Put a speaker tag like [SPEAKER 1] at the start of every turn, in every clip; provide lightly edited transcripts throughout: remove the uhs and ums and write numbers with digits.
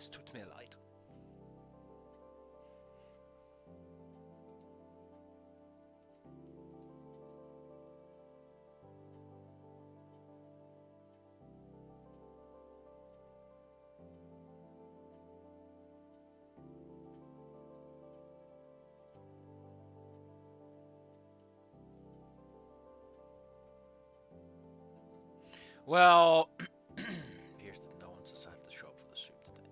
[SPEAKER 1] Es tut mir leid. Well, appears that no one's decided to show up for the soup today.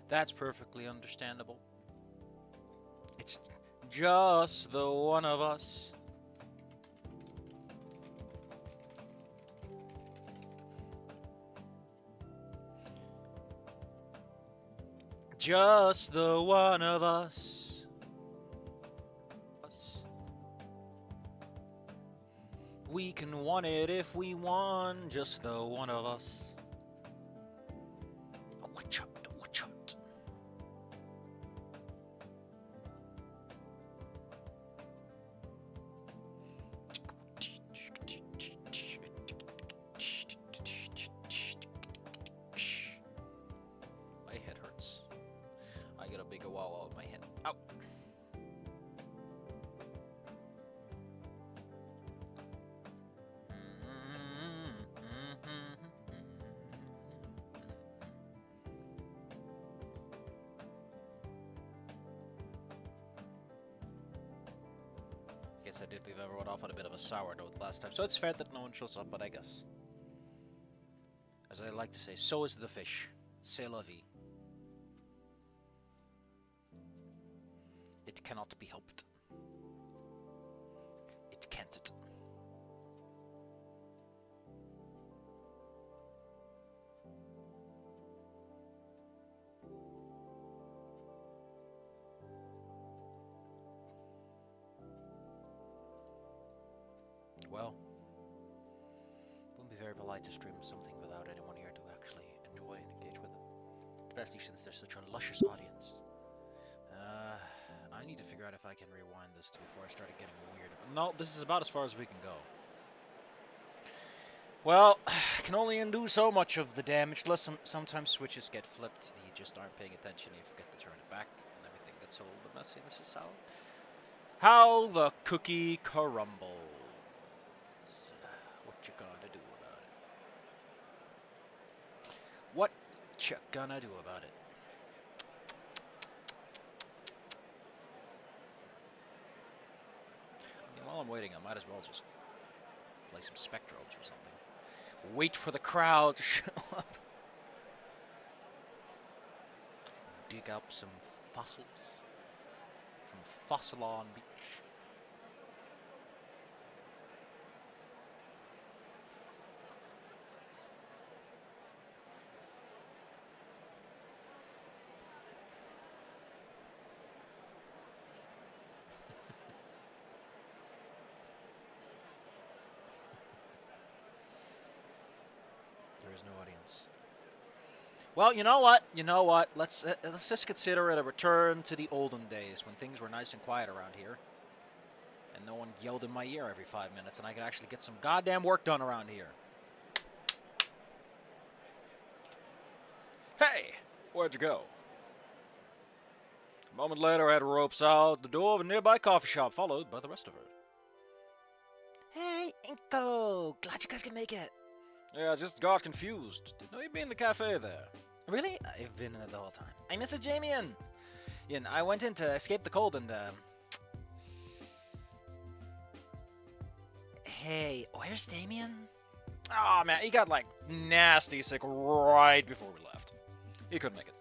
[SPEAKER 1] That's perfectly understandable. It's just the one of us. Just the one of us. We can want it if we want, just the one of us. Watch out, watch out. My head hurts. I get a big wow in my head. Ow. I did leave everyone off on a bit of a sour note last time, so it's fair that no one shows up, but I guess. As I like to say, so is the fish. C'est la vie. It cannot be helped. It can't. Well, it wouldn't be very polite to stream something without anyone here to actually enjoy and engage with it. Especially since there's such a luscious audience. I need to figure out if I can rewind this before I started getting weird. No, this is about as far as we can go. Well, I can only undo so much of the damage. Listen, sometimes switches get flipped. You just aren't paying attention. You forget to turn it back, and everything gets a little bit messy. This is how the cookie crumbles. What you gonna do about it? What you gonna do about it? I mean, while I'm waiting, I might as well just play some spectrobes or something. Wait for the crowd to show up. Dig up some fossils from Fossilon Beach. No audience. Well, you know what? You know what? Let's just consider it a return to the olden days when things were nice and quiet around here, and no one yelled in my ear every 5 minutes, and I could actually get some goddamn work done around here. Hey, where'd you go? A moment later, I had ropes out the door of a nearby coffee shop, followed by the rest of her. Hey, Inco! Glad you guys can make it. Yeah, I just got confused. Didn't know you'd be in the cafe there. Really? I've been in it the whole time. I miss it, Damian. I went in to escape the cold and, Hey, where's Damian? Oh, man, he got, like, nasty sick right before we left. He couldn't make it.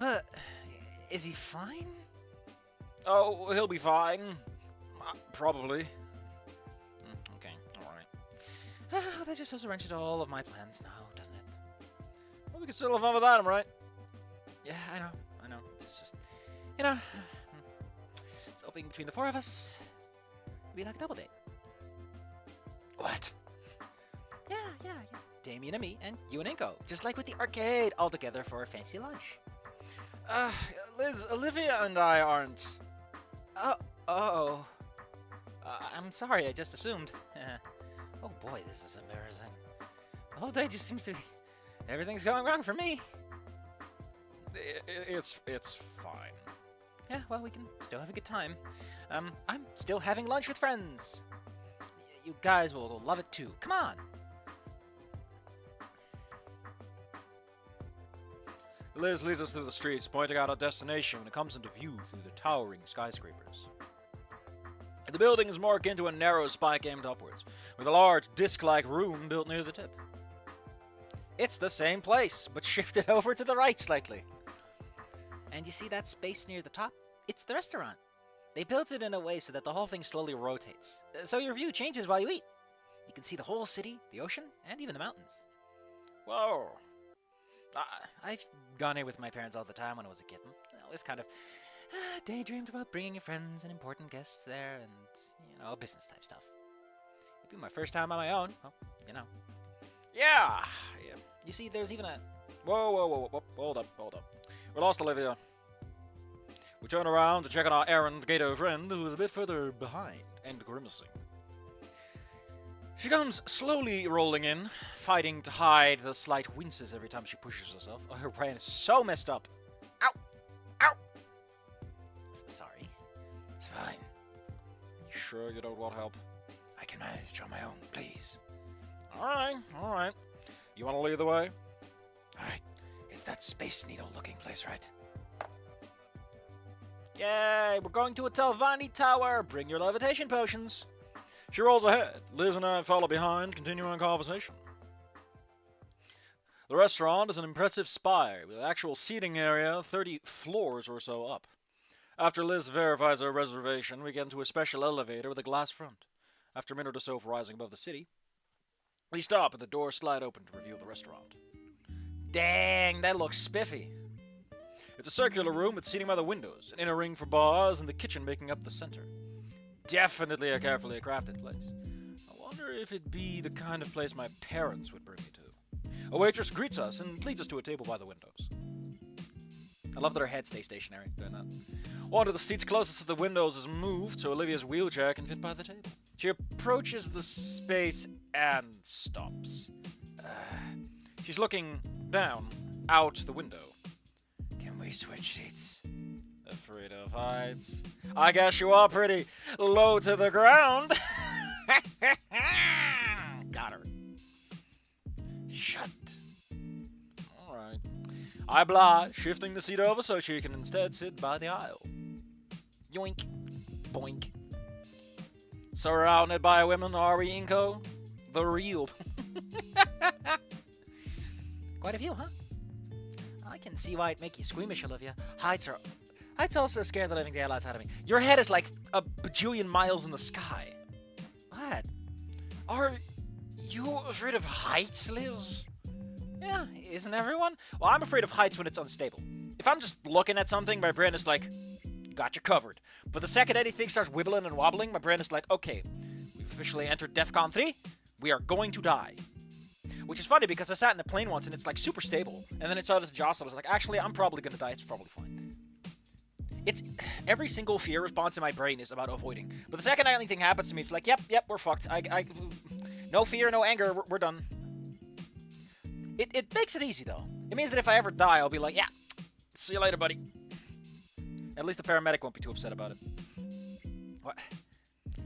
[SPEAKER 1] But, is he fine? Oh, he'll be fine. Probably. That just has arranged all of my plans now, doesn't it? Well, we could still have fun without him, right? Yeah, I know. It's just, it's opening between the four of us. It'd be like a double date. What? Yeah. Damian and me, and you and Inco. Just like with the arcade, all together for a fancy lunch. Liz, Olivia and I aren't... I'm sorry, I just assumed. Oh boy, this is embarrassing. The whole day just seems to be... Everything's going wrong for me. It's fine. Yeah, well, we can still have a good time. I'm still having lunch with friends. You guys will love it too. Come on. Liz leads us through the streets, pointing out our destination when it comes into view through the towering skyscrapers. The building is more akin to a narrow spike aimed upwards, with a large disc-like room built near the tip. It's the same place, but shifted over to the right slightly. And you see that space near the top? It's the restaurant. They built it in a way so that the whole thing slowly rotates, so your view changes while you eat. You can see the whole city, the ocean, and even the mountains. Whoa. I've gone here with my parents all the time when I was a kid. I always kind of daydreamed about bringing your friends and important guests there and, you know, business-type stuff. It'd be my first time on my own. Well, you know. Yeah. You see, there's even a... Whoa. Hold up. We lost Olivia. We turn around to check on our errand Gator friend, who is a bit further behind and grimacing. She comes slowly rolling in, fighting to hide the slight winces every time she pushes herself. Oh, her brain is so messed up. Ow! Sorry. It's fine. You sure you don't want help? I can manage on my own, please. Alright. You want to lead the way? Alright. It's that Space Needle looking place, right? Yay! We're going to a Talvani Tower! Bring your levitation potions! She rolls ahead. Liz and I follow behind, continuing conversation. The restaurant is an impressive spire, with an actual seating area 30 floors or so up. After Liz verifies her reservation, we get into a special elevator with a glass front. After a minute or so of rising above the city, we stop and the doors slide open to reveal the restaurant. Dang, that looks spiffy. It's a circular room with seating by the windows, an inner ring for bars, and the kitchen making up the center. Definitely a carefully crafted place. I wonder if it'd be the kind of place my parents would bring me to. A waitress greets us and leads us to a table by the windows. I love that her head stays stationary doing that. One of the seats closest to the windows is moved so Olivia's wheelchair can fit by the table. She approaches the space and stops. She's looking down, out the window. Can we switch seats? Afraid of heights? I guess you are pretty low to the ground. Got her. Shut. Alright. I oblige, shifting the seat over so she can instead sit by the aisle. Yoink. Boink. Surrounded by women, are we, Inco? The real. Quite a few, huh? I can see why it'd make you squeamish, Olivia. Heights also scare the living daylights out of me. Your head is like a bajillion miles in the sky. What? Are you afraid of heights, Liz? Yeah, isn't everyone? Well, I'm afraid of heights when it's unstable. If I'm just looking at something, my brain is like, got you covered. But the second anything starts wibbling and wobbling, my brain is like, okay, we've officially entered DEFCON 3. We are going to die. Which is funny because I sat in a plane once and it's like super stable. And then it started to jostle. I was like, actually, I'm probably going to die. It's probably fine. It's every single fear response in my brain is about avoiding. But the second anything happens to me, it's like, yep, we're fucked. No fear, no anger, we're done. It makes it easy, though. It means that if I ever die, I'll be like, yeah, see you later, buddy. At least the paramedic won't be too upset about it. What?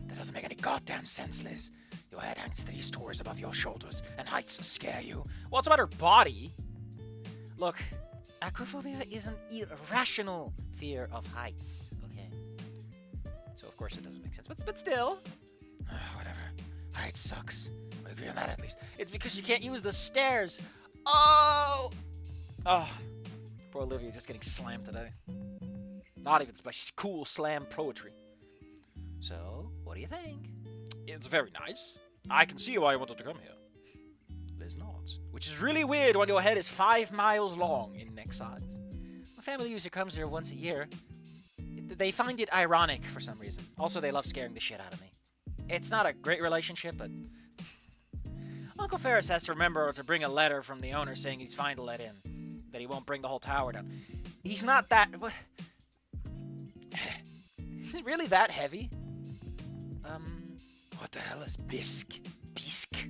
[SPEAKER 1] That doesn't make any goddamn sense, Liz. Your head hangs 3 stories above your shoulders, and heights scare you. Well, it's about her body. Look, acrophobia is an irrational fear of heights, okay? So, of course, it doesn't make sense. But still. Whatever. Heights sucks. We agree on that, at least. It's because you can't use the stairs. Oh! Oh. Poor Olivia just getting slammed today. Not even cool slam poetry. So, what do you think? It's very nice. I can see why you wanted to come here. Liz nods. Which is really weird when your head is 5 miles long in neck size. My family usually comes here once a year. They find it ironic for some reason. Also, they love scaring the shit out of me. It's not a great relationship, but... Uncle Ferris has to remember to bring a letter from the owner saying he's fine to let in. That he won't bring the whole tower down. He's not that... Is it really that heavy? What the hell is bisque? Bisque?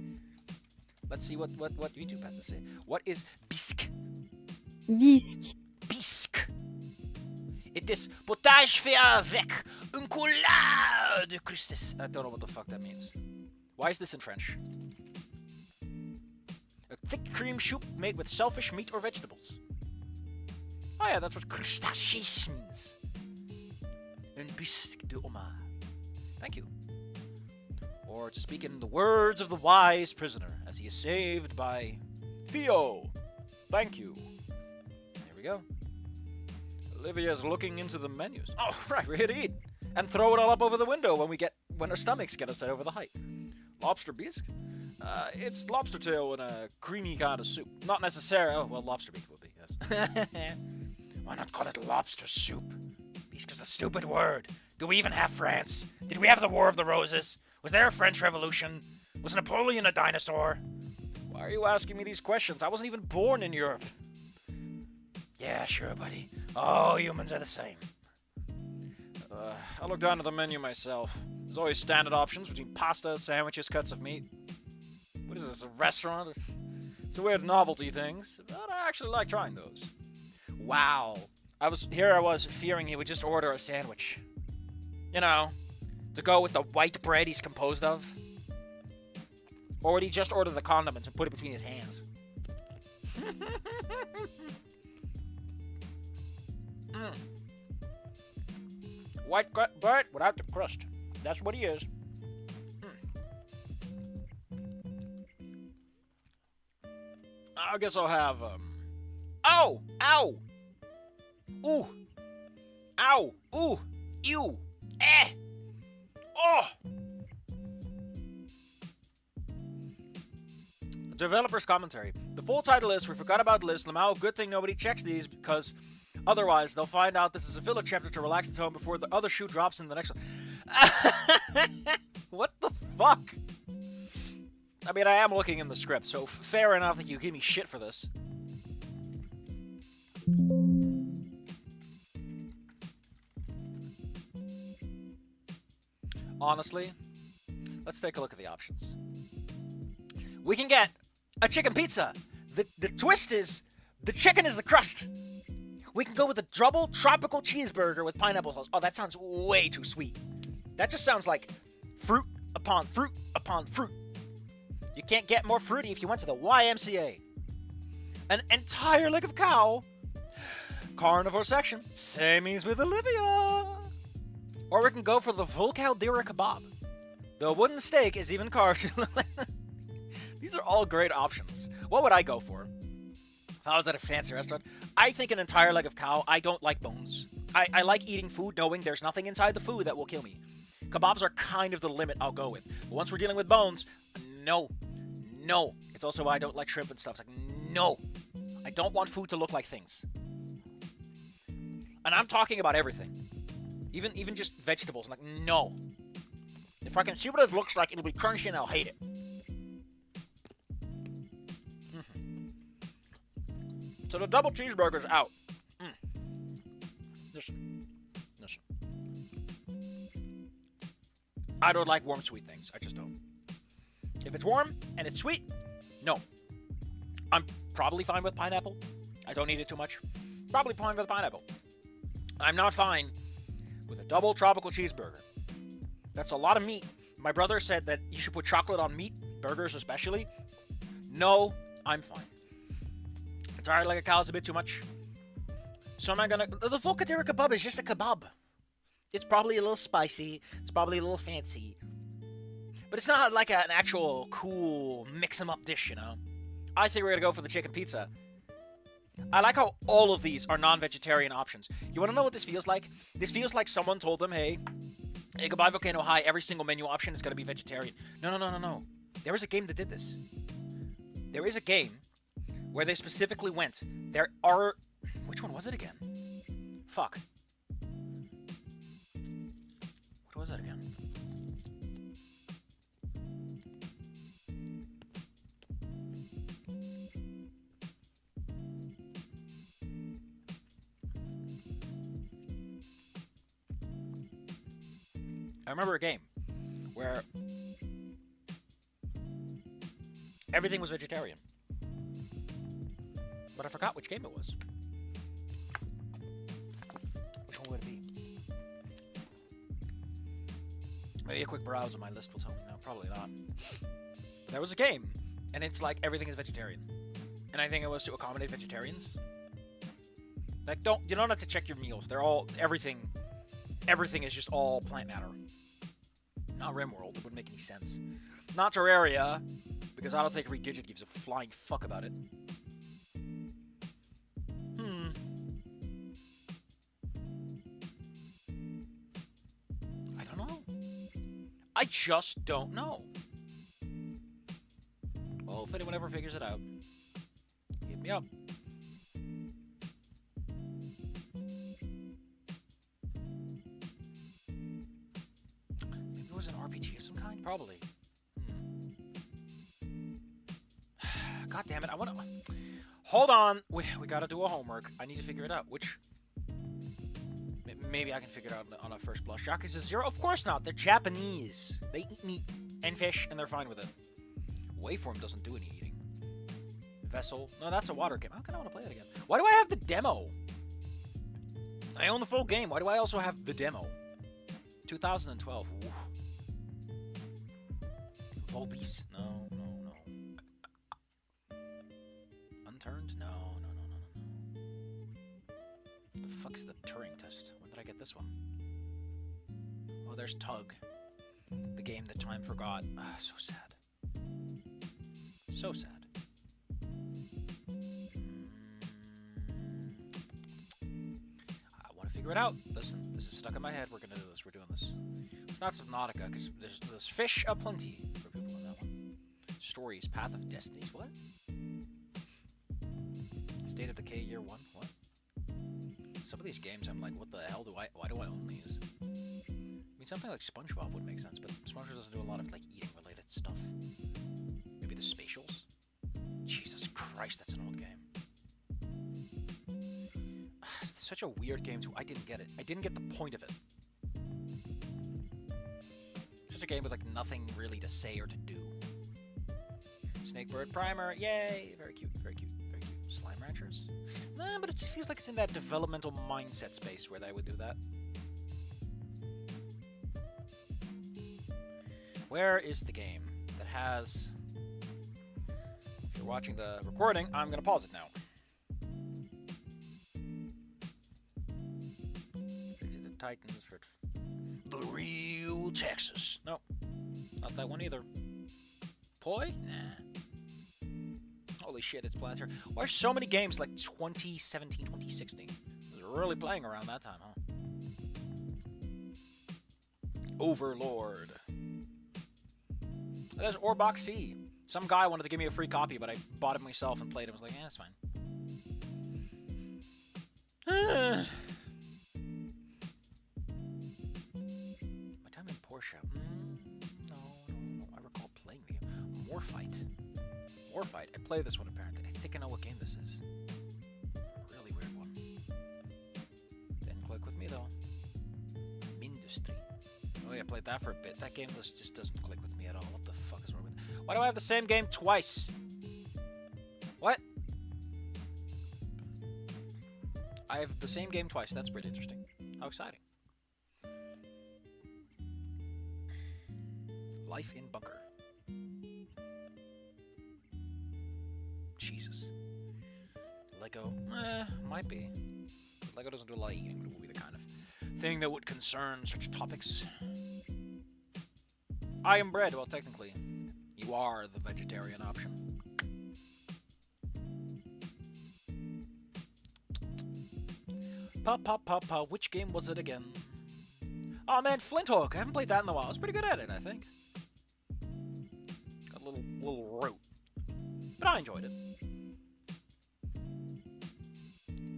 [SPEAKER 1] Let's see what YouTube has to say. What is bisque?
[SPEAKER 2] Bisque.
[SPEAKER 1] Bisque. It is potage fait avec un collat de Christus. I don't know what the fuck that means. Why is this in French? A thick cream soup made with shellfish, meat, or vegetables. Oh yeah, that's what crustaceans means. Un bisque de homard. Thank you. Or to speak in the words of the wise prisoner, as he is saved by Theo. Thank you. There we go. Olivia is looking into the menus. Oh, right, we're here to eat. And throw it all up over the window when our stomachs get upset over the height. Lobster bisque? It's lobster tail in a creamy kind of soup. Not necessarily. Oh, well, lobster bisque would be, yes. Why not call it lobster soup? Bisque is a stupid word. Do we even have France? Did we have the War of the Roses? Was there a French Revolution? Was Napoleon a dinosaur? Why are you asking me these questions? I wasn't even born in Europe. Yeah, sure, buddy. All humans are the same. I look down at the menu myself. There's always standard options between pasta, sandwiches, cuts of meat. What is this, a restaurant? It's a weird novelty things, but I actually like trying those. Wow. I was fearing he would just order a sandwich. You know, to go with the white bread he's composed of. Or would he just order the condiments and put it between his hands? White bread without the crust. That's what he is. I guess I'll have, Oh! Ow! Ooh! Ow! Ooh! Ew! Eh! Oh! Developer's commentary. The full title is, we forgot about the list, Lamau, good thing nobody checks these, because otherwise they'll find out this is a filler chapter to relax the tone before the other shoe drops in the next one. What the fuck? I mean, I am looking in the script, so fair enough that you give me shit for this. Honestly, let's take a look at the options. We can get a chicken pizza. The twist is, the chicken is the crust. We can go with a double tropical cheeseburger with pineapple sauce. Oh, that sounds way too sweet. That just sounds like fruit upon fruit upon fruit. You can't get more fruity if you went to the YMCA. An entire leg of cow. Carnivore section. Samies with Olivia. Or we can go for the full caldera kebab. The wooden steak is even carved. These are all great options. What would I go for? If I was at a fancy restaurant, I think an entire leg of cow. I don't like bones. I like eating food knowing there's nothing inside the food that will kill me. Kebabs are kind of the limit I'll go with. But once we're dealing with bones, no. No. It's also why I don't like shrimp and stuff. It's like, no. I don't want food to look like things. And I'm talking about everything. Even just vegetables. I'm like, no. If I can see what it looks like, it'll be crunchy and I'll hate it. So the double cheeseburger's out. Listen. I don't like warm, sweet things. I just don't. If it's warm and it's sweet, no. I'm probably fine with pineapple. I don't eat it too much. Probably fine with pineapple. I'm not fine with a double tropical cheeseburger. That's a lot of meat. My brother said that you should put chocolate on meat, burgers especially. No, I'm fine. Entire leg of cow is a bit too much. So am I gonna... The full caldera kebab is just a kebab. It's probably a little spicy. It's probably a little fancy. But it's not like an actual cool mix-em-up dish, you know? I think we're gonna go for the chicken pizza. I like how all of these are non-vegetarian options. You wanna know what this feels like? This feels like someone told them, hey, goodbye Volcano High, every single menu option is gonna be vegetarian. No. There is a game that did this. There is a game where they specifically went. There are... Which one was it again? Fuck. What was that again? I remember a game where everything was vegetarian. But I forgot which game it was. Which one What would it be? Maybe a quick browse of my list will tell me. No, probably not. There was a game, and it's like everything is vegetarian. And I think it was to accommodate vegetarians. Like, you don't have to check your meals. They're all, everything is just all plant matter. Not RimWorld, it wouldn't make any sense. Not Terraria, because I don't think every digit gives a flying fuck about it. I don't know. I just don't know. Well, if anyone ever figures it out, hit me up. Maybe it was an RPG of some kind? Probably. God damn it, I wanna... Hold on! We gotta do a homework. I need to figure it out. Which... Maybe I can figure it out on a first blush. Yakuza 0? Of course not. They're Japanese. They eat meat and fish, and they're fine with it. Waveform doesn't do any eating. Vessel. No, that's a water game. How can I want to play it again? Why do I have the demo? I own the full game. Why do I also have the demo? 2012. Ooh. Voltis. No. Unturned? No. The fuck's the Turing test? When did I get this one? Oh, there's Tug. The game that time forgot. Ah, so sad. So sad. I want to figure it out. Listen, this is stuck in my head. We're gonna do this. We're doing this. It's not Subnautica, because there's fish aplenty for people in that one. Stories. Path of Destinies. What? State of Decay Year 1. What? Some of these games, I'm like, what the hell why do I own these? I mean, something like SpongeBob would make sense, but SpongeBob doesn't do a lot of, like, eating-related stuff. Maybe the Spatials? Jesus Christ, that's an old game. It's such a weird game, too. I didn't get it. I didn't get the point of it. Such a game with, like, nothing really to say or to do. Snakebird Primer, yay! Very cute, very cute, very cute. Slime Ranchers? Nah, but it just feels like it's in that developmental mindset space where they would do that. Where is the game that has... If you're watching the recording, I'm going to pause it now. These are the Titans for the real Texas. No, not that one either. Poi? Nah. Holy shit, it's Planter. Why are so many games like 2017, 2016? I was really playing around that time, huh? Overlord. There's Orbach C. Some guy wanted to give me a free copy, but I bought it myself and played it. I was like, yeah, it's fine. My time in Porsche. No. I recall playing the game. Warfight. Warfight. I play this one apparently. I think I know what game this is. Really weird one. Didn't click with me though. Mindustry. Oh yeah, I played that for a bit. That game just doesn't click with me at all. What the fuck is wrong with it? Why do I have the same game twice? What? I have the same game twice. That's pretty interesting. How exciting. Life in Bunker. Jesus. Lego? Might be. Lego doesn't do a lot of eating, but it will be the kind of thing that would concern such topics. I am bread. Well, technically, you are the vegetarian option. Pa. Which game was it again? Oh man, Flint Hook. I haven't played that in a while. I was pretty good at it, I think. Got a little rote. But I enjoyed it.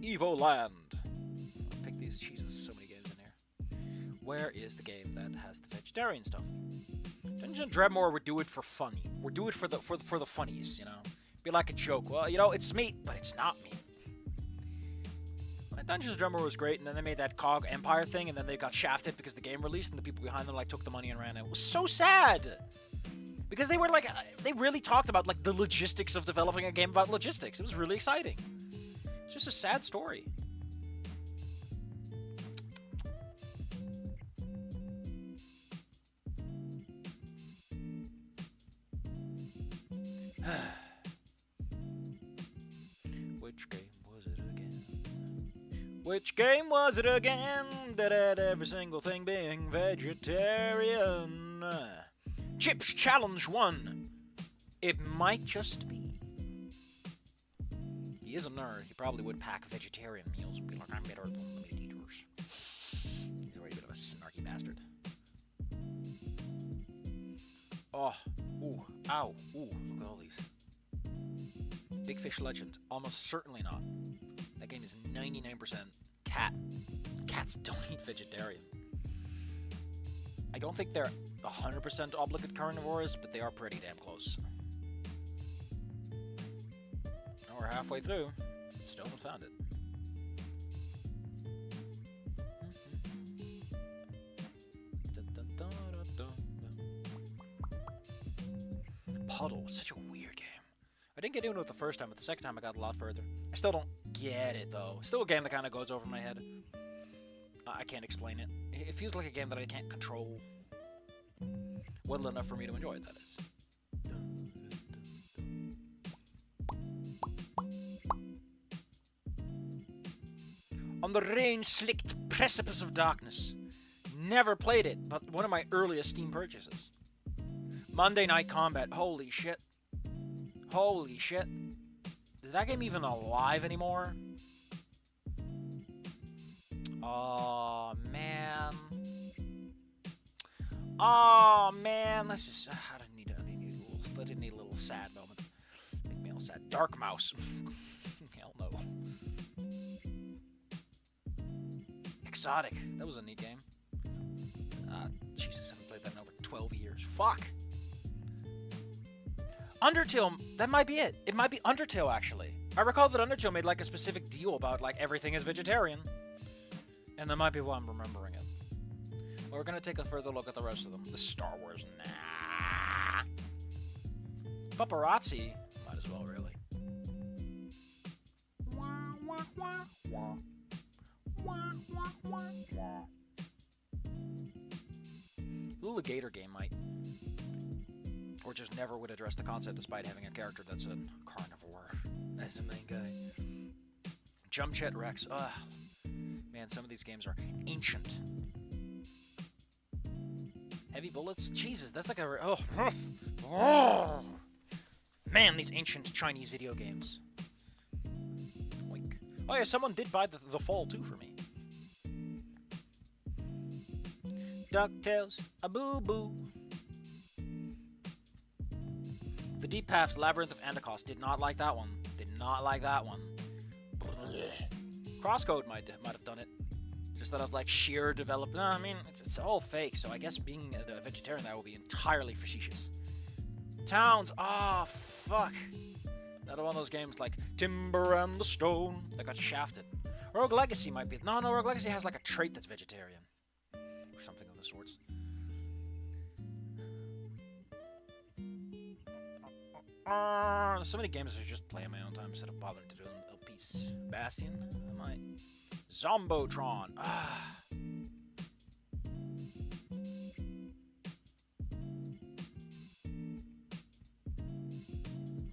[SPEAKER 1] Evo Land. I'll pick these. Jesus, so many games in here. Where is the game that has the vegetarian stuff? Dungeons and Dreadmore would do it for funny. We'd do it for the funnies, you know. Be like a joke. Well, you know, it's meat, but it's not meat. Dungeons and Dreadmore was great, and then they made that COG Empire thing, and then they got shafted because the game released, and the people behind them like took the money and ran. It was so sad because they were like, they really talked about like the logistics of developing a game about logistics. It was really exciting. It's just a sad story. Which game was it again? Which game was it again that had every single thing being vegetarian? Chips Challenge 1. It might just be. He is a nerd. He probably would pack vegetarian meals and be like, I'm better than the meat eaters. He's already a bit of a snarky bastard. Oh, ooh, ow, ooh, look at all these. Big Fish Legend, almost certainly not. That game is 99% cat. Cats don't eat vegetarian. I don't think they're 100% obligate carnivores, but they are pretty damn close. Now we're halfway through. Still haven't found it. Puddle, such a weird game. I didn't get into it the first time, but the second time I got a lot further. I still don't get it, though. Still a game that kind of goes over my head. I can't explain it. It feels like a game that I can't control well enough for me to enjoy it, that is. On the rain-slicked precipice of darkness. Never played it, but one of my earliest Steam purchases. Monday Night Combat. Holy shit. Holy shit. Is that game even alive anymore? Oh, man. Oh, man. Let's just... I didn't need a little sad moment. Make me all sad. Dark Mouse. Hell no. Exotic. That was a neat game. Jesus, I haven't played that in over 12 years. Fuck. Undertale, that might be it. It might be Undertale, actually. I recall that Undertale made, like, a specific deal about, like, everything is vegetarian. And that might be why I'm remembering it. Well, we're gonna take a further look at the rest of them. The Star Wars, nah. Paparazzi, might as well, really. Little Gator game might. Or just never would address the concept despite having a character that's a carnivore as a main guy. Jump Jet Rex. Ugh. Man, some of these games are ancient. Heavy Bullets? Jesus, that's like a... Oh. Man, these ancient Chinese video games. Oink. Oh yeah, someone did buy the Fall 2 for me. DuckTales, a boo-boo. The Deep Paths, Labyrinth of Antics. Did not like that one. Did not like that one. Crosscode might have done it. Just out of like sheer development. No, I mean, it's all fake, so I guess being a vegetarian, that would be entirely facetious. Towns, ah, oh, fuck. Another one of those games like Timber and the Stone that got shafted. Rogue Legacy might be... No, Rogue Legacy has like a trait that's vegetarian. Or something of the sorts. So many games I just play on my own time instead of bothering to do a piece. Bastion, I might. Zombotron. Ah.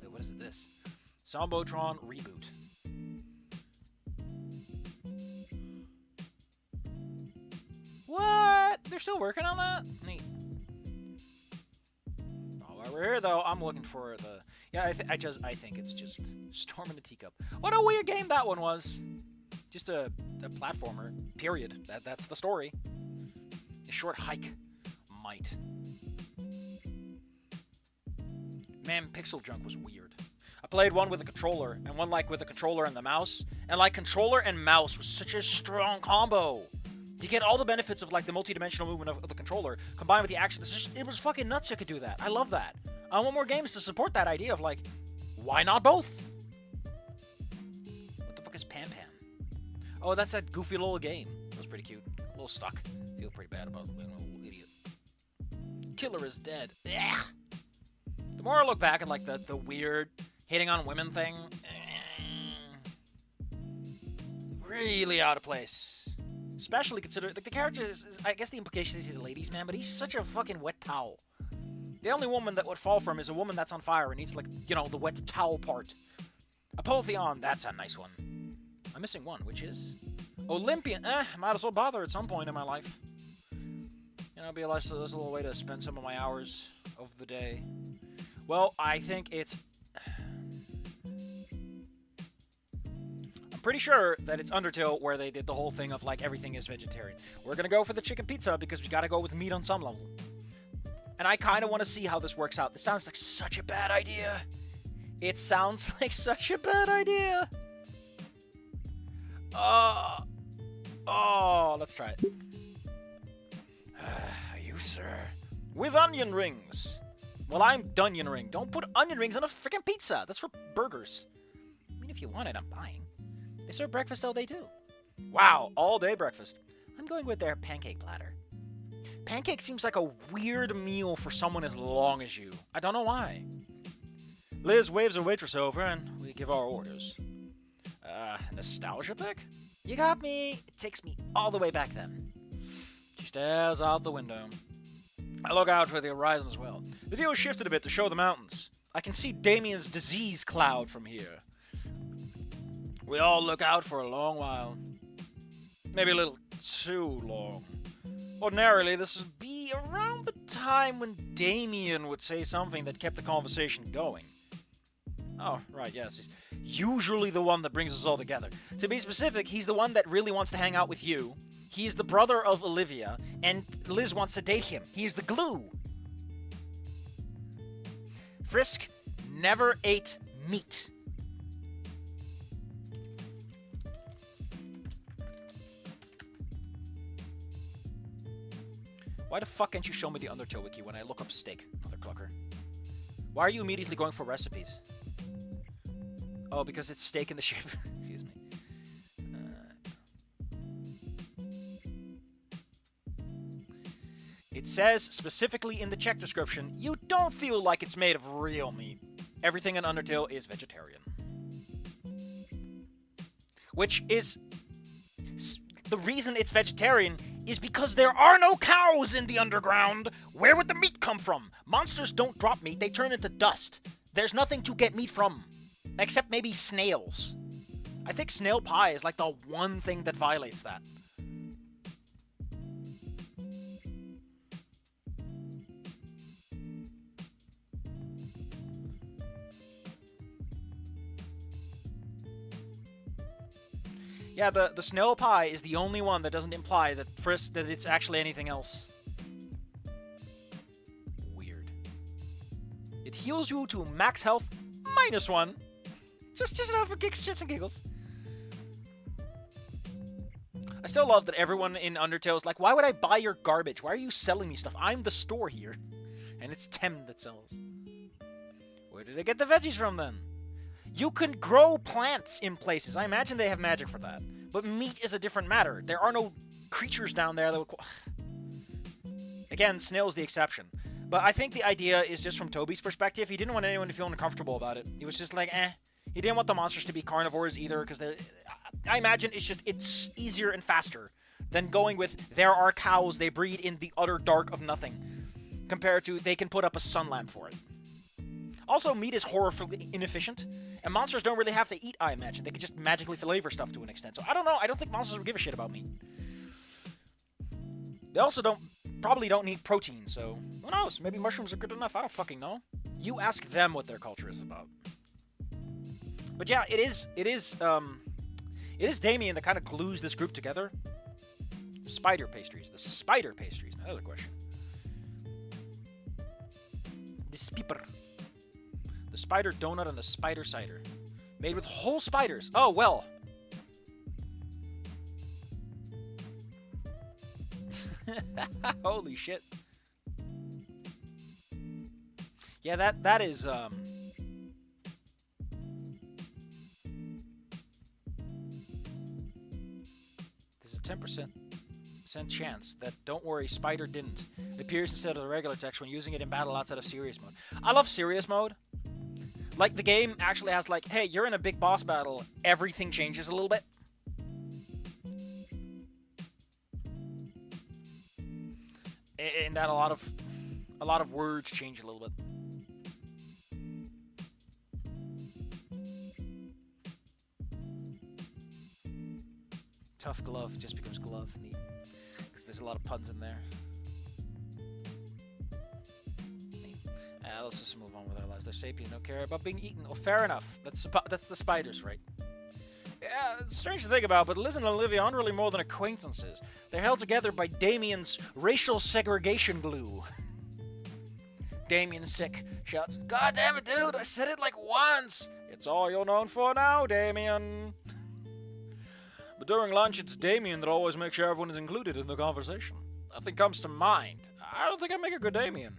[SPEAKER 1] Wait, what is this? Zombotron reboot. What? They're still working on that? Neat. Oh, while we're here though, I'm looking for the... Yeah, I think it's just Storm in a Teacup. What a weird game that one was. Just a platformer, period. That's the story. A short hike. Might. Man, Pixel Junk was weird. I played one with a controller, and one like with a controller and the mouse. And like controller and mouse was such a strong combo. You get all the benefits of like the multi-dimensional movement of the controller combined with the action. It was fucking nuts you could do that. I love that. I want more games to support that idea of like, why not both? What the fuck is Pam Pam? Oh, that's that goofy little game. That was pretty cute. A little stuck. Feel pretty bad about being a little idiot. Killer is dead. Ugh. The more I look back at like the weird hitting on women thing, really out of place. Especially considering like the character is, I guess the implication is he's a ladies' man, but he's such a fucking wet towel. The only woman that would fall for him is a woman that's on fire and needs, like, you know, the wet towel part. Apotheon, that's a nice one. I'm missing one, which is... Olympian, might as well bother at some point in my life. You know, be a nice little way to spend some of my hours of the day. Well, I think it's... I'm pretty sure that it's Undertale where they did the whole thing of, like, everything is vegetarian. We're gonna go for the chicken pizza because we gotta go with meat on some level. And I kind of want to see how this works out. This sounds like such a bad idea. It sounds like such a bad idea. Oh, let's try it. You, sir. With onion rings. Well, I'm Dunyan Ring. Don't put onion rings on a freaking pizza. That's for burgers. I mean, if you want it, I'm buying. They serve breakfast all day, too. Wow, all day breakfast. I'm going with their pancake platter. Pancake seems like a weird meal for someone as long as you. I don't know why. Liz waves a waitress over, and we give our orders. Nostalgia pick? You got me. It takes me all the way back then. She stares out the window. I look out for the horizon as well. The view has shifted a bit to show the mountains. I can see Damian's disease cloud from here. We all look out for a long while. Maybe a little too long. Ordinarily, this would be around the time when Damian would say something that kept the conversation going. Oh, right, yes. He's usually the one that brings us all together. To be specific, he's the one that really wants to hang out with you. He's the brother of Olivia, and Liz wants to date him. He's the glue. Frisk never ate meat. Why the fuck can't you show me the Undertale wiki when I look up steak, mother clucker? Why are you immediately going for recipes? Oh, because it's steak in the shape. Excuse me. It says specifically in the check description, you don't feel like it's made of real meat. Everything in Undertale is vegetarian. Which is... The reason it's vegetarian is because there are no cows in the underground. Where would the meat come from? Monsters don't drop meat, they turn into dust. There's nothing to get meat from. Except maybe snails. I think snail pie is like the one thing that violates that. Yeah, the snail pie is the only one that doesn't imply that that it's actually anything else. Weird. It heals you to max health -1. Just for shits and giggles. I still love that everyone in Undertale is like, why would I buy your garbage? Why are you selling me stuff? I'm the store here. And it's Tem that sells. Where did they get the veggies from then? You can grow plants in places. I imagine they have magic for that. But meat is a different matter. There are no creatures down there that would... Again, snail's the exception. But I think the idea is just from Toby's perspective. He didn't want anyone to feel uncomfortable about it. He was just like, eh. He didn't want the monsters to be carnivores either, because I imagine it's easier and faster than going with, there are cows, they breed in the utter dark of nothing, compared to, they can put up a sun lamp for it. Also, meat is horribly inefficient, and monsters don't really have to eat, I imagine. They can just magically flavor stuff to an extent. So, I don't know. I don't think monsters would give a shit about meat. They also probably don't need protein, so who knows? Maybe mushrooms are good enough. I don't fucking know. You ask them what their culture is about. But yeah, it is Damian that kind of glues this group together. The spider pastries. The spider pastries. Another question. The spiper. The spider donut and the spider cider. Made with whole spiders. Oh, well. Holy shit. Yeah, that is, There's a 10% chance that, don't worry, Spider didn't. It appears instead of the regular text when using it in battle outside of serious mode. I love serious mode. Like, the game actually has, like, hey, you're in a big boss battle, everything changes a little bit. In that a lot of a lot of words change a little bit. Tough glove just becomes glove. Neat. Because there's a lot of puns in there. Let's just move on with our lives. They're sapient, don't care about being eaten. Oh, fair enough. That's the spiders, right? Yeah, it's strange to think about, but Liz and Olivia aren't really more than acquaintances. They're held together by Damian's racial segregation glue. Damian, sick, shouts, "God damn it, dude! I said it like once! It's all you're known for now, Damian!" But during lunch, it's Damian that always makes sure everyone is included in the conversation. Nothing comes to mind. I don't think I make a good Damian.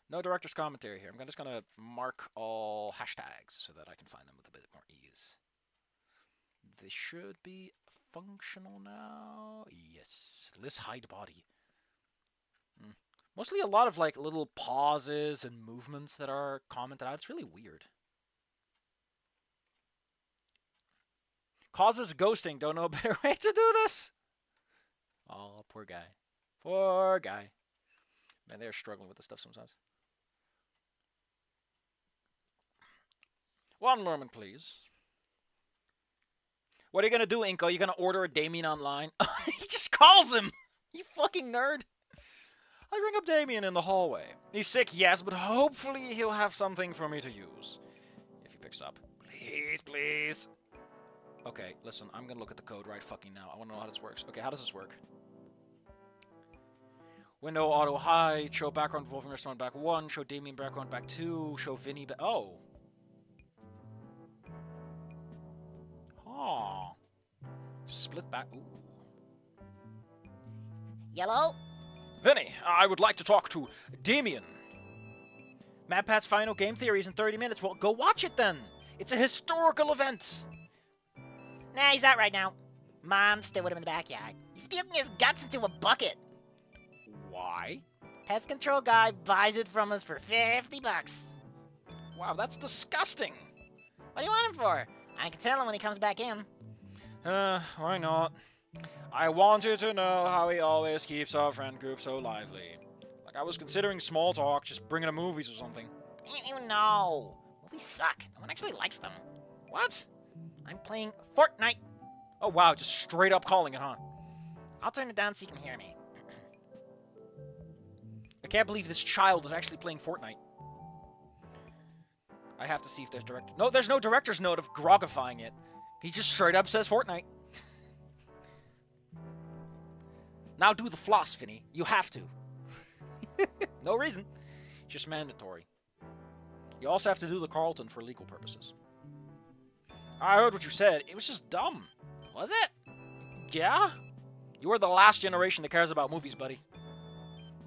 [SPEAKER 1] No director's commentary here. I'm just going to mark all hashtags so that I can find them with a bit more ease. They should be functional now. Yes. Liz hide body. Mostly a lot of like little pauses and movements that are commented out. It's really weird. Causes ghosting. Don't know a better way to do this. Oh, poor guy. Poor guy. Man, they're struggling with this stuff sometimes. One moment, please. What are you going to do, Inco? You going to order a Damian online? He just calls him! You fucking nerd. I ring up Damian in the hallway. He's sick, yes, but hopefully he'll have something for me to use. If he picks up. Please, please. Okay, listen, I'm going to look at the code right fucking now. I want to know how this works. Okay, how does this work? Window auto hide, show background involving restaurant back 1, show Damian background back 2, show Vinny back... Oh. Oh. Split back... Ooh.
[SPEAKER 2] Yellow?
[SPEAKER 1] Vinny, I would like to talk to Damian. MadPat's final game theory is in 30 minutes. Well, go watch it then. It's a historical event.
[SPEAKER 2] Nah, he's out right now. Mom still with him in the backyard. He's puking his guts into a bucket.
[SPEAKER 1] Why?
[SPEAKER 2] Pest control guy buys it from us for $50.
[SPEAKER 1] Wow, that's disgusting.
[SPEAKER 2] What do you want him for? I can tell him when he comes back in.
[SPEAKER 1] Why not? I wanted to know how he always keeps our friend group so lively. Like, I was considering small talk, just bringing to movies or something.
[SPEAKER 2] You know. Movies suck. No one actually likes them.
[SPEAKER 1] What?
[SPEAKER 2] I'm playing Fortnite.
[SPEAKER 1] Oh, wow, just straight up calling it, huh?
[SPEAKER 2] I'll turn it down so you can hear me.
[SPEAKER 1] I can't believe this child is actually playing Fortnite. I have to see if there's director... No, there's no director's note of grogifying it. He just straight up says Fortnite. Now do the floss, Vinny. You have to. No reason. Just mandatory. You also have to do the Carlton for legal purposes. I heard what you said. It was just dumb.
[SPEAKER 2] Was it?
[SPEAKER 1] Yeah? You were the last generation that cares about movies, buddy.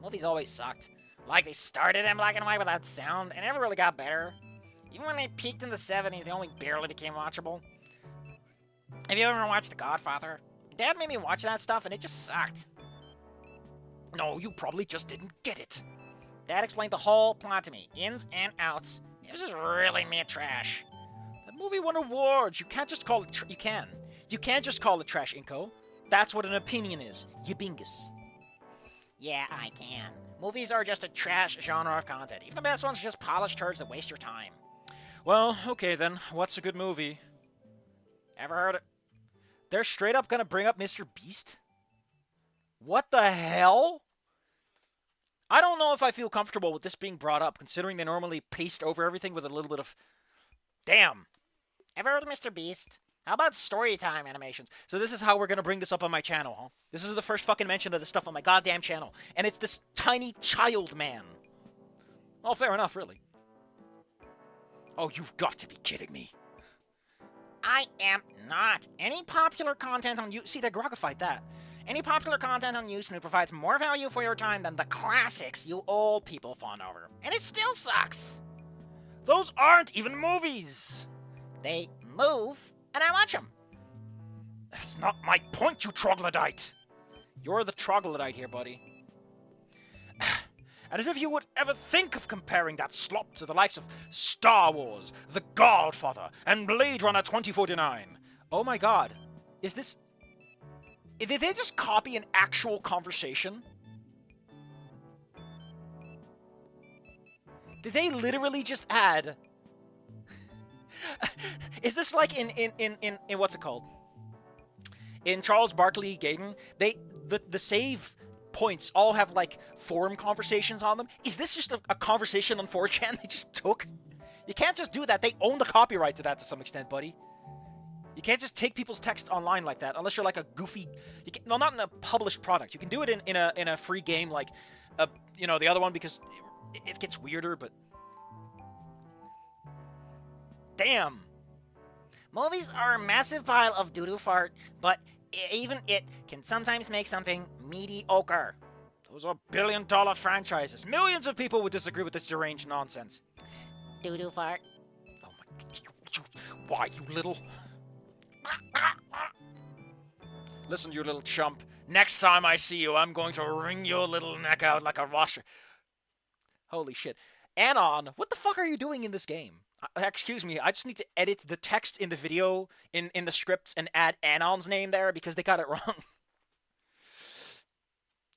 [SPEAKER 2] Movies always sucked. Like, they started in black and white without sound, and never really got better. Even when they peaked in the 70s, they only barely became watchable. Have you ever watched The Godfather? Dad made me watch that stuff, and it just sucked.
[SPEAKER 1] No, you probably just didn't get it.
[SPEAKER 2] Dad explained the whole plot to me, ins and outs. It was just really mad trash.
[SPEAKER 1] That movie won awards. You can't just call it... You can. You can't just call it trash, Inco. That's what an opinion is. You bingus.
[SPEAKER 2] Yeah, I can. Movies are just a trash genre of content. Even the best ones are just polished turds that waste your time.
[SPEAKER 1] Well, okay then. What's a good movie?
[SPEAKER 2] Ever heard it?
[SPEAKER 1] They're straight up gonna bring up Mr. Beast? What the hell? I don't know if I feel comfortable with this being brought up, considering they normally paste over everything with a little bit of... Damn.
[SPEAKER 2] Ever heard of Mr. Beast? How about story time animations?
[SPEAKER 1] So this is how we're gonna bring this up on my channel, huh? This is the first fucking mention of this stuff on my goddamn channel. And it's this tiny child man. Well, fair enough, really. Oh, you've got to be kidding me.
[SPEAKER 2] I am not. Any popular content on YouTube... See, they grogified that. Any popular content on YouTube provides more value for your time than the classics you old people fawn over. And it still sucks.
[SPEAKER 1] Those aren't even movies.
[SPEAKER 2] They move, and I watch them.
[SPEAKER 1] That's not my point, you troglodyte. You're the troglodyte here, buddy. And as if you would ever think of comparing that slop to the likes of Star Wars, The Godfather, and Blade Runner 2049. Oh my god. Is this... Did they just copy an actual conversation? Did they literally just add... Is this like in what's it called? In Charles Barkley Gaten, the save points all have like forum conversations on them. Is this just a conversation on 4chan they just took? You can't just do that. They own the copyright to that to some extent, buddy. You can't just take people's text online like that unless you're like a goofy... No, not in a published product. You can do it in a free game like, you know, the other one because it gets weirder, but... Damn.
[SPEAKER 2] Movies are a massive pile of doo-doo fart, but even it can sometimes make something mediocre.
[SPEAKER 1] Those are billion-dollar franchises. Millions of people would disagree with this deranged nonsense.
[SPEAKER 2] Doo-doo fart.
[SPEAKER 1] Oh my... Why, you little... Listen, you little chump. Next time I see you, I'm going to wring your little neck out like a washer. Holy shit. Anon, what the fuck are you doing in this game? Excuse me, I just need to edit the text in the video, in the scripts, and add Anon's name there because they got it wrong.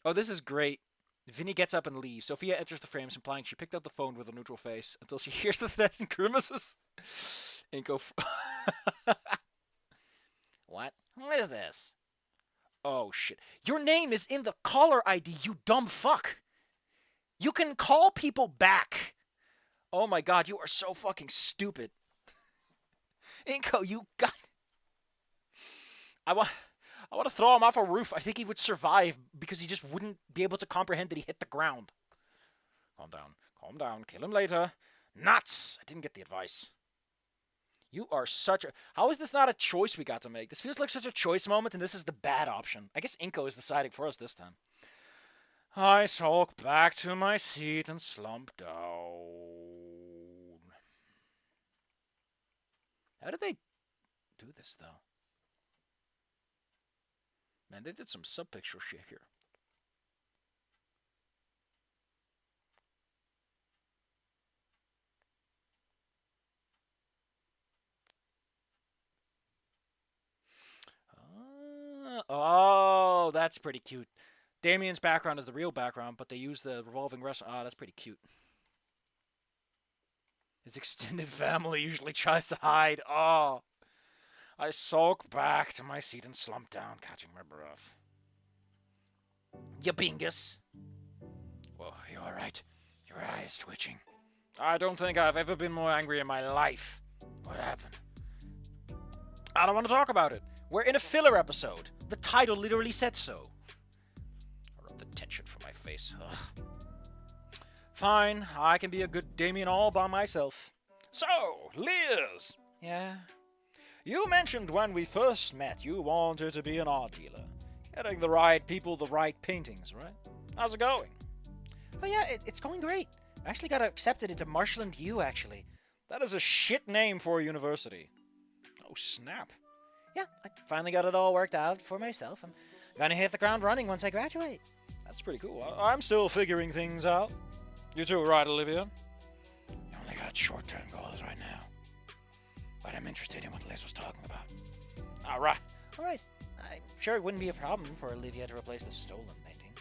[SPEAKER 1] Oh, this is great. Vinny gets up and leaves. Sophia enters the frames, implying she picked up the phone with a neutral face until she hears the threatening grimaces. Inco.
[SPEAKER 2] What? Who is this?
[SPEAKER 1] Oh, shit. Your name is in the caller ID, you dumb fuck. You can call people back. Oh my god, you are so fucking stupid. Inco, you got... I want to throw him off a roof. I think he would survive because he just wouldn't be able to comprehend that he hit the ground. Calm down. Calm down. Kill him later. Nuts! I didn't get the advice. You are such a... How is this not a choice we got to make? This feels like such a choice moment, and this is the bad option. I guess Inco is deciding for us this time. I sulk back to my seat and slump down. How did they do this, though? Man, they did some sub-picture shit here. Oh, that's pretty cute. Damian's background is the real background, but they use the revolving restaurant. Ah, that's pretty cute. His extended family usually tries to hide. Oh. I sulk back to my seat and slump down, catching my breath. You bingus. Well, you all right? Your eye is twitching. I don't think I've ever been more angry in my life. What happened? I don't want to talk about it. We're in a filler episode. The title literally said so. I rubbed the tension from my face. Ugh. Fine, I can be a good Damian all by myself. So, Liz. Yeah? You mentioned when we first met you wanted to be an art dealer. Getting the right people, the right paintings, right? How's it going? Oh yeah, it's going great. I actually got accepted into Marshland U, actually. That is a shit name for a university. Oh, snap. Yeah, I finally got it all worked out for myself. I'm gonna hit the ground running once I graduate. That's pretty cool. I'm still figuring things out. You too, right, Olivia? You only got short-term goals right now. But I'm interested in what Liz was talking about. All right. I'm sure it wouldn't be a problem for Olivia to replace the stolen painting.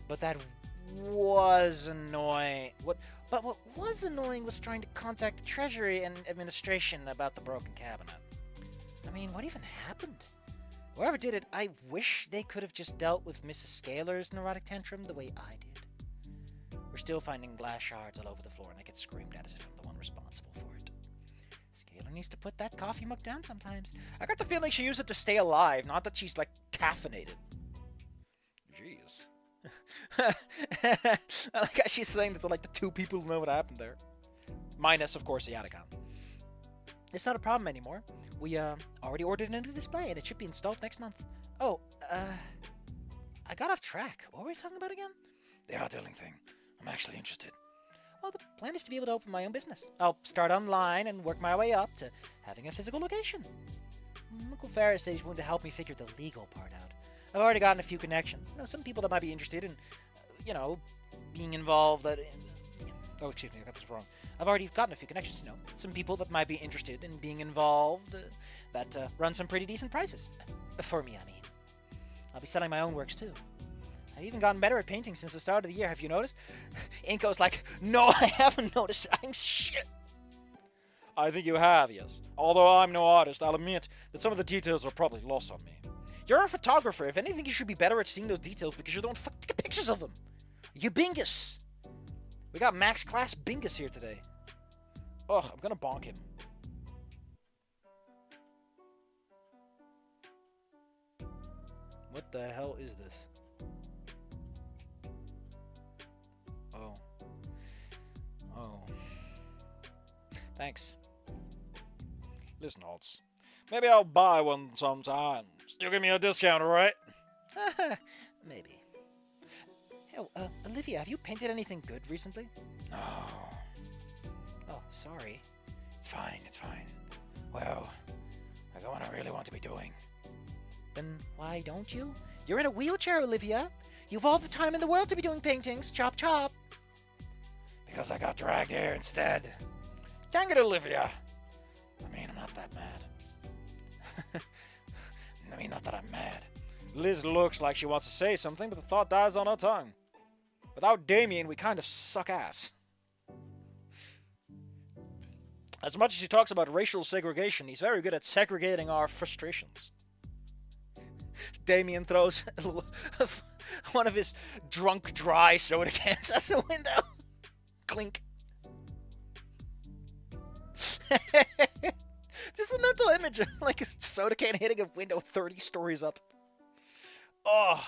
[SPEAKER 1] But that was annoying. What was annoying was trying to contact the Treasury and Administration about the broken cabinet. I mean, what even happened? Whoever did it, I wish they could have just dealt with Mrs. Scalar's neurotic tantrum the way I did. We're still finding glass shards all over the floor, and I get screamed at as if I'm the one responsible for it. Scalar needs to put that coffee mug down sometimes. I got the feeling she used it to stay alive, not that she's, like, caffeinated. Jeez. I like how she's saying that to, like, the two people who know what happened there. Minus, of course, the Atacon. It's not a problem anymore. We, already ordered a new display, and it should be installed next month. Oh, I got off track. What were we talking about again? The art dealing thing. I'm actually interested. Well, the plan is to be able to open my own business. I'll start online and work my way up to having a physical location. Uncle Ferris said he's willing to help me figure the legal part out. I've already gotten a few connections. You know, some people that might be interested in, you know, being involved. Oh, excuse me, I got this wrong. I've already gotten a few connections, you know. Some people that might be interested in being involved that run some pretty decent prices. For me, I mean. I'll be selling my own works too. I've even gotten better at painting since the start of the year. Have you noticed? Inco's like, no, I haven't noticed. I'm shit. I think you have, yes. Although I'm no artist, I'll admit that some of the details are probably lost on me. You're a photographer. If anything, you should be better at seeing those details because you don't take pictures of them. You bingus. We got max class bingus here today. Ugh, I'm gonna bonk him. What the hell is this? Oh. Oh. Thanks. Listen, Holtz. Maybe I'll buy one sometime. You give me a discount, alright? Maybe. Oh, Olivia, have you painted anything good recently? No. Oh, sorry. It's fine, it's fine. Well, I got what I really want to be doing. Then why don't you? You're in a wheelchair, Olivia. You've all the time in the world to be doing paintings. Chop, chop. Because I got dragged here instead. Dang it, Olivia. I mean, I'm not that mad. I mean, not that I'm mad. Liz looks like she wants to say something, but the thought dies on her tongue. Without Damian, we kind of suck ass. As much as he talks about racial segregation, he's very good at segregating our frustrations. Damian throws one of his drunk, dry soda cans out the window. Clink. Just the mental image of like a soda can hitting a window 30 stories up. Oh,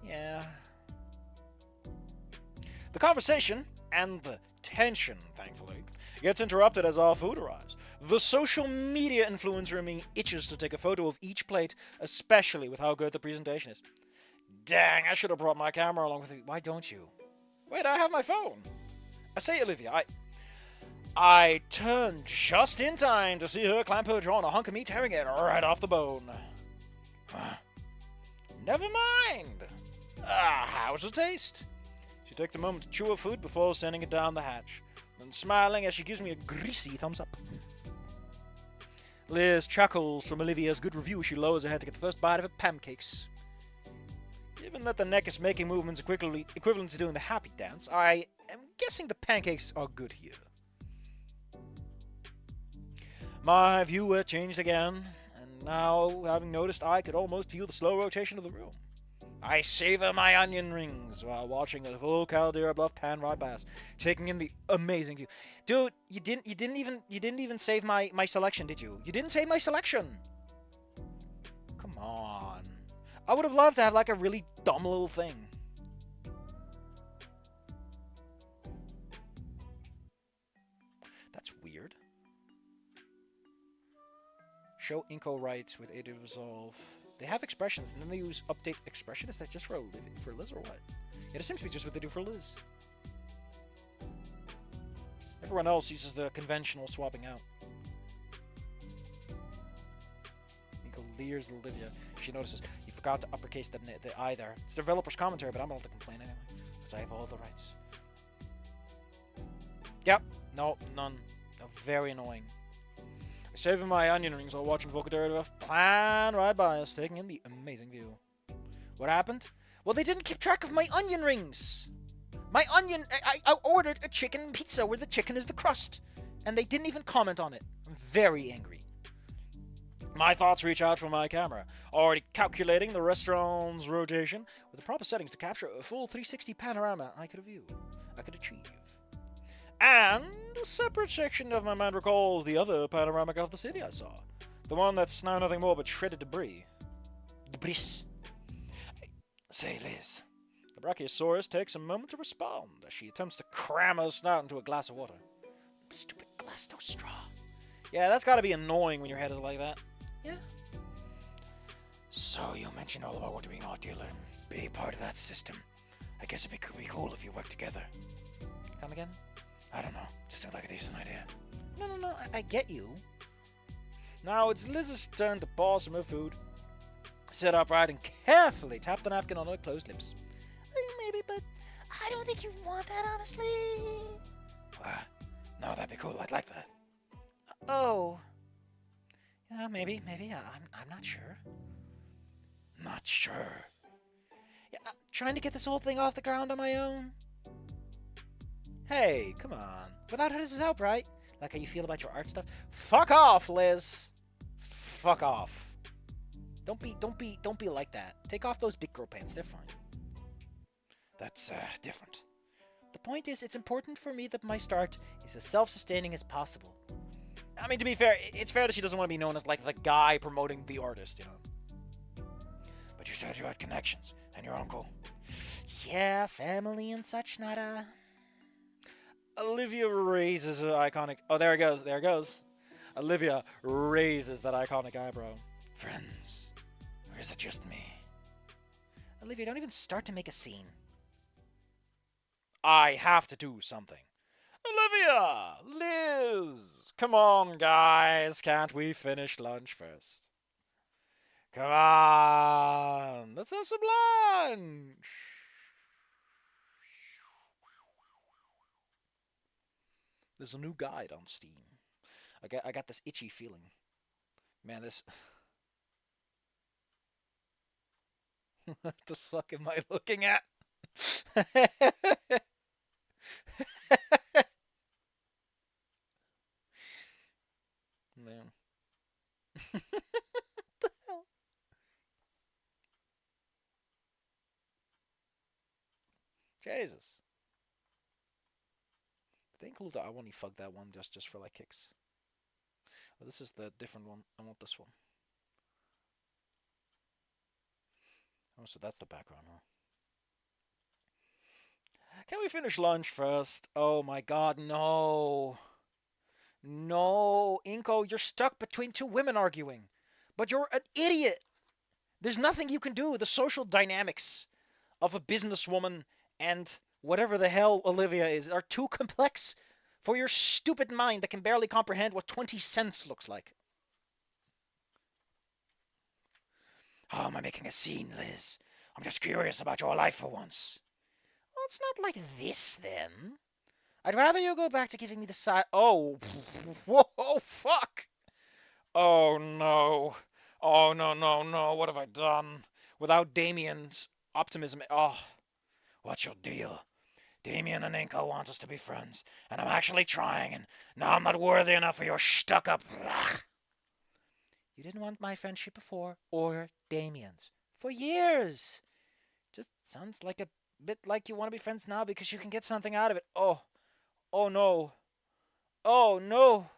[SPEAKER 1] yeah. The conversation and the tension, thankfully, gets interrupted as our food arrives. The social media influencer in me itches to take a photo of each plate, especially with how good the presentation is. Dang, I should have brought my camera along with me. Why don't you? Wait, I have my phone. I say, Olivia, I turned just in time to see her clamp her jaw on a hunk of meat, tearing it right off the bone. Never mind. How's the taste? She takes a moment to chew her food before sending it down the hatch, then smiling as she gives me a greasy thumbs up. Liz chuckles from Olivia's good review as she lowers her head to get the first bite of her pancakes. Given that the neck is making movements equivalent to doing the happy dance, I am guessing the pancakes are good here. My view had changed again, and now, having noticed, I could almost feel the slow rotation of the room. I savor my onion rings while watching a full Caldera Bluff pan ride past, taking in the amazing view. Dude, you didn't even save my selection, did you? You didn't save my selection. Come on. I would have loved to have like a really dumb little thing. That's weird. Show Inco rights with A to resolve. They have expressions, and then they use update expression. Is that just for Liz or what? Yeah, it seems to be just what they do for Liz. Everyone else uses the conventional swapping out. Inco leers at Olivia. She notices, you forgot to uppercase the I there. It's developer's commentary, but I'm allowed to complain anyway, because I have all the rights. Yep. No, none. Oh, very annoying. Saving my onion rings while watching Volcadera plan right by us, taking in the amazing view. What happened? Well, they didn't keep track of my onion rings. I ordered a chicken pizza where the chicken is the crust, and they didn't even comment on it. I'm very angry. My thoughts reach out from my camera, already calculating the restaurant's rotation with the proper settings to capture a full 360 panorama I could achieve. And a separate section of my mind recalls the other panoramic of the city I saw. The one that's now nothing more but shredded debris. Debris. Say, Liz. The Brachiosaurus takes a moment to respond as she attempts to cram her snout into a glass of water. Stupid glass, no straw. Yeah, that's gotta be annoying when your head is like that. Yeah. So you mentioned all about wanting to be an art dealer and be part of that system. I guess it'd be cool if you worked together. Come again? I don't know. Just seemed like a decent idea. No. I get you. Now it's Liz's turn to pause from her food, sit upright, and carefully tap the napkin on her closed lips. Maybe, but I don't think you want that, honestly. No, that'd be cool. I'd like that. Oh. Yeah, maybe. I'm not sure. Not sure. trying to get this whole thing off the ground on my own. Hey, come on. Without her, this is help, right? Like how you feel about your art stuff? Fuck off, Liz. Fuck off. Don't be like that. Take off those big girl pants. They're fine. That's different. The point is, it's important for me that my start is as self-sustaining as possible. I mean, to be fair, it's fair that she doesn't want to be known as like the guy promoting the artist, you know. But you said you had connections, and your uncle. Yeah, family and such, nada. Olivia raises an iconic... Oh, there it goes, there it goes. Olivia raises that iconic eyebrow. Friends, or is it just me? Olivia, don't even start to make a scene. I have to do something. Olivia! Liz! Come on, guys. Can't we finish lunch first? Come on! Let's have some lunch! There's a new guide on Steam. I got this itchy feeling. Man, this... What the fuck am I looking at? Man. What the hell? Jesus. I think I Wani Hug that one just for like kicks. Oh, this is the different one. I want this one. Oh, so that's the background, huh? Can we finish lunch first? Oh my god, no. No, Inco, you're stuck between two women arguing. But you're an idiot. There's nothing you can do. The social dynamics of a businesswoman and whatever the hell Olivia is are too complex for your stupid mind that can barely comprehend what 20 cents looks like. How am I making a scene, Liz? I'm just curious about your life for once. Well, it's not like this, then. I'd rather you go back to giving me the side... Oh. Whoa, fuck. Oh, no. Oh, no, no, no. What have I done? Without Damian's optimism... Oh. What's your deal? Damian and Inco want us to be friends, and I'm actually trying, and now I'm not worthy enough for your stuck-up... You didn't want my friendship before, or Damian's. For years. Just sounds like a bit like you want to be friends now because you can get something out of it. Oh. Oh, no. Oh, no.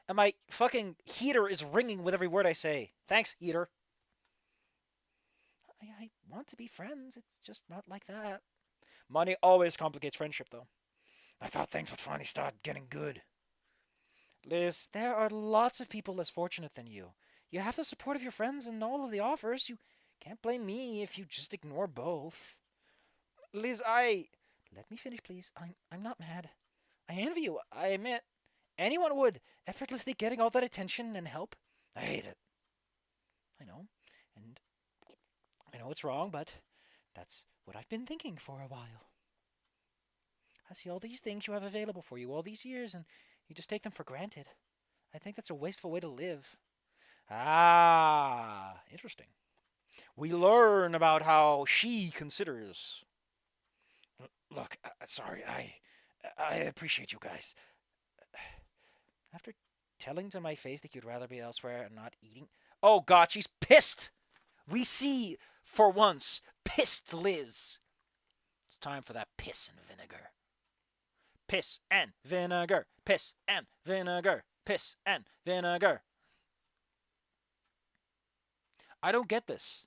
[SPEAKER 1] And my fucking heater is ringing with every word I say. Thanks, heater. I want to be friends. It's just not like that. Money always complicates friendship, though. I thought things would finally start getting good. Liz, there are lots of people less fortunate than you. You have the support of your friends and all of the offers. You can't blame me if you just ignore both. Liz, Let me finish, please. I'm not mad. I envy you, I admit. Anyone would, effortlessly getting all that attention and help. I hate it. I know, and I know it's wrong, but that's what I've been thinking for a while. I see all these things you have available for you all these years, and you just take them for granted. I think that's a wasteful way to live. Ah, interesting. We learn about how she considers. Look, sorry, I appreciate you guys. After telling to my face that you'd rather be elsewhere and not eating... Oh, God, she's pissed! We see, for once, pissed Liz. It's time for that piss and vinegar. Piss and vinegar. Piss and vinegar. Piss and vinegar. I don't get this.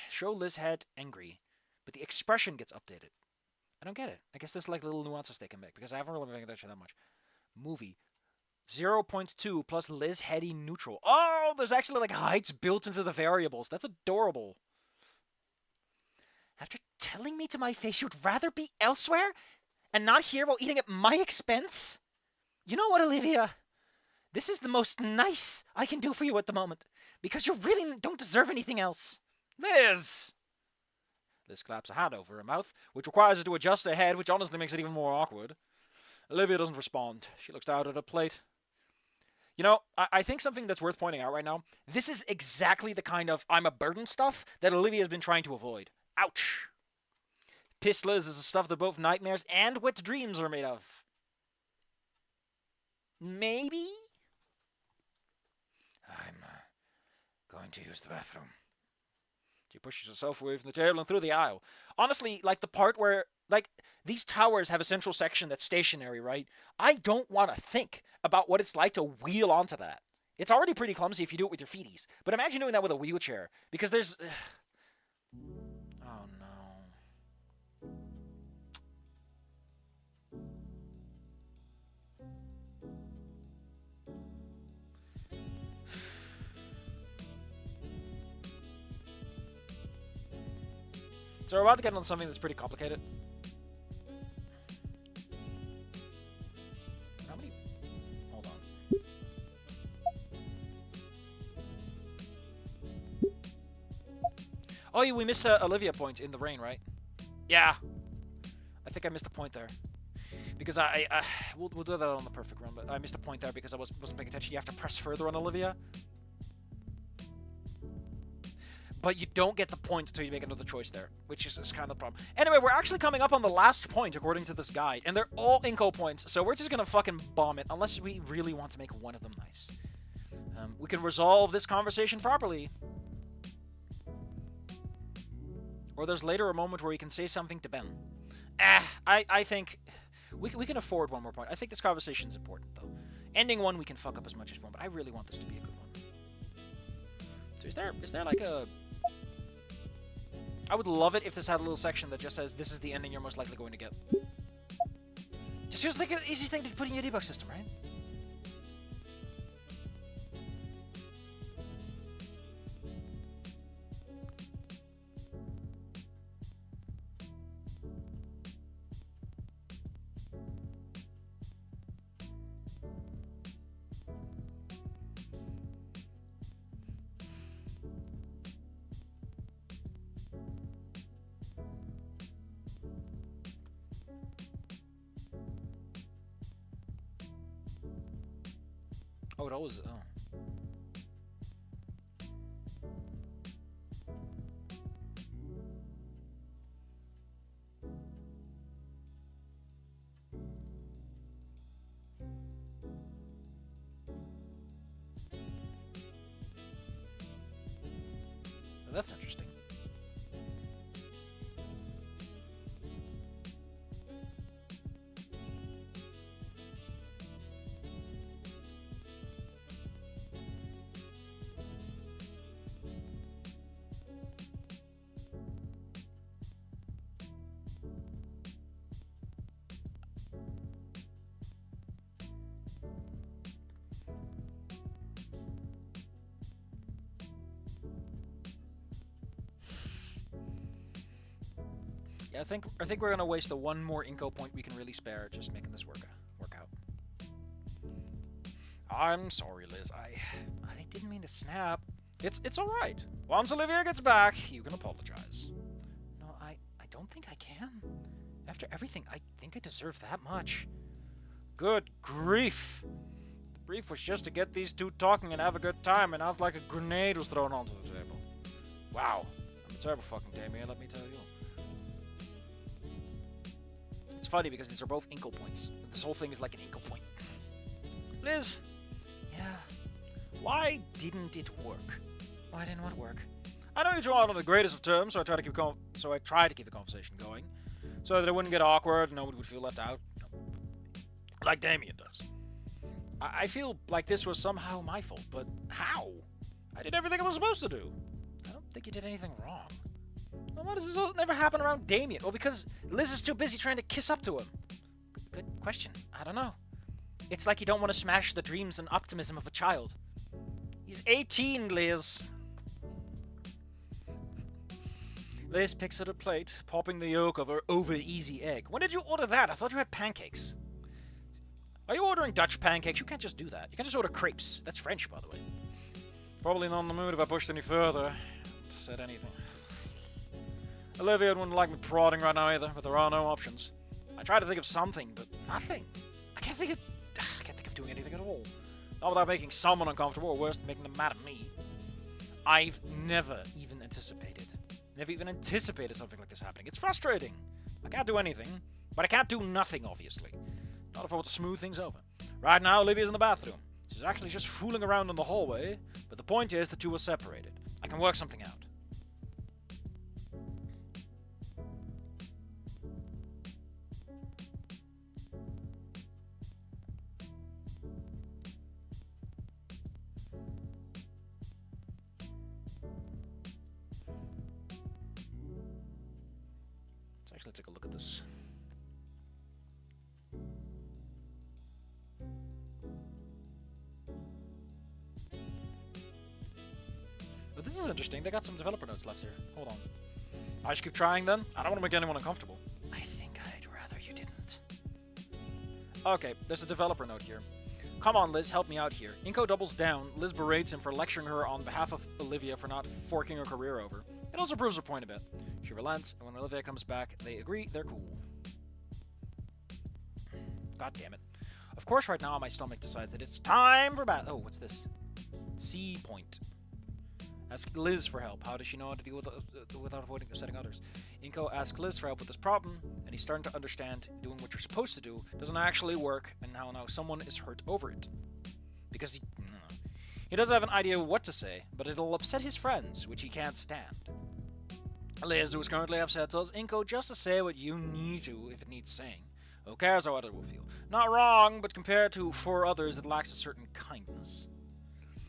[SPEAKER 1] Show Liz head angry, but the expression gets updated. I don't get it. I guess there's like little nuances they can make, because I haven't really been paying attention that much. Movie. 0.2 plus Liz heady neutral. Oh, there's actually like heights built into the variables. That's adorable. After telling me to my face you'd rather be elsewhere and not here while eating at my expense? You know what, Olivia? This is the most nice I can do for you at the moment, because you really don't deserve anything else. Liz! Liz claps a hand over her mouth, which requires her to adjust her head, which honestly makes it even more awkward. Olivia doesn't respond. She looks down at her plate. You know, I think something that's worth pointing out right now, this is exactly the kind of I'm a burden stuff that Olivia has been trying to avoid. Ouch. Piss Liz is the stuff that both nightmares and wet dreams are made of. Maybe? I'm going to use the bathroom. She pushes herself away from the table and through the aisle. Honestly, like the part where, like, these towers have a central section that's stationary, right? I don't want to think about what it's like to wheel onto that. It's already pretty clumsy if you do it with your feeties. But imagine doing that with a wheelchair. Because there's... Oh, no. So we're about to get on something that's pretty complicated. How many? Hold on. Oh, yeah, we missed Olivia point in the rain, right? Yeah. I think I missed a point there. Because we'll do that on the perfect run, but I missed a point there because I wasn't paying attention. You have to press further on Olivia. But you don't get the point until you make another choice there, which is kind of the problem. Anyway, we're actually coming up on the last point, according to this guide, and they're all Inco points, so we're just going to fucking bomb it, unless we really want to make one of them nice. We can resolve this conversation properly. Or there's later a moment where you can say something to Ben. I think we can afford one more point. I think this conversation is important, though. Ending one, we can fuck up as much as one, but I really want this to be a good one. So is there like a... I would love it if this had a little section that just says, this is the ending you're most likely going to get. Just feels like the easiest thing to put in your debug system, right? Oh, it always... Oh. Well, that's interesting. Yeah, I think we're gonna waste the one more Inco point we can really spare, just making this work out. I'm sorry, Liz. I didn't mean to snap. It's all right. Once Olivia gets back, you can apologize. No, I don't think I can. After everything, I think I deserve that much. Good grief. The brief was just to get these two talking and have a good time, and I was like a grenade was thrown onto the table. Wow. I'm a terrible fucking Damian, let me tell you. It's funny because these are both Inco points. This whole thing is like an Inco point. Liz, yeah, why didn't it work? Why didn't what work? I know you two aren't on the greatest of terms, so I tried to keep the conversation going, so that it wouldn't get awkward and nobody would feel left out, like Damian does. I feel like this was somehow my fault, but how? I did everything I was supposed to do. I don't think you did anything wrong. Well, why does this all never happen around Damian? Well, because Liz is too busy trying to kiss up to him. Good question. I don't know. It's like you don't want to smash the dreams and optimism of a child. He's 18, Liz. Liz picks at a plate, popping the yolk of her over-easy egg. When did you order that? I thought you had pancakes. Are you ordering Dutch pancakes? You can't just do that. You can't just order crepes. That's French, by the way. Probably not in the mood if I pushed any further. Said anything. Olivia wouldn't like me prodding right now either, but there are no options. I try to think of something, but nothing. I can't think of doing anything at all. Not without making someone uncomfortable, or worse, making them mad at me. I've never even anticipated, never even anticipated something like this happening. It's frustrating. I can't do anything, but I can't do nothing, obviously. Not if I want to smooth things over. Right now, Olivia's in the bathroom. She's actually just fooling around in the hallway, but the point is the two are separated. I can work something out. Let's actually take a look at this. But this is interesting. They got some developer notes left here. Hold on. I should keep trying then? I don't want to make anyone uncomfortable. I think I'd rather you didn't. Okay, there's a developer note here. Come on, Liz, help me out here. Inco doubles down. Liz berates him for lecturing her on behalf of Olivia for not forking her career over. It also proves her point a bit. She relents, and when Olivia comes back, they agree they're cool. God damn it. Of course, right now my stomach decides that it's time for Oh, what's this? C point. Ask Liz for help. How does she know how to deal with without avoiding upsetting others? Inco asks Liz for help with this problem, and he's starting to understand doing what you're supposed to do doesn't actually work, and now someone is hurt over it. Because he doesn't have an idea what to say, but it'll upset his friends, which he can't stand. Liz, who is currently upset, tells Inco just to say what you need to if it needs saying. Who cares how others will feel? Not wrong, but compared to 4 others, it lacks a certain kindness.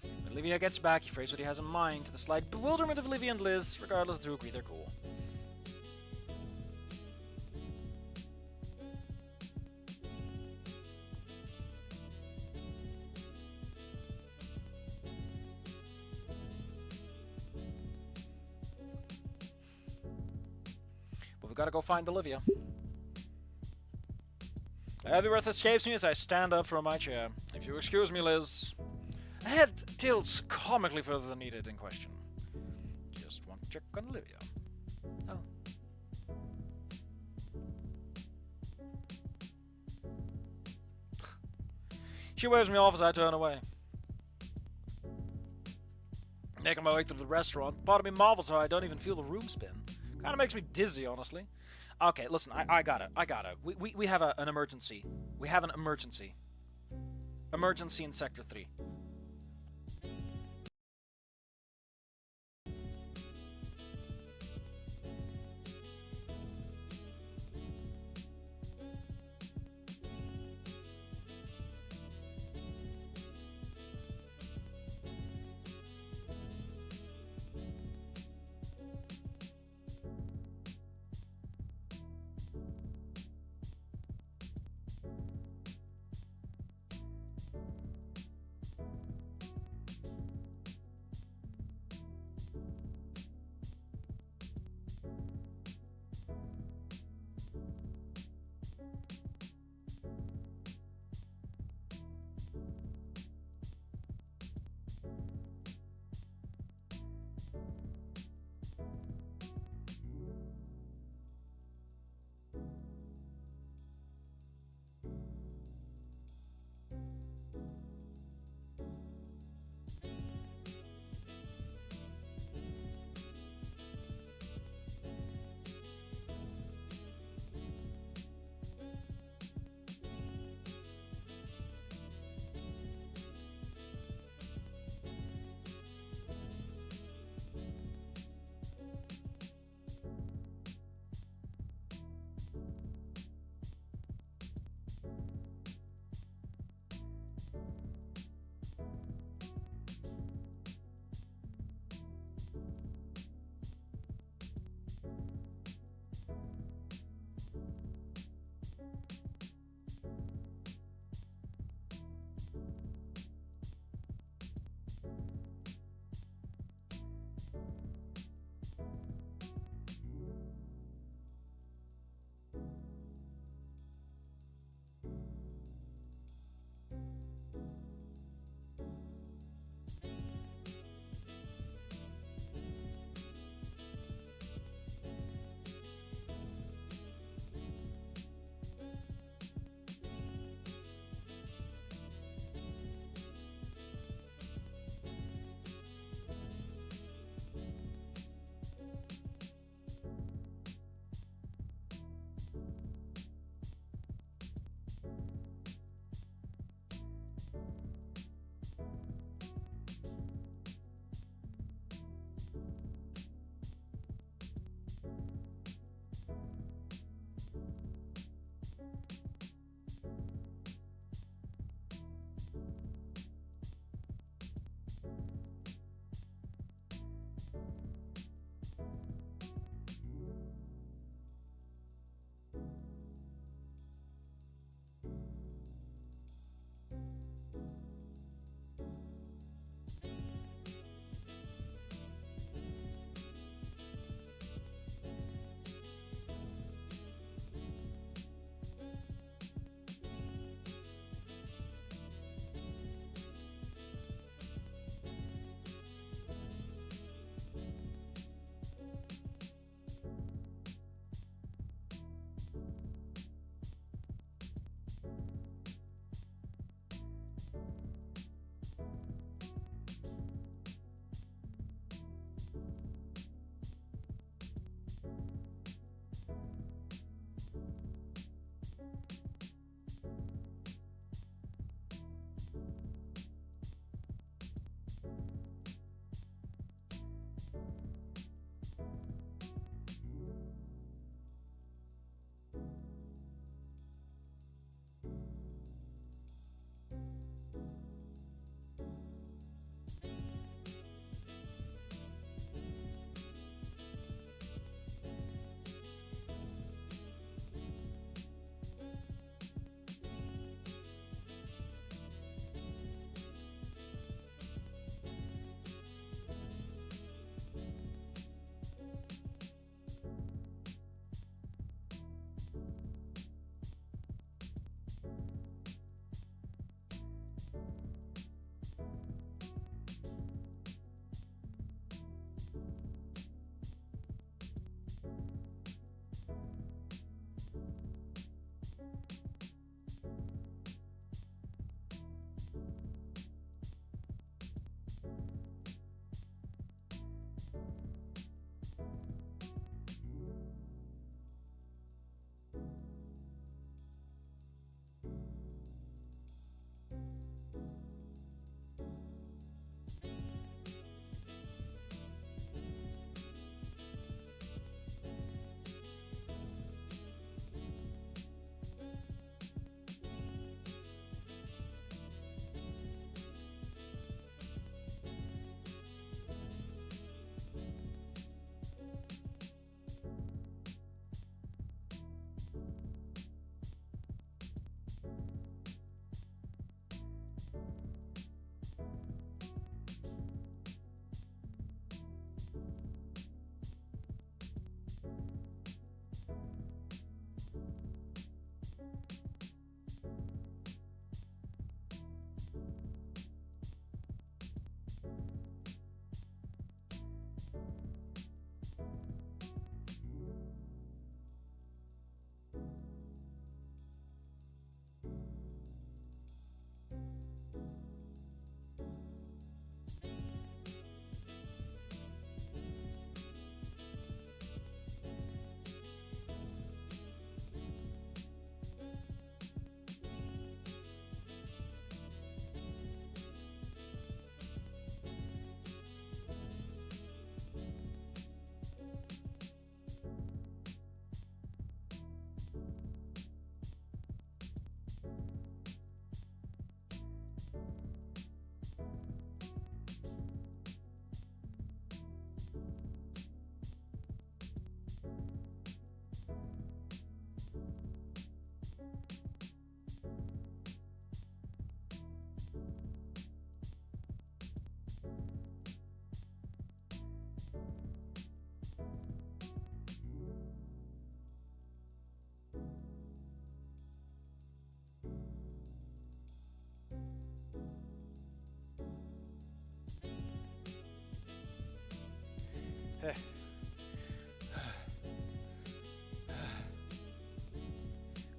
[SPEAKER 1] When Olivia gets back, he phrases what he has in mind, to the slight bewilderment of Olivia and Liz. Regardless, the two agree they're cool. But we gotta go find Olivia. A heavy breath escapes me as I stand up from my chair. If you excuse me, Liz. My head tilts comically further than needed in question. Just want to check on Olivia. Oh. She waves me off as I turn away. Making my way through the restaurant, part of me marvels how I don't even feel the room spin. Kinda makes me dizzy, honestly. Okay, listen, I got it. We have an emergency. We have an emergency. Emergency in Sector 3.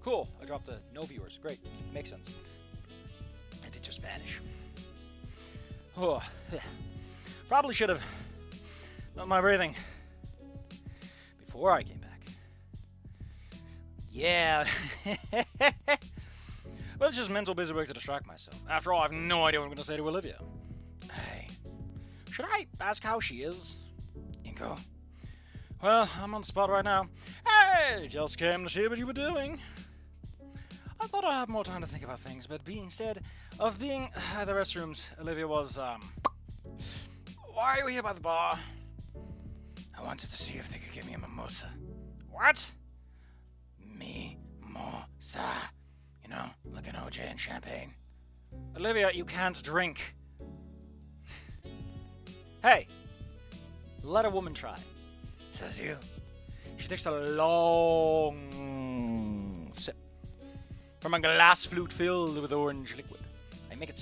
[SPEAKER 1] Cool. I dropped the no viewers. Great. Makes sense. It did just vanish. Oh, probably should have done my breathing before I came back. Yeah. Well, it's just mental busy work to distract myself. After all, I have no idea what I'm going to say to Olivia. Hey, should I ask how she is? Inco? Well, I'm on the spot right now. Hey, just came to see what you were doing. I thought I'd have more time to think about things, but instead of being at the restrooms, Olivia was, why are you here by the bar? I wanted to see if they could give me a mimosa. What? Mimosa. You know, like an OJ and champagne. Olivia, you can't drink. Hey, let a woman try. Says you. She takes a long sip from a glass flute filled with orange liquid. I make it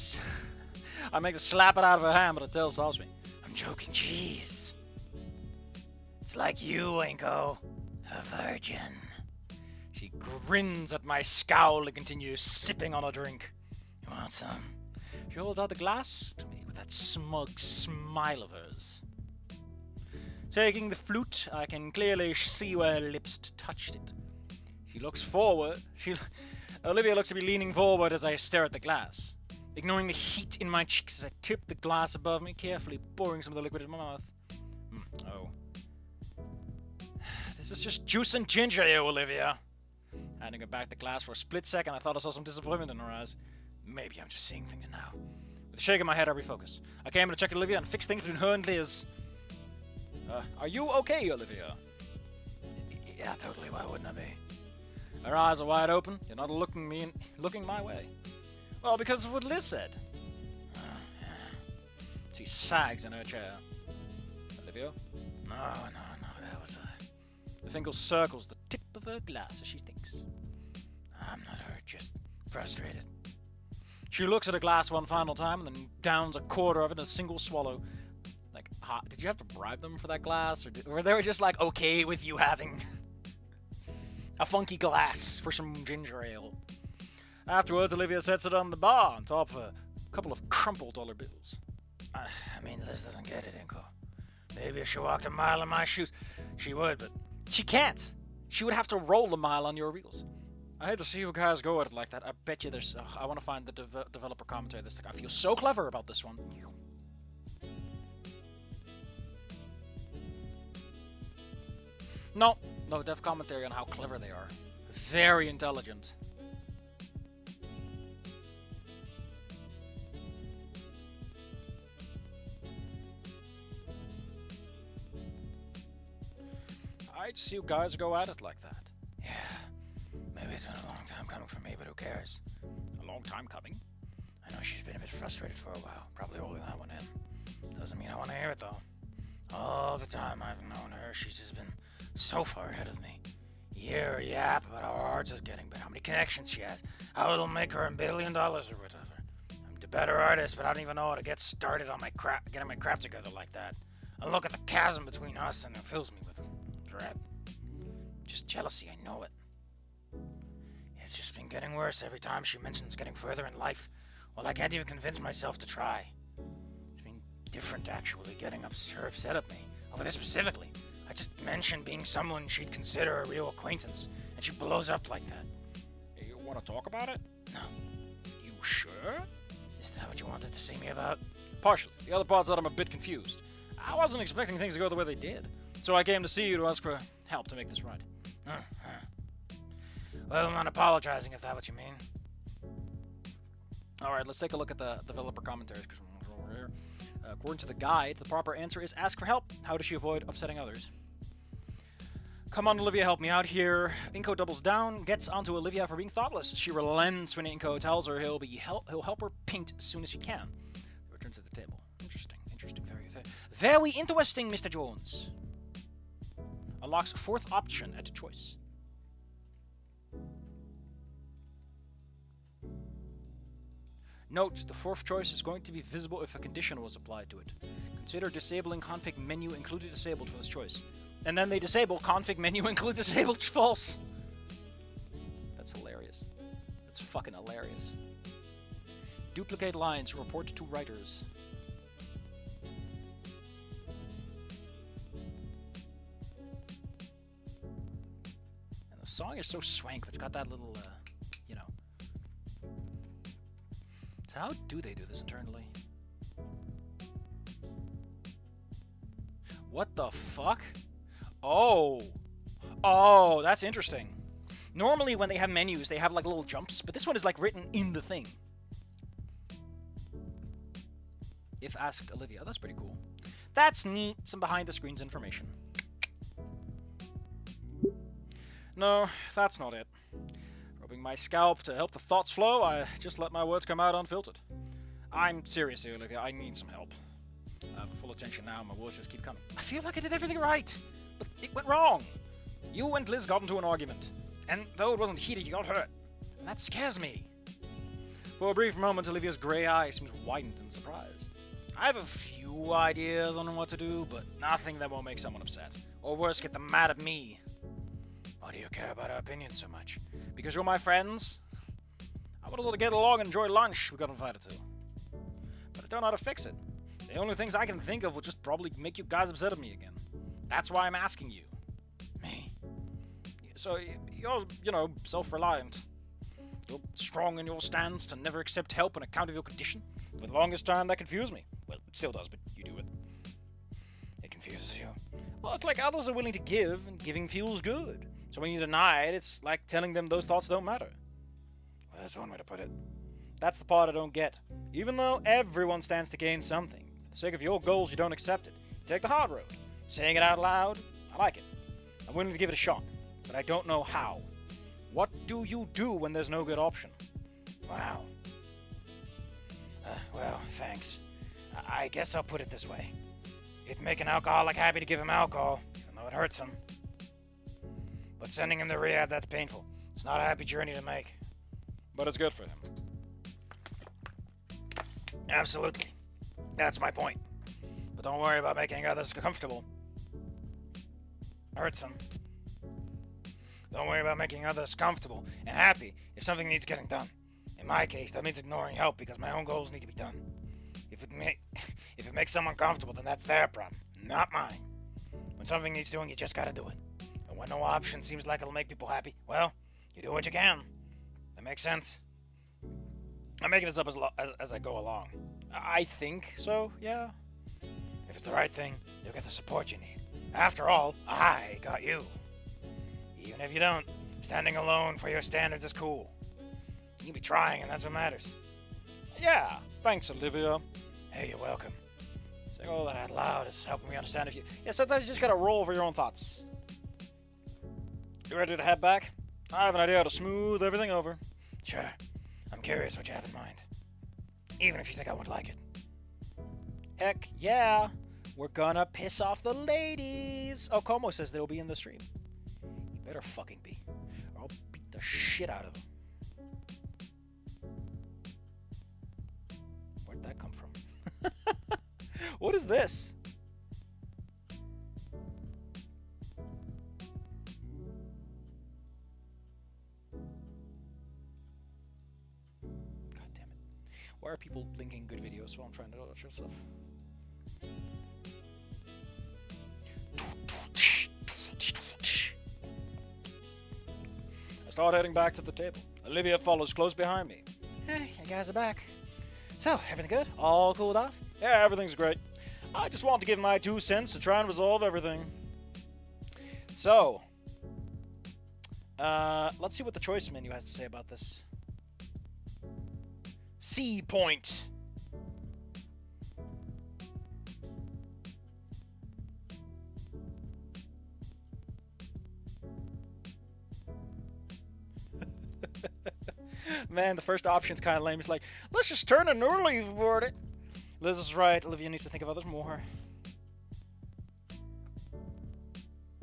[SPEAKER 1] slap it out of her hand, but it still stops me. I'm joking, jeez. It's like you, Inco, a virgin. She grins at my scowl and continues sipping on a drink. You want some? She holds out the glass to me with that smug smile of hers. Taking the flute, I can clearly see where her lips touched it. She looks forward. Olivia looks to be leaning forward as I stare at the glass, ignoring the heat in my cheeks as I tip the glass above me, carefully pouring some of the liquid in my mouth. Oh. This is just juice and ginger here, Olivia. Handing her back the glass for a split second, I thought I saw some disappointment in her eyes. Maybe I'm just seeing things now. With a shake of my head, I refocus. I came to check Olivia and fix things between her and Liz. Are you okay, Olivia? Yeah, totally. Why wouldn't I be? Her eyes are wide open. You're not looking my way. Well, because of what Liz said. Yeah. She sags in her chair. Olivia? No, that was the finger circles the tip of her glass as she thinks. I'm not hurt, just frustrated. She looks at her glass one final time and then downs a quarter of it in a single swallow. Like, did you have to bribe them for that glass? Or they were just like, okay with you having a funky glass for some ginger ale? Afterwards, Olivia sets it on the bar on top of a couple of crumpled dollar bills. I mean, Liz doesn't get it, Inco. Maybe if she walked a mile in my shoes, she would, but she can't. She would have to roll a mile on your wheels. I hate to see you guys go at it like that. I bet you there's... I want to find the developer commentary. I feel so clever about this one. No dev commentary on how clever they are. Very intelligent. I'd see you guys go at it like that. Yeah, maybe it's been a long time coming for me, but who cares? A long time coming? I know she's been a bit frustrated for a while, probably holding that one in. Doesn't mean I want to hear it, though. All the time I've known her, she's just been so far ahead of me. Year yap about how hard it's getting, but how many connections she has, how it'll make her $1 billion or whatever. I'm the better artist, but I don't even know how to get started on getting my crap together like that. I look at the chasm between us and it fills me with dread. Just jealousy, I know it. It's just been getting worse every time she mentions getting further in life. Well, I can't even convince myself to try. It's been different actually getting upset at me over this specifically. I just mentioned being someone she'd consider a real acquaintance, and she blows up like that. You want to talk about it? No. You sure? Is that what you wanted to see me about? Partially. The other part's that I'm a bit confused. I wasn't expecting things to go the way they did, so I came to see you to ask for help to make this right. Well, I'm not apologizing if that's what you mean. Alright, let's take a look at the developer commentaries. Over here. According to the guide, the proper answer is ask for help. How does she avoid upsetting others? Come on, Olivia, help me out here. Inco doubles down, gets onto Olivia for being thoughtless. She relents when Inco tells her he'll help her paint as soon as he can. They return to the table. Interesting, very interesting, Mr. Jones. Unlocks fourth option at choice. Note, the fourth choice is going to be visible if a condition was applied to it. Consider disabling config menu included disabled for this choice. And then they disable config menu include disabled false. That's hilarious. That's fucking hilarious. Duplicate lines. Report to writers. And the song is so swank. It's got that little, you know. So how do they do this internally? What the fuck? Oh. Oh, that's interesting. Normally when they have menus, they have like little jumps, but this one is like written in the thing. If asked Olivia. That's pretty cool. That's neat. Some behind the scenes information. No, that's not it. Rubbing my scalp to help the thoughts flow, I just let my words come out unfiltered. I'm serious here, Olivia. I need some help. I have full attention now, my words just keep coming. I feel like I did everything right, but it went wrong. You and Liz got into an argument, and though it wasn't heated, you got hurt. And that scares me. For a brief moment, Olivia's grey eye seems widened in surprise. I have a few ideas on what to do, but nothing that won't make someone upset. Or worse, get them mad at me. Why do you care about our opinions so much? Because you're my friends? I want us all to get along and enjoy lunch we got invited to. But I don't know how to fix it. The only things I can think of will just probably make you guys upset at me again. That's why I'm asking you. Me? So, you're, you know, self-reliant. You're strong in your stance to never accept help on account of your condition. For the longest time, that confused me. Well, it still does, but you do it. It confuses you. Well, it's like others are willing to give, and giving feels good. So when you deny it, it's like telling them those thoughts don't matter. Well, that's one way to put it. That's the part I don't get. Even though everyone stands to gain something, for the sake of your goals, you don't accept it. You take the hard road. Saying it out loud, I like it. I'm willing to give it a shot, but I don't know how. What do you do when there's no good option? Wow. Well, thanks. I guess I'll put it this way. It'd make an alcoholic happy to give him alcohol, even though it hurts him. But sending him to rehab, that's painful. It's not a happy journey to make. But it's good for him. Absolutely. That's my point. But don't worry about making others comfortable. Hurts them. Don't worry about making others comfortable and happy if something needs getting done. In my case, that means ignoring help because my own goals need to be done. If it makes someone comfortable, then that's their problem, not mine. When something needs doing, you just gotta do it. And when no option seems like it'll make people happy, well, you do what you can. That makes sense. I'm making this up as I go along. I think so, yeah. If it's the right thing, you'll get the support you need. After all, I got you. Even if you don't, standing alone for your standards is cool. You can be trying, and that's what matters. Yeah, thanks, Olivia. Hey, you're welcome. Saying all that out loud is helping me understand if you... Yeah, sometimes you just gotta roll over your own thoughts. You ready to head back? I have an idea how to smooth everything over. Sure. I'm curious what you have in mind. Even if you think I won't like it. Heck yeah. We're gonna piss off the ladies. Oh, Como says they'll be in the stream. You better fucking be. Or I'll beat the shit out of them. Where'd that come from? What is this? God damn it. Why are people linking good videos while I'm trying to watch stuff? I start heading back to the table. Olivia follows close behind me. Hey, you guys are back. So, everything good? All cooled off? Yeah, everything's great. I just want to give my 2 cents to try and resolve everything. So, let's see what the choice menu has to say about this. C point. Man, the first option's kind of lame. It's like, let's just turn an early board it. Liz is right. Olivia needs to think of others more.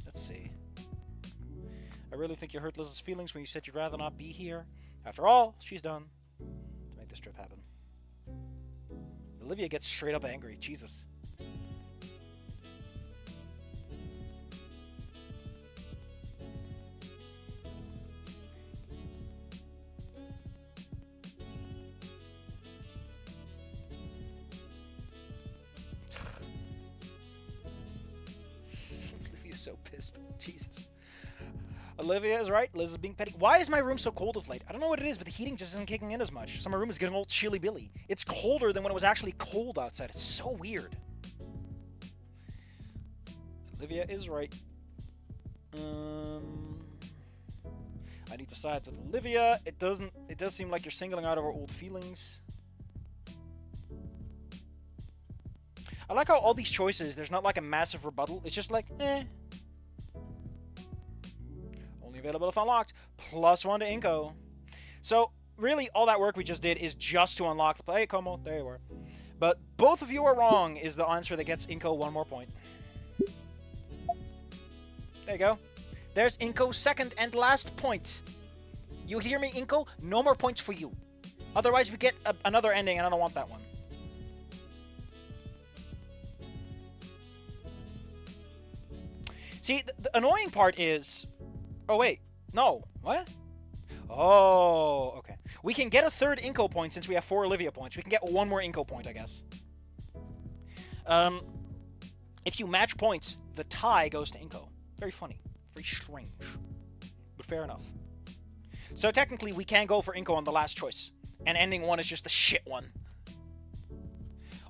[SPEAKER 1] Let's see. I really think you hurt Liz's feelings when you said you'd rather not be here. After all, she's done to make this trip happen. Olivia gets straight up angry. Jesus. pissed. Jesus. Olivia is right. Liz is being petty. Why is my room so cold of late? I don't know what it is, but the heating just isn't kicking in as much. So my room is getting all chilly-billy. It's colder than when it was actually cold outside. It's so weird. Olivia is right. I need to side with Olivia. It does seem like you're singling out our old feelings. I like how all these choices, there's not like a massive rebuttal. It's just like, eh. Only available if unlocked. +1 to Inco. So, really, all that work we just did is just to unlock the play. Hey, Como, there you were. But both of you are wrong is the answer that gets Inco 1 more point. There you go. There's Inco's second and last point. You hear me, Inco? No more points for you. Otherwise, we get another ending, and I don't want that one. See, the annoying part is... Oh, wait. No. What? Oh, okay. We can get a third Inco point since we have 4 Olivia points. We can get 1 more Inco point, I guess. If you match points, the tie goes to Inco. Very funny. Very strange. But fair enough. So technically, we can go for Inco on the last choice. And ending 1 is just the shit one.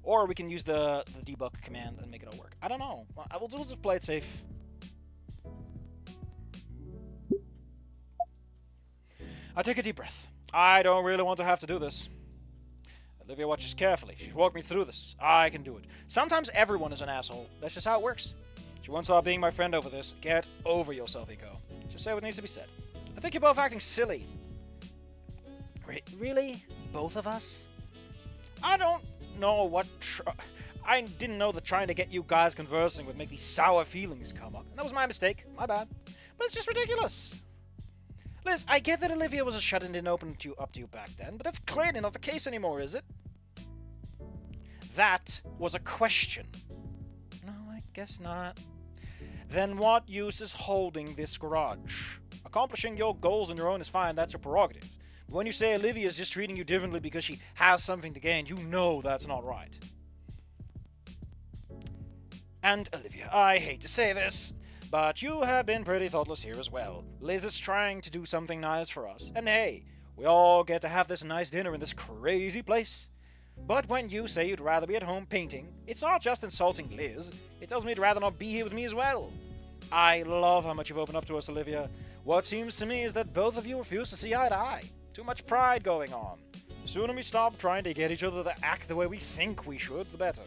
[SPEAKER 1] Or we can use the debug command and make it all work. I don't know. We'll just play it safe. I take a deep breath. I don't really want to have to do this. Olivia watches carefully. She's walked me through this. I can do it. Sometimes everyone is an asshole. That's just how it works. She won't stop being my friend over this. Get over yourself, Inco. Just say what needs to be said. I think you're both acting silly. Really? Both of us? I don't know what... I didn't know that trying to get you guys conversing would make these sour feelings come up. And that was my mistake. My bad. But it's just ridiculous. Liz, I get that Olivia was a shut and didn't open up to you back then, but that's clearly not the case anymore, is it? That was a question. No, I guess not. Then what use is holding this grudge? Accomplishing your goals on your own is fine, that's your prerogative. But when you say Olivia is just treating you differently because she has something to gain, you know that's not right. And Olivia, I hate to say this, but you have been pretty thoughtless here as well. Liz is trying to do something nice for us. And hey, we all get to have this nice dinner in this crazy place. But when you say you'd rather be at home painting, it's not just insulting Liz. It tells me you'd rather not be here with me as well. I love how much you've opened up to us, Olivia. What seems to me is that both of you refuse to see eye to eye. Too much pride going on. The sooner we stop trying to get each other to act the way we think we should, the better.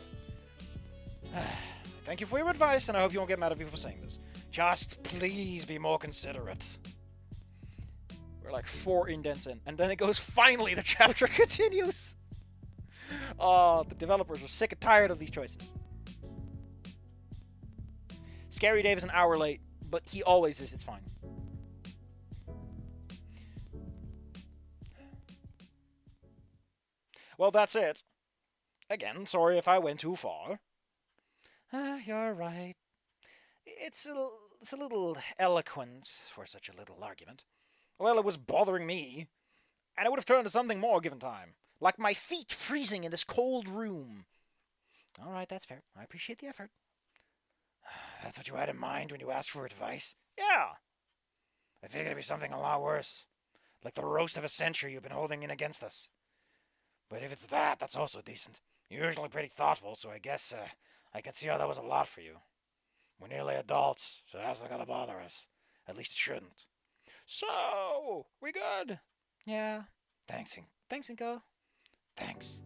[SPEAKER 1] Thank you for your advice, and I hope you won't get mad at me for saying this. Just please be more considerate. We're like 4 indents in, and then it goes, finally, the chapter continues! Oh, the developers are sick and tired of these choices. Scary Dave is an hour late, but he always is, it's fine. Well, that's it. Again, sorry if I went too far. You're right. It's a little eloquent for such a little argument. Well, it was bothering me, and it would have turned to something more given time. Like my feet freezing in this cold room. All right, that's fair. I appreciate the effort. That's what you had in mind when you asked for advice? Yeah. I figured it'd be something a lot worse. Like the roast of a century you've been holding in against us. But if it's that, that's also decent. You're usually pretty thoughtful, so I guess I can see how that was a lot for you. We're nearly adults, so that's not gonna bother us. At least it shouldn't. So, we good? Yeah. Thanks, Inco. Thanks.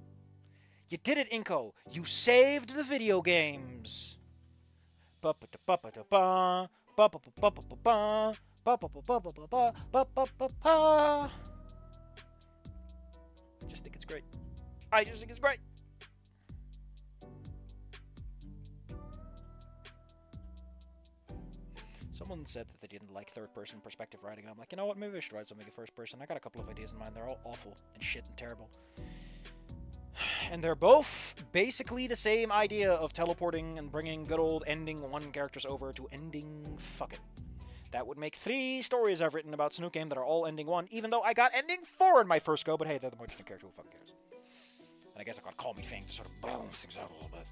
[SPEAKER 1] You did it, Inco. You saved the video games. I just think it's great. I just think it's great. Someone said that they didn't like third-person perspective writing, and I'm like, you know what, maybe I should write something in first person. I got a couple of ideas in mind. They're all awful and shit and terrible. And they're both basically the same idea of teleporting and bringing good old ending 1 characters over to ending fuck it. That would make 3 stories I've written about Snook Game that are all ending 1, even though I got ending 4 in my first go, but hey, they're the more interesting character, who fucking cares? And I guess I got Call Me Fang to sort of balance things out a little bit.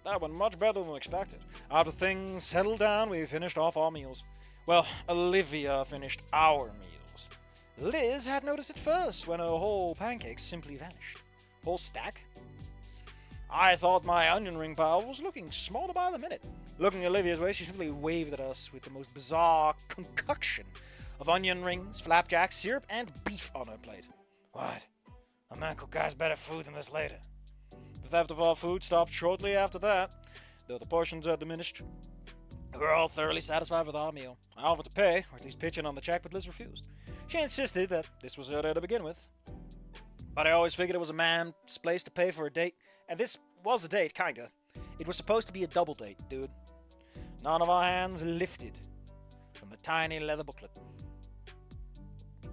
[SPEAKER 1] That went much better than expected. After things settled down, we finished off our meals. Well, Olivia finished our meals. Liz had noticed it first when her whole pancake simply vanished. Whole stack? I thought my onion ring pile was looking smaller by the minute. Looking Olivia's way, she simply waved at us with the most bizarre concoction of onion rings, flapjacks, syrup, and beef on her plate. What? A man cook guys better food than this later. The theft of our food stopped shortly after that, though the portions had diminished. We were all thoroughly satisfied with our meal. I offered to pay, or at least pitch in on the check, but Liz refused. She insisted that this was her day to begin with. But I always figured it was a man's place to pay for a date, and this was a date, kinda. It was supposed to be a double date, dude. None of our hands lifted from the tiny leather booklet.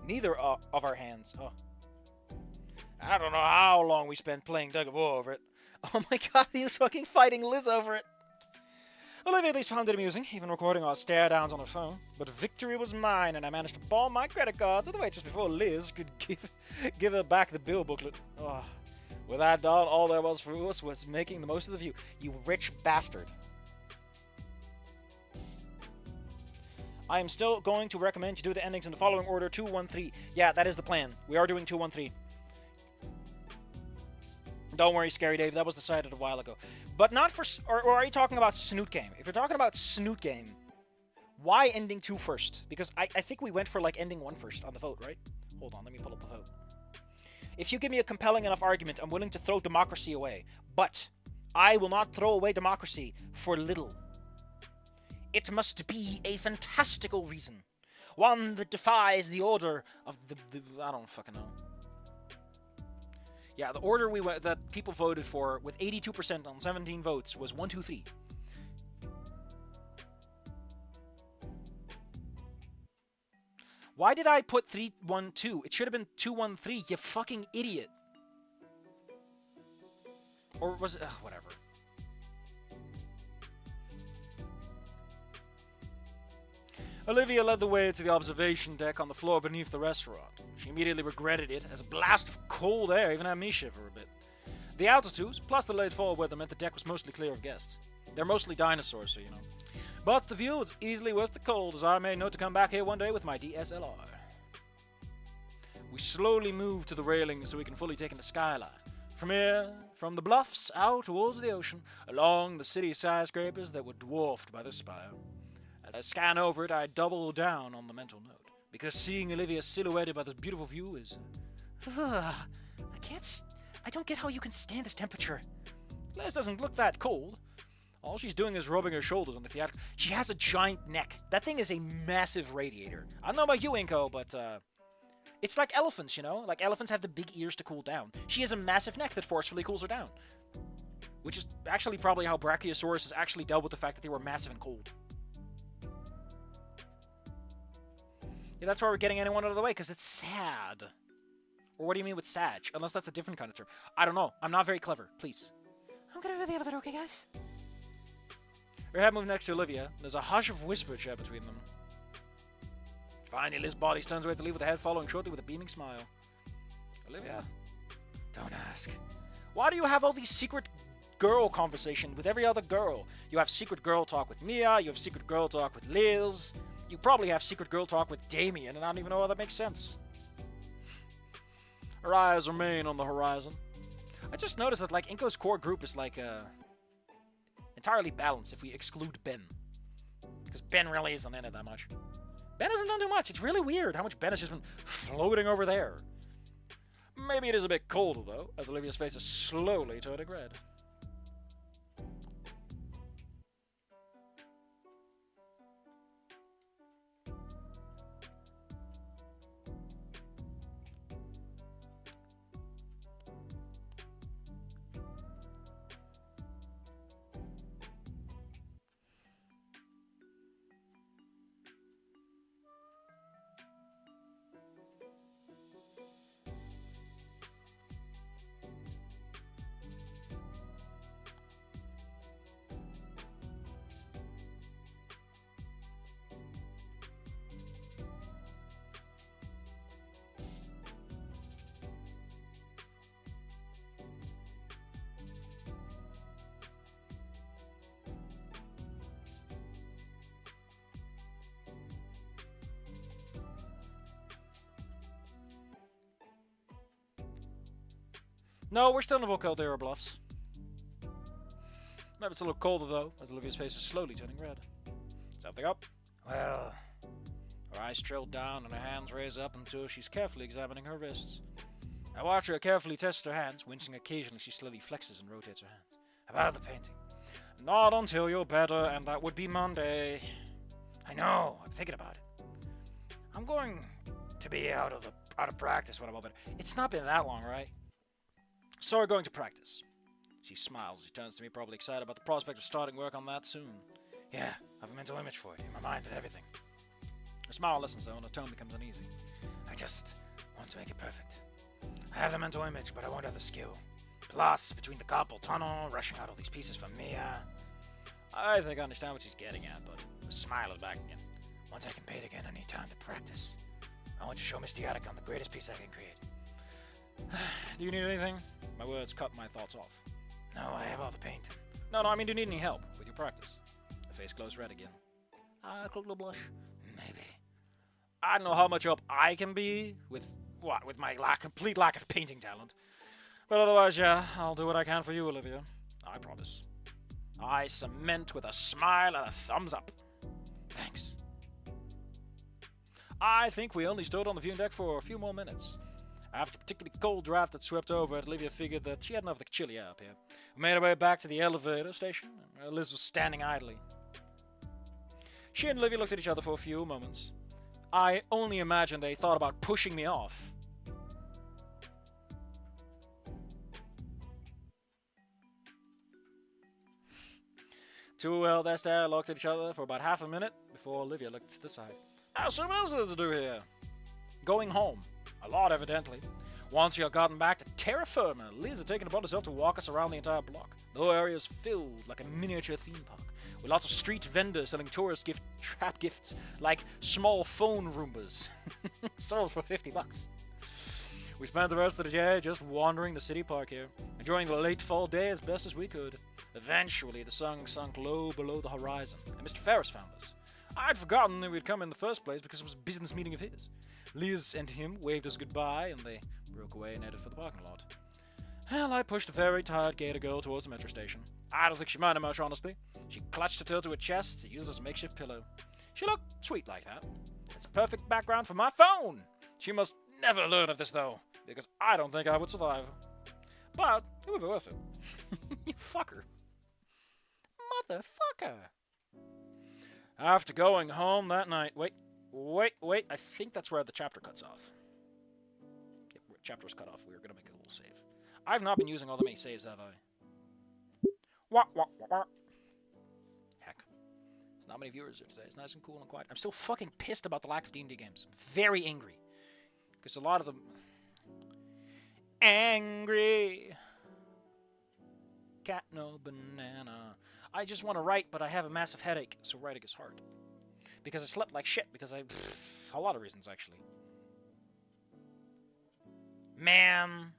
[SPEAKER 1] Neither of our hands. Oh. I don't know how long we spent playing tug of war over it. Oh my god, he was fucking fighting Liz over it. Olivia at least found it amusing, even recording our stare-downs on her phone. But victory was mine, and I managed to pawn my credit card to the waitress before Liz could give her back the bill booklet. Oh. With that done, all there was for us was making the most of the view. You rich bastard. I am still going to recommend you do the endings in the following order: 2, 1, 3. Yeah, that is the plan. We are doing 2, 1, 3. Don't worry, Scary Dave. That was decided a while ago. But not for... Or are you talking about Snoot Game? If you're talking about Snoot Game, why ending 2 first? Because I think we went for, like, ending 1 first on the vote, right? Hold on, let me pull up the vote. If you give me a compelling enough argument, I'm willing to throw democracy away. But I will not throw away democracy for little. It must be a fantastical reason. One that defies the order of the I don't fucking know. Yeah, the order that people voted for with 82% on 17 votes was 1, 2, 3. Why did I put 3, 1, 2? It should have been 2, 1, 3, you fucking idiot. Or was it... whatever. Olivia led the way to the observation deck on the floor beneath the restaurant. She immediately regretted it, as a blast of cold air even had me shiver a bit. The altitudes, plus the late fall weather, meant the deck was mostly clear of guests. They're mostly dinosaurs, so you know. But the view was easily worth the cold, as I made note to come back here one day with my DSLR. We slowly moved to the railing so we can fully take in the skyline. From here, from the bluffs out towards the ocean, along the city skyscrapers that were dwarfed by the spire. As I scan over it, I double down on the mental note, because seeing Olivia silhouetted by this beautiful view is... I don't get how you can stand this temperature. Liz doesn't look that cold. All she's doing is rubbing her shoulders on the theatrical. She has a giant neck. That thing is a massive radiator. I don't know about you, Inco, but it's like elephants, you know? Like elephants have the big ears to cool down. She has a massive neck that forcefully cools her down. Which is actually probably how Brachiosaurus has actually dealt with the fact that they were massive and cold. Yeah, that's why we're getting anyone out of the way, because it's sad. Or what do you mean with sad? Unless that's a different kind of term. I don't know. I'm not very clever. Please. I'm gonna go to the elevator, okay, guys? Her head moved next to Olivia. There's a hush of whisper chat between them. Finally, Liz's body turns away to leave with the head following shortly with a beaming smile. Olivia? Don't ask. Why do you have all these secret girl conversation with every other girl? You have secret girl talk with Mia, you have secret girl talk with Liz. You probably have secret girl talk with Damian, and I don't even know how that makes sense. Her eyes remain on the horizon. I just noticed that, like, Inco's core group is, like, entirely balanced if we exclude Ben. Because Ben really isn't in it that much. Ben hasn't done too much. It's really weird how much Ben has just been floating over there. Maybe it is a bit colder, though, as Olivia's face is slowly turning red. No, we're still in the Volcaldera Bluffs. Maybe it's a little colder, though, as Olivia's face is slowly turning red. Something up? Well... Her eyes trail down and her hands raise up until she's carefully examining her wrists. I watch her carefully test her hands, wincing occasionally. She slowly flexes and rotates her hands. About the painting. Not until you're better, and that would be Monday. I know, I'm thinking about it. I'm going to be out of practice when I'm all better. It's not been that long, right? So we're going to practice. She smiles as she turns to me, probably excited about the prospect of starting work on that soon. Yeah, I have a mental image for it, in my mind and everything. Her smile listens though, and her tone becomes uneasy. I just want to make it perfect. I have the mental image, but I won't have the skill. Plus, between the carpal tunnel, rushing out all these pieces for Mia... I think I understand what she's getting at, but the smile is back again. Once I can paint again, I need time to practice. I want to show Mr. Yatacon the greatest piece I can create. Do you need anything? My words cut my thoughts off. No, I have all the paint. No, I mean, do you need any help with your practice? Her face glows red again. A little blush. Maybe. I don't know how much help I can be with my complete lack of painting talent. But otherwise, yeah, I'll do what I can for you, Olivia. I promise. I cement with a smile and a thumbs up. Thanks. I think we only stood on the viewing deck for a few more minutes. After a particularly cold draft that swept over it, Olivia figured that she had enough of the chilly air up here. We made our way back to the elevator station, and Liz was standing idly. She and Olivia looked at each other for a few moments. I only imagine they thought about pushing me off. Two well-there looked at each other for about half a minute before Olivia looked to the side. So what else is there to do here? Going home. A lot, evidently. Once you have gotten back to terra firma, Liz had taken upon herself to walk us around the entire block. The whole area is filled like a miniature theme park, with lots of street vendors selling tourist trap gifts, like small phone Roombas, sold for $50. We spent the rest of the day just wandering the city park here, enjoying the late fall day as best as we could. Eventually, the sun sunk low below the horizon, and Mr. Ferris found us. I'd forgotten that we'd come in the first place because it was a business meeting of his. Liz and him waved us goodbye, and they broke away and headed for the parking lot. Well, I pushed a very tired Gator girl towards the metro station. I don't think she minded much, honestly. She clutched her tail to her chest to use it as a makeshift pillow. She looked sweet like that. It's a perfect background for my phone! She must never learn of this, though, because I don't think I would survive. But it would be worth it. You fucker. Motherfucker. After going home that night... Wait. I think that's where the chapter cuts off. Yep, chapter was cut off. We were going to make a little save. I've not been using all the many saves, have I? Heck. There's not many viewers here today. It's nice and cool and quiet. I'm still fucking pissed about the lack of D&D games. I'm very angry. Because a lot of them... Angry. Cat no banana. I just want to write, but I have a massive headache, so writing is hard. Because I slept like shit, because a lot of reasons, actually. Man.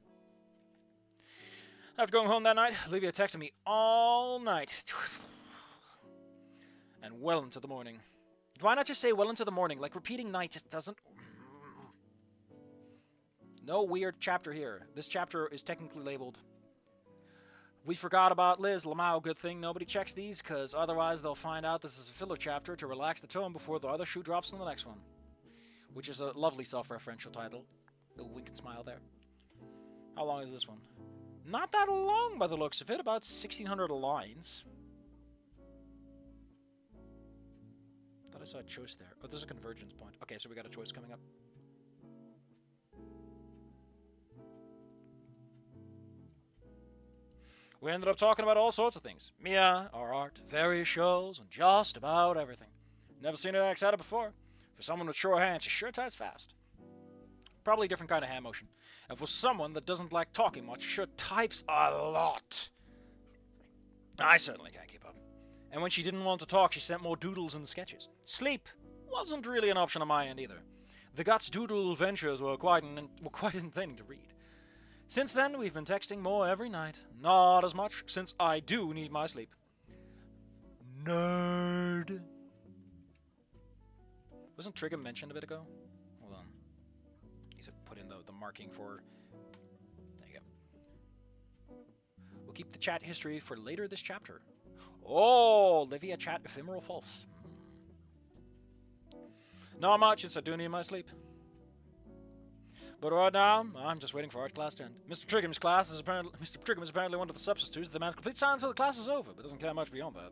[SPEAKER 1] After going home that night, Olivia texted me all night. And well into the morning. Why not just say well into the morning? Like, repeating night just doesn't... No weird chapter here. This chapter is technically labeled... We forgot about Liz. Lamau, good thing nobody checks these, because otherwise they'll find out this is a filler chapter to relax the tone before the other shoe drops in the next one. Which is a lovely self-referential title. A wink and smile there. How long is this one? Not that long by the looks of it. About 1,600 lines. Thought I saw a choice there. Oh, there's a convergence point. Okay, so we got a choice coming up. We ended up talking about all sorts of things. Mia, our art, various shows, and just about everything. Never seen her excited before. For someone with short hands, she sure types fast. Probably a different kind of hand motion. And for someone that doesn't like talking much, she sure types a lot. I certainly can't keep up. And when she didn't want to talk, she sent more doodles and sketches. Sleep wasn't really an option on my end either. The Guts doodle ventures were quite entertaining to read. Since then, we've been texting more every night. Not as much, since I do need my sleep. Nerd. Wasn't Trigger mentioned a bit ago? Hold on. He said put in the marking for... There you go. We'll keep the chat history for later this chapter. Oh, Olivia chat ephemeral false. Not much, it's doing in my sleep. But right now, I'm just waiting for art class to end. Mr. Trigham's class is apparently one of the substitutes that demands complete silence until the class is over, but doesn't care much beyond that.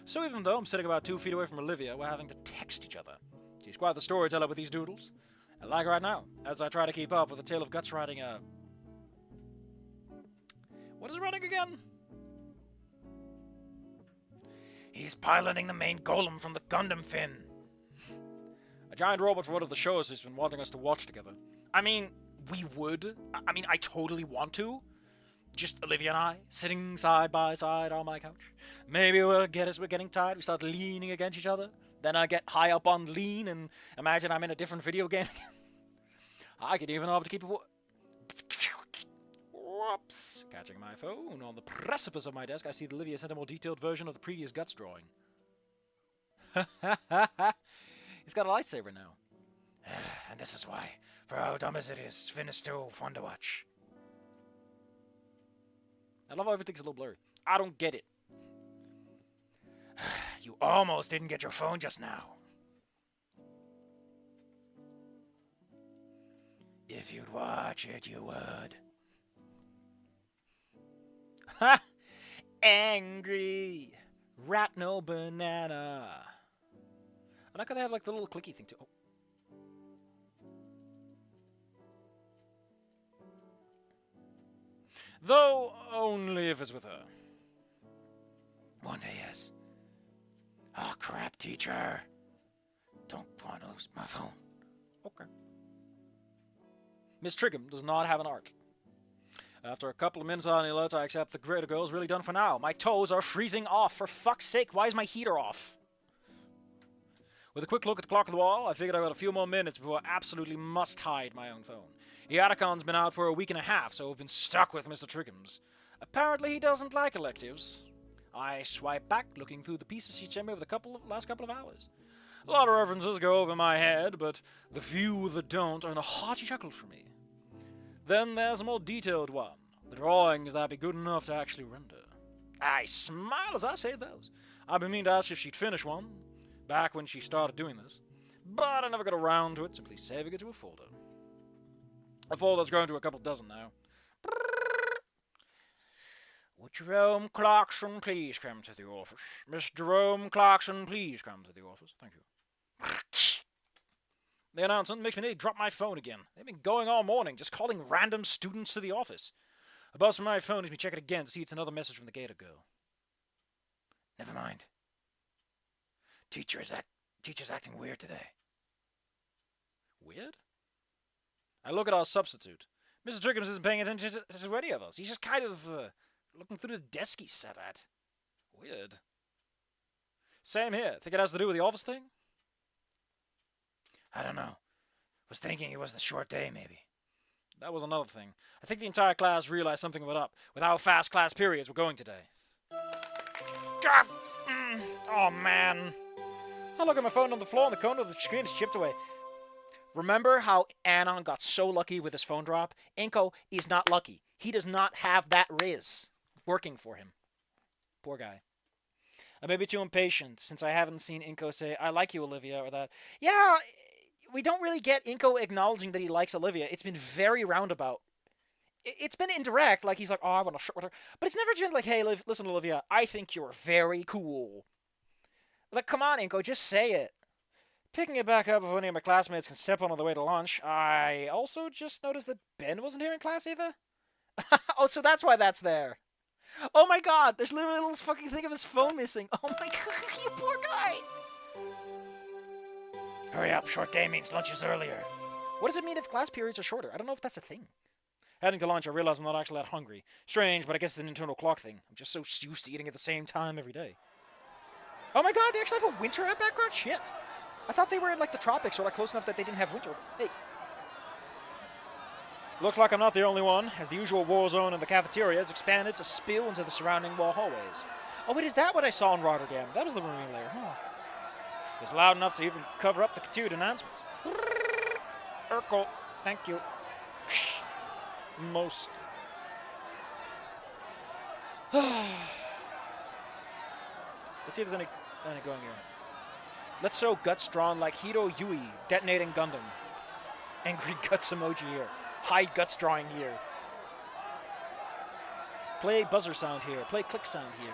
[SPEAKER 1] So even though I'm sitting about 2 feet away from Olivia, we're having to text each other. She's quite the storyteller with these doodles. And like right now, as I try to keep up with the Tale of Guts writing what is it writing again? He's piloting the main golem from the Gundam fin. A giant robot for one of the shows he's been wanting us to watch together. I mean, we would. I mean, I totally want to. Just Olivia and I, sitting side by side on my couch. Maybe we're getting tired, we start leaning against each other. Then I get high up on lean and imagine I'm in a different video game. I could even have to keep it. Whoops. Catching my phone on the precipice of my desk, I see that Olivia sent a more detailed version of the previous Guts drawing. He's got a lightsaber now. And this is why, for how dumb as it is, Finn is still fun to watch. I love how everything's a little blurry. I don't get it. You almost didn't get your phone just now. If you'd watch it, you would. Ha! Angry. Rat no banana. I'm not gonna have like the little clicky thing too. Oh. Though only if it's with her. One day, yes. Oh crap, teacher. Don't want to lose my phone. Okay. Miss Trigham does not have an arc. After a couple of minutes on the alerts, I accept the greater girl is really done for now. My toes are freezing off. For fuck's sake, why is my heater off? With a quick look at the clock on the wall, I figured I got a few more minutes before I absolutely must hide my own phone. The Atacon's been out for a week and a half, so I've been stuck with Mr. Trigham's. Apparently he doesn't like electives. I swipe back, looking through the pieces he sent me over the last couple of hours. A lot of references go over my head, but the few that don't earn a hearty chuckle from me. Then there's a more detailed one, the drawings that'd be good enough to actually render. I smile as I say those. I've been meaning to ask if she'd finish one, back when she started doing this, but I never got around to it, simply saving it to a folder. A folder's grown to a couple dozen now. Would Jerome Clarkson please come to the office? Miss Jerome Clarkson, please come to the office. Thank you. The announcement makes me nearly drop my phone again. They've been going all morning, just calling random students to the office. A buzz from my phone makes me check it again to see it's another message from the Gator girl. Never mind. Teacher's acting weird today. Weird? I look at our substitute. Mr. Triggums isn't paying attention to any of us. He's just kind of looking through the desk he's sat at. Weird. Same here. Think it has to do with the office thing? I don't know. Was thinking it was the short day, maybe. That was another thing. I think the entire class realized something was up with how fast class periods were going today. God! Oh, man. I look at my phone on the floor and the corner of the screen is chipped away. Remember how Anon got so lucky with his phone drop? Inco is not lucky. He does not have that Riz working for him. Poor guy. I may be too impatient since I haven't seen Inco say, I like you, Olivia, or that. Yeah, we don't really get Inco acknowledging that he likes Olivia. It's been very roundabout. It's been indirect, like he's like, oh, I want to shirt with her. But it's never been like, hey, listen, Olivia, I think you're very cool. Like, come on, Inco, just say it. Picking it back up if any of my classmates can step on the way to lunch, I also just noticed that Ben wasn't here in class either. Oh, so that's why that's there. Oh my god, there's literally a little fucking thing of his phone missing. Oh my god, you poor guy. Hurry up, short day means lunch is earlier. What does it mean if class periods are shorter? I don't know if that's a thing. Heading to lunch, I realize I'm not actually that hungry. Strange, but I guess it's an internal clock thing. I'm just so used to eating at the same time every day. Oh my god, they actually have a winter background? Shit. I thought they were in like the tropics or like close enough that they didn't have winter. Hey. Looks like I'm not the only one, as the usual war zone in the cafeteria has expanded to spill into the surrounding wall hallways. Oh wait, is that what I saw in Rotterdam? That was the marine layer, huh? It's loud enough to even cover up the continued announcements. Urkel, thank you. Most. Let's see if there's any going here. Let's show guts drawn like Hiro Yui detonating Gundam. Angry guts emoji here. High guts drawing here. Play buzzer sound here. Play click sound here.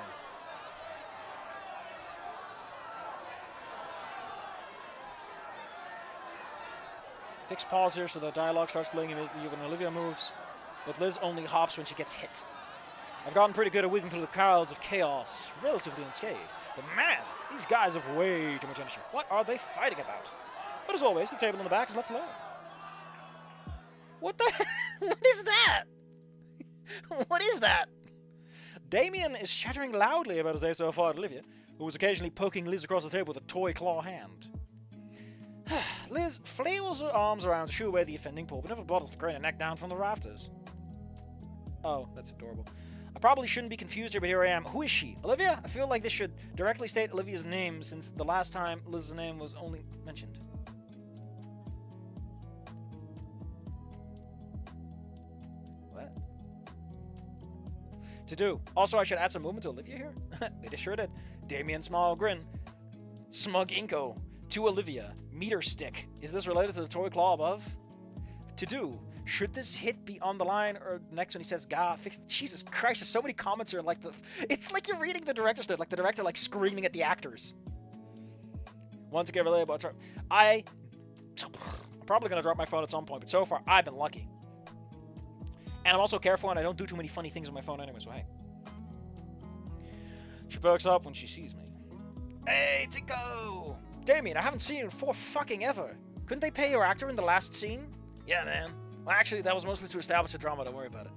[SPEAKER 1] Fix pause here so the dialogue starts playing immediately when Olivia moves, but Liz only hops when she gets hit. I've gotten pretty good at whizzing through the clouds of chaos, relatively unscathed. But man, these guys have way too much energy. What are they fighting about? But as always, the table in the back is left alone. What the What is that? What is that? Damian is chattering loudly about his day so far at Olivia, who was occasionally poking Liz across the table with a toy claw hand. Liz flails her arms around to shoo away the offending pull, but never bothers to crane her neck down from the rafters. Oh, that's adorable. I probably shouldn't be confused here, but here I am. Who is she? Olivia? I feel like this should directly state Olivia's name, since the last time Liz's name was only mentioned. What? To do. Also, I should add some movement to Olivia here. It sure did. Damian, small grin. Smug Inco. To Olivia. Meter stick. Is this related to the toy claw above? To do. Should this hit be on the line or next when he says "Ga"? Fix. Jesus Christ! There's so many comments here. Like it's like you're reading the director's note. Like the director, like screaming at the actors. Once again, relatable. I'm probably gonna drop my phone at some point, but so far I've been lucky. And I'm also careful, and I don't do too many funny things with my phone anyway. So hey. She perks up when she sees me. Hey, Inco! Damian, I haven't seen you for fucking ever. Couldn't they pay your actor in the last scene? Yeah, man. Well, actually, that was mostly to establish the drama. Don't worry about it.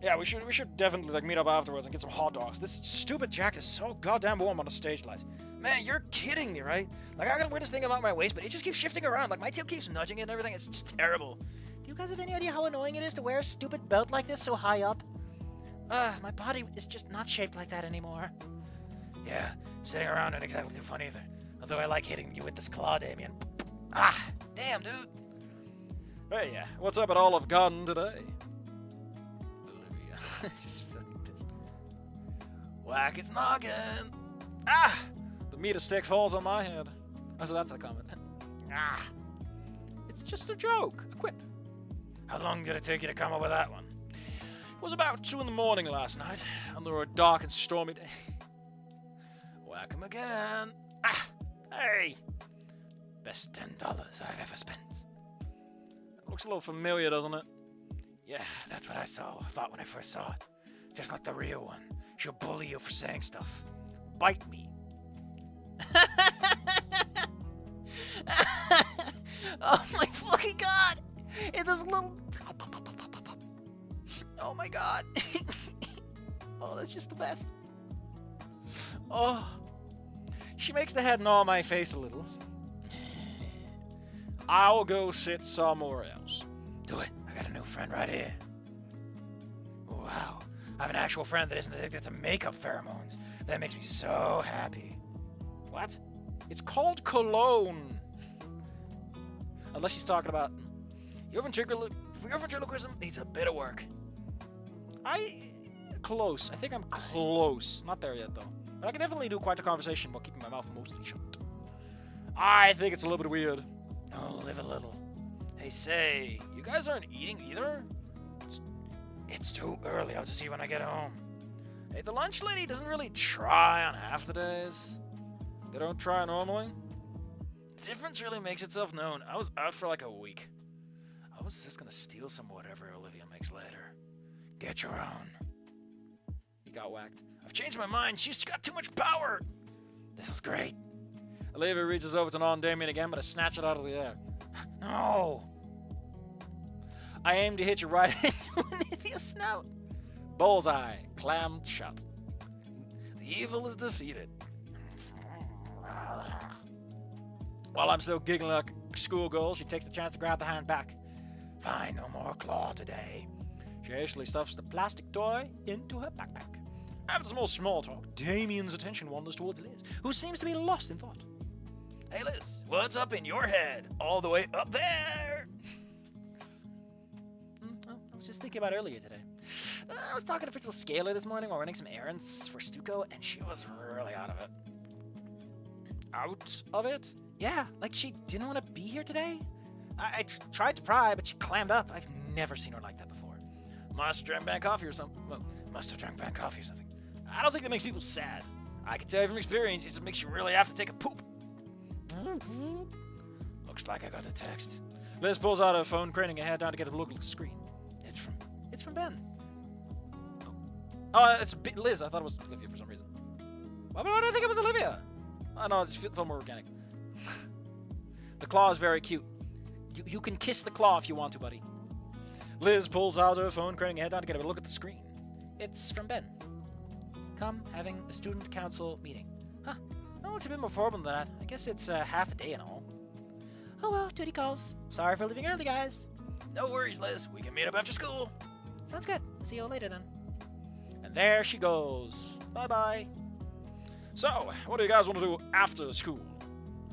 [SPEAKER 1] Yeah, we should definitely like meet up afterwards and get some hot dogs. This stupid jacket is so goddamn warm on the stage lights. Man, you're kidding me, right? Like, I gotta wear this thing about my waist, but it just keeps shifting around. Like, my tail keeps nudging it and everything. It's just terrible. Do you guys have any idea how annoying it is to wear a stupid belt like this so high up? My body is just not shaped like that anymore. Yeah, sitting around ain't exactly too fun either. Although I like hitting you with this claw, Damian. Ah, damn, dude. Hey, yeah. What's up at Olive Garden today? Olivia. Just fucking pissed. Whack his noggin. Ah! The meter stick falls on my head. Oh, so that's a comment. Ah. It's just a joke. A quip. How long did it take you to come up with that one? It was about 2 in the morning last night, under a dark and stormy day. Whack him again. Ah! Hey! Best $10 I've ever spent. Looks a little familiar, doesn't it? Yeah, that's what I thought when I first saw it. Just like the real one. She'll bully you for saying stuff. Bite me. Oh my fucking god! It does little... Oh my god. Oh, that's just the best. Oh. She makes the head gnaw my face a little. I'll go sit somewhere else. Do it. I got a new friend right here. Wow. I have an actual friend that isn't addicted to makeup pheromones. That makes me so happy. What? It's called cologne. Unless she's talking about... Your ventriloquism needs a bit of work. Close. I think I'm close. Not there yet, though. But I can definitely do quite a conversation while keeping my mouth mostly shut. I think it's a little bit weird. Oh, live a little. Hey, say, you guys aren't eating either? It's too early. I'll just see when I get home. Hey, the lunch lady doesn't really try on half the days. They don't try normally. The difference really makes itself known. I was out for like a week. I was just gonna steal some whatever Olivia makes later. Get your own. You got whacked. I've changed my mind. She's got too much power. This is great. Olivia reaches over to non-Damian again, but I snatch it out of the air. No! I aim to hit you right in Olivia's snout. Bullseye. Clammed shut. The evil is defeated. While I'm still giggling like a schoolgirl, she takes the chance to grab the hand back. Fine, no more claw today. She hastily stuffs the plastic toy into her backpack. After some more small talk, Damian's attention wanders towards Liz, who seems to be lost in thought. Hey Liz, what's up in your head? All the way up there! I was just thinking about earlier today. I was talking to Principal Scaler this morning while running some errands for Stuco, and she was really out of it. Out of it? Yeah, like she didn't want to be here today. I tried to pry, but she clammed up. I've never seen her like that before. Must have drank bad coffee or something. Well, must have drank bad coffee or something. I don't think that makes people sad. I can tell you from experience, it just makes you really have to take a poop. Looks like I got a text. Liz pulls out her phone, craning her head down to get a look at the screen. It's from Ben. Oh, it's Liz. I thought it was Olivia for some reason. Why did I think it was Olivia? I know, it just felt more organic. The claw is very cute. You can kiss the claw if you want to, buddy. Liz pulls out her phone, craning her head down to get a look at the screen. It's from Ben. Come, having a student council meeting. Huh. Oh, it's a bit more formal than that. I guess it's half a day and all. Oh well, duty calls. Sorry for leaving early, guys. No worries, Liz. We can meet up after school. Sounds good. See you all later, then. And there she goes. Bye-bye. So, what do you guys want to do after school?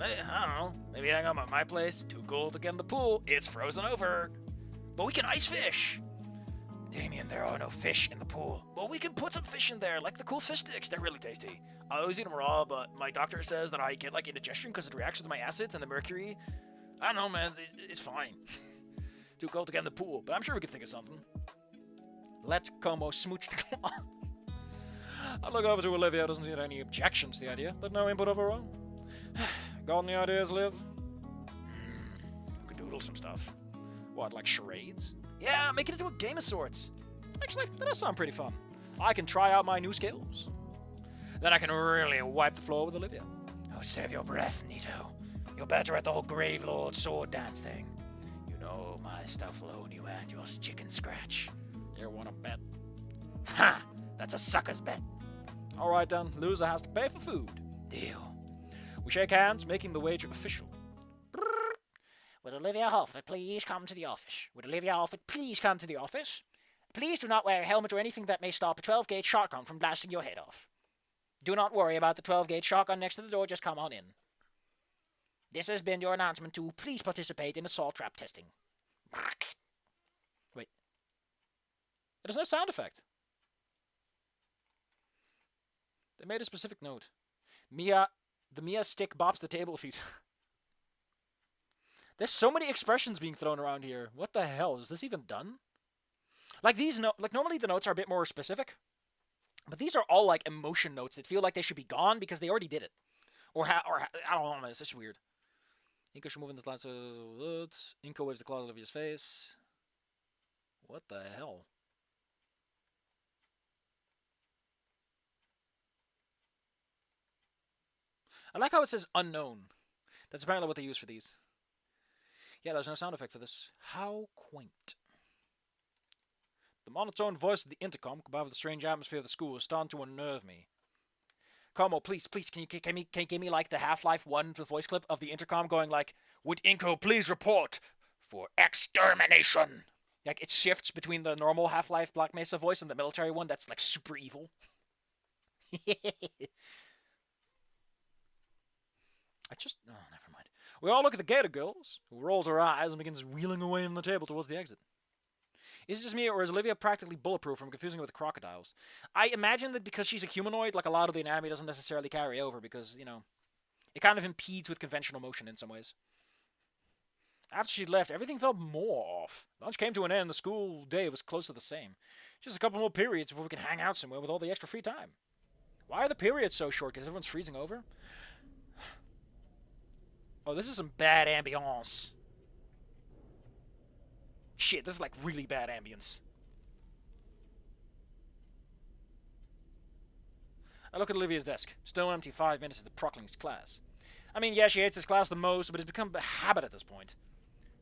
[SPEAKER 1] I don't know. Maybe hang out at my place. Too cold to get in the pool. It's frozen over. But we can ice fish. Damian, there are no fish in the pool. Well, we can put some fish in there, like the cool fish sticks. They're really tasty. I always eat them raw, but my doctor says that I get like indigestion because it reacts with my acids and the mercury. I don't know, man. It's fine. Too cold to get in the pool, but I'm sure we could think of something. Let Como smooch the claw. I look over to Olivia, doesn't see any objections to the idea, but no input of her own. Got any ideas, Liv? We could doodle some stuff. What, like charades? Yeah, make it into a game of sorts. Actually, that does sound pretty fun. I can try out my new skills. Then I can really wipe the floor with Olivia. Oh, save your breath, Nito. You're better at the whole Grave Lord sword dance thing. You know my stuff will own you and your chicken scratch. You wanna bet? Ha! That's a sucker's bet. Alright then, loser has to pay for food. Deal. We shake hands, making the wager official.
[SPEAKER 2] Would Olivia Holford please come to the office? Would Olivia Holford please come to the office? Please do not wear a helmet or anything that may stop a 12-gauge shotgun from blasting your head off. Do not worry about the 12-gauge shotgun next to the door, just come on in. This has been your announcement to please participate in assault trap testing.
[SPEAKER 1] Wait. There's no sound effect. They made a specific note. The Mia stick bops the table a few times. There's so many expressions being thrown around here. What the hell? Is this even done? Like normally the notes are a bit more specific. But these are all like emotion notes that feel like they should be gone because they already did it. Or I don't know, man. It's just weird. Inco should move in this line so Inco waves the claw over his face. What the hell? I like how it says unknown. That's apparently what they use for these. Yeah, there's no sound effect for this. How quaint. The monotone voice of the intercom, combined with the strange atmosphere of the school, is starting to unnerve me. Como, please, can you give me like the Half-Life 1 voice clip of the intercom going like, would Inco please report for extermination? Like it shifts between the normal Half-Life Black Mesa voice and the military one that's like super evil. Oh, never mind. We all look at the Gator girls, who rolls her eyes and begins wheeling away from the table towards the exit. Is it just me, or is Olivia practically bulletproof from confusing her with the crocodiles? I imagine that because she's a humanoid, like a lot of the anatomy doesn't necessarily carry over because, you know, it kind of impedes with conventional motion in some ways. After she left, everything felt more off. Lunch came to an end, the school day was close to the same. Just a couple more periods before we can hang out somewhere with all the extra free time. Why are the periods so short? Because everyone's freezing over? Oh, this is some bad ambiance. Shit, this is like really bad ambience. I look at Olivia's desk. Still empty 5 minutes into Prockling's class. I mean, yeah, she hates this class the most, but it's become a habit at this point.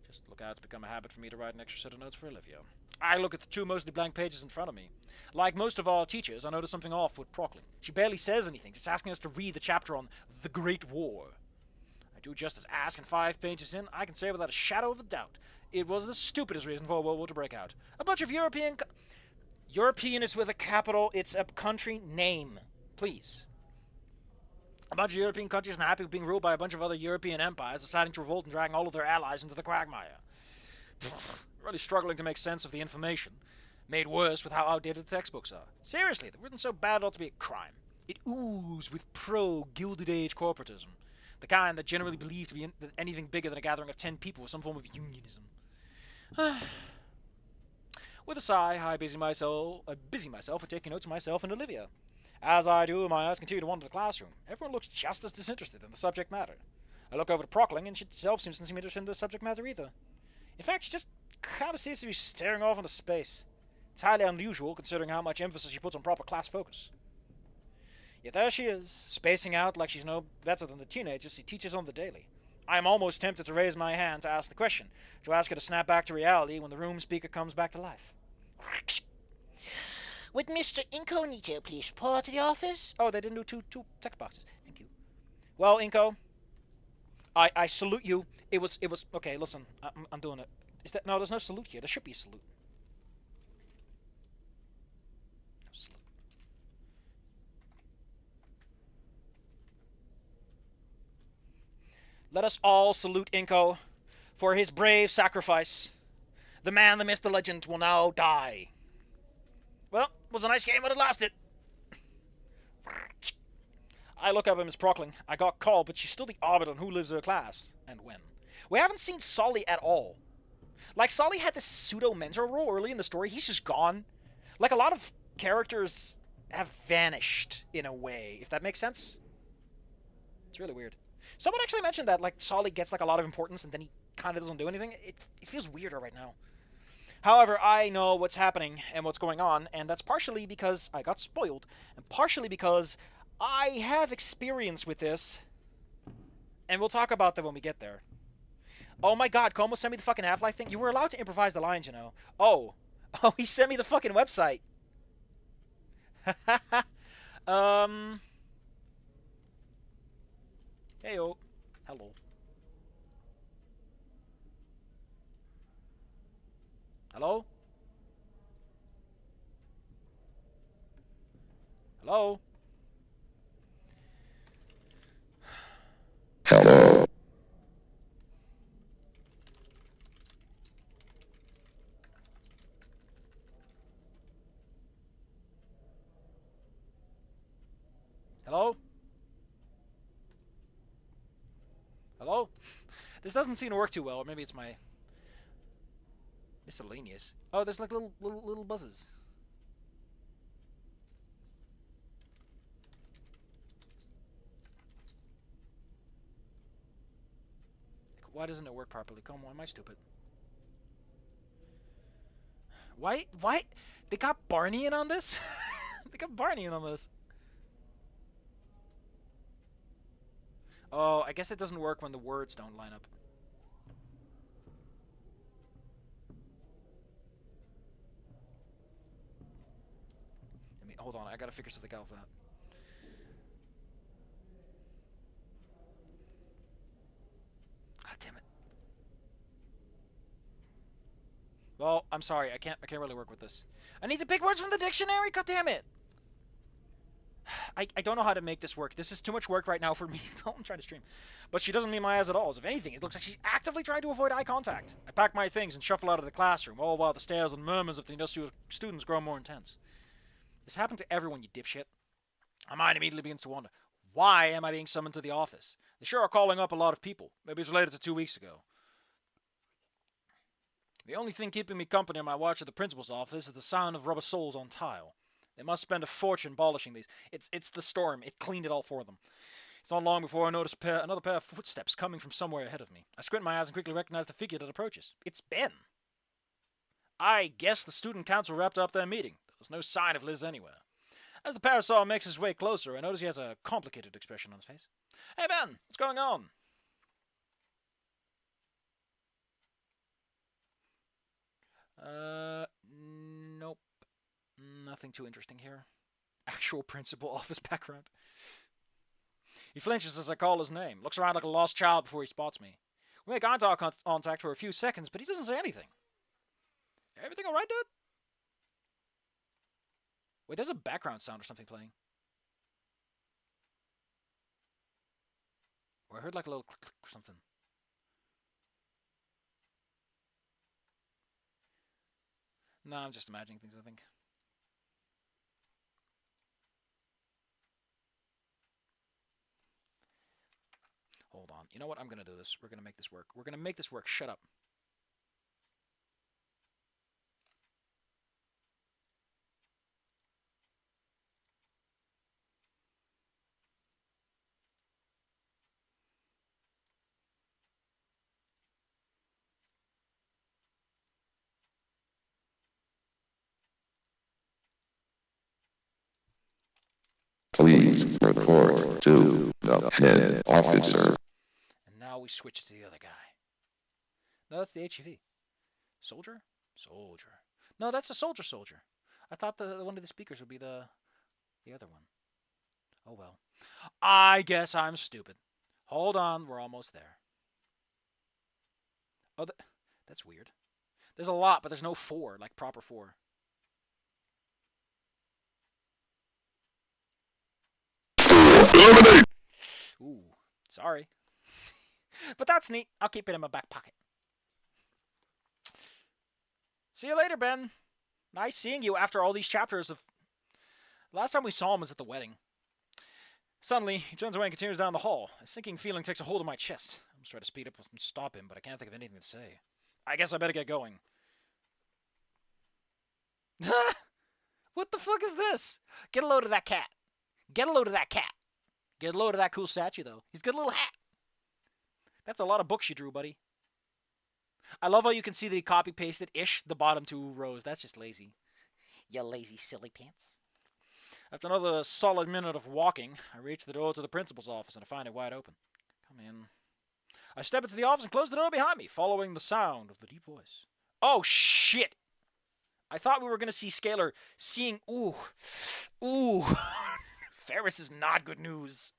[SPEAKER 1] Just look out, it's become a habit for me to write an extra set of notes for Olivia. I look at the 2 mostly blank pages in front of me. Like most of our teachers, I notice something off with Prockling. She barely says anything, just asking us to read the chapter on the Great War. I do just as ask, and 5 pages in, I can say without a shadow of a doubt, it was the stupidest reason for World War to break out. A bunch of European is with a capital, it's a country name. Please. A bunch of European countries unhappy with being ruled by a bunch of other European empires, deciding to revolt and dragging all of their allies into the quagmire. Really struggling to make sense of the information. Made worse with how outdated the textbooks are. Seriously, they're written so bad it ought to be a crime. It oozes with pro-Gilded Age corporatism. The kind that generally believe to be anything bigger than a gathering of 10 people with some form of unionism. With a sigh, I busy myself with taking notes of myself and Olivia. As I do, my eyes continue to wander the classroom. Everyone looks just as disinterested in the subject matter. I look over to Prockling, and she herself seems to seem interested in the subject matter either. In fact, she just kind of seems to be staring off into space. It's highly unusual, considering how much emphasis she puts on proper class focus. Yet there she is, spacing out like she's no better than the teenagers she teaches on the daily. I am almost tempted to raise my hand to ask the question, to ask her to snap back to reality when the room speaker comes back to life.
[SPEAKER 2] Would Mr. Incognito please report to the office?
[SPEAKER 1] Oh, they didn't do two text boxes. Thank you. Well, Inco, I salute you. It was okay. Listen, I'm doing it. No? There's no salute here. There should be a salute. No salute. Let us all salute Inco for his brave sacrifice. The man, the myth, the legend will now die. Well, it was a nice game, but it lasted. I look up at Miss Prockling. I got called, but she's still the arbiter on who lives her class and when. We haven't seen Solly at all. Like, Solly had this pseudo-mentor role early in the story. He's just gone. Like, a lot of characters have vanished, in a way, if that makes sense. It's really weird. Someone actually mentioned that, like, Solly gets, like, a lot of importance, and then he kind of doesn't do anything. It feels weirder right now. However, I know what's happening and what's going on, and that's partially because I got spoiled, and partially because I have experience with this, and we'll talk about that when we get there. Oh my god, Como sent me the fucking Half-Life thing? You were allowed to improvise the lines, you know. Oh, he sent me the fucking website. Heyo. Hello. Hello? Hello?
[SPEAKER 3] Hello.
[SPEAKER 1] Hello? Hello? This doesn't seem to work too well, or maybe it's my miscellaneous. Oh, there's like little buzzes. Why doesn't it work properly? Come on, am I stupid? Why? They got Barney in on this? They got Barney in on this. Oh, I guess it doesn't work when the words don't line up. Hold on, I gotta figure something out with that. God damn it. Well, I'm sorry, I can't really work with this. I need to pick words from the dictionary, god damn it! I don't know how to make this work. This is too much work right now for me. I'm trying to stream. But she doesn't meet my eyes at all. If anything, it looks like she's actively trying to avoid eye contact. I pack my things and shuffle out of the classroom, all while the stares and murmurs of the industrial students grow more intense. This happened to everyone, you dipshit. My mind immediately begins to wonder, why am I being summoned to the office? They sure are calling up a lot of people. Maybe it's related to 2 weeks ago. The only thing keeping me company on my watch at the principal's office is the sound of rubber soles on tile. They must spend a fortune polishing these. It's the storm. It cleaned it all for them. It's not long before I notice another pair of footsteps coming from somewhere ahead of me. I squint my eyes and quickly recognize the figure that approaches. It's Ben. I guess the student council wrapped up their meeting. There's no sign of Liz anywhere. As the parasol makes his way closer, I notice he has a complicated expression on his face. Hey Ben, what's going on? Nope. Nothing too interesting here. Actual principal office background. He flinches as I call his name, looks around like a lost child before he spots me. We make eye contact for a few seconds, but he doesn't say anything. Everything alright, dude? Wait, there's a background sound or something playing. Or I heard like a little click, click or something. No, I'm just imagining things, I think. Hold on. You know what? I'm going to do this. We're going to make this work. We're going to make this work. Shut up.
[SPEAKER 3] Please report to the head officer.
[SPEAKER 1] And now we switch to the other guy. No, that's the HEV. Soldier? Soldier. No, that's a soldier. I thought the one of the speakers would be the other one. Oh well. I guess I'm stupid. Hold on, we're almost there. Oh, that's weird. There's a lot, but there's no 4, like proper 4. Ooh, sorry. But that's neat. I'll keep it in my back pocket. See you later, Ben. Nice seeing you after all these chapters of... Last time we saw him was at the wedding. Suddenly, he turns away and continues down the hall. A sinking feeling takes a hold of my chest. I'm just trying to speed up and stop him, but I can't think of anything to say. I guess I better get going. What the fuck is this? Get a load of that cat. Get a load of that cat. Get a load of that cool statue, though. He's got a little hat. That's a lot of books you drew, buddy. I love how you can see that he copy-pasted-ish the bottom 2 rows. That's just lazy.
[SPEAKER 2] You lazy silly pants.
[SPEAKER 1] After another solid minute of walking, I reach the door to the principal's office and I find it wide open. Come in. I step into the office and close the door behind me, following the sound of the deep voice. Oh, shit! I thought we were going to see Scalar seeing... Ooh. Ferris is not good news.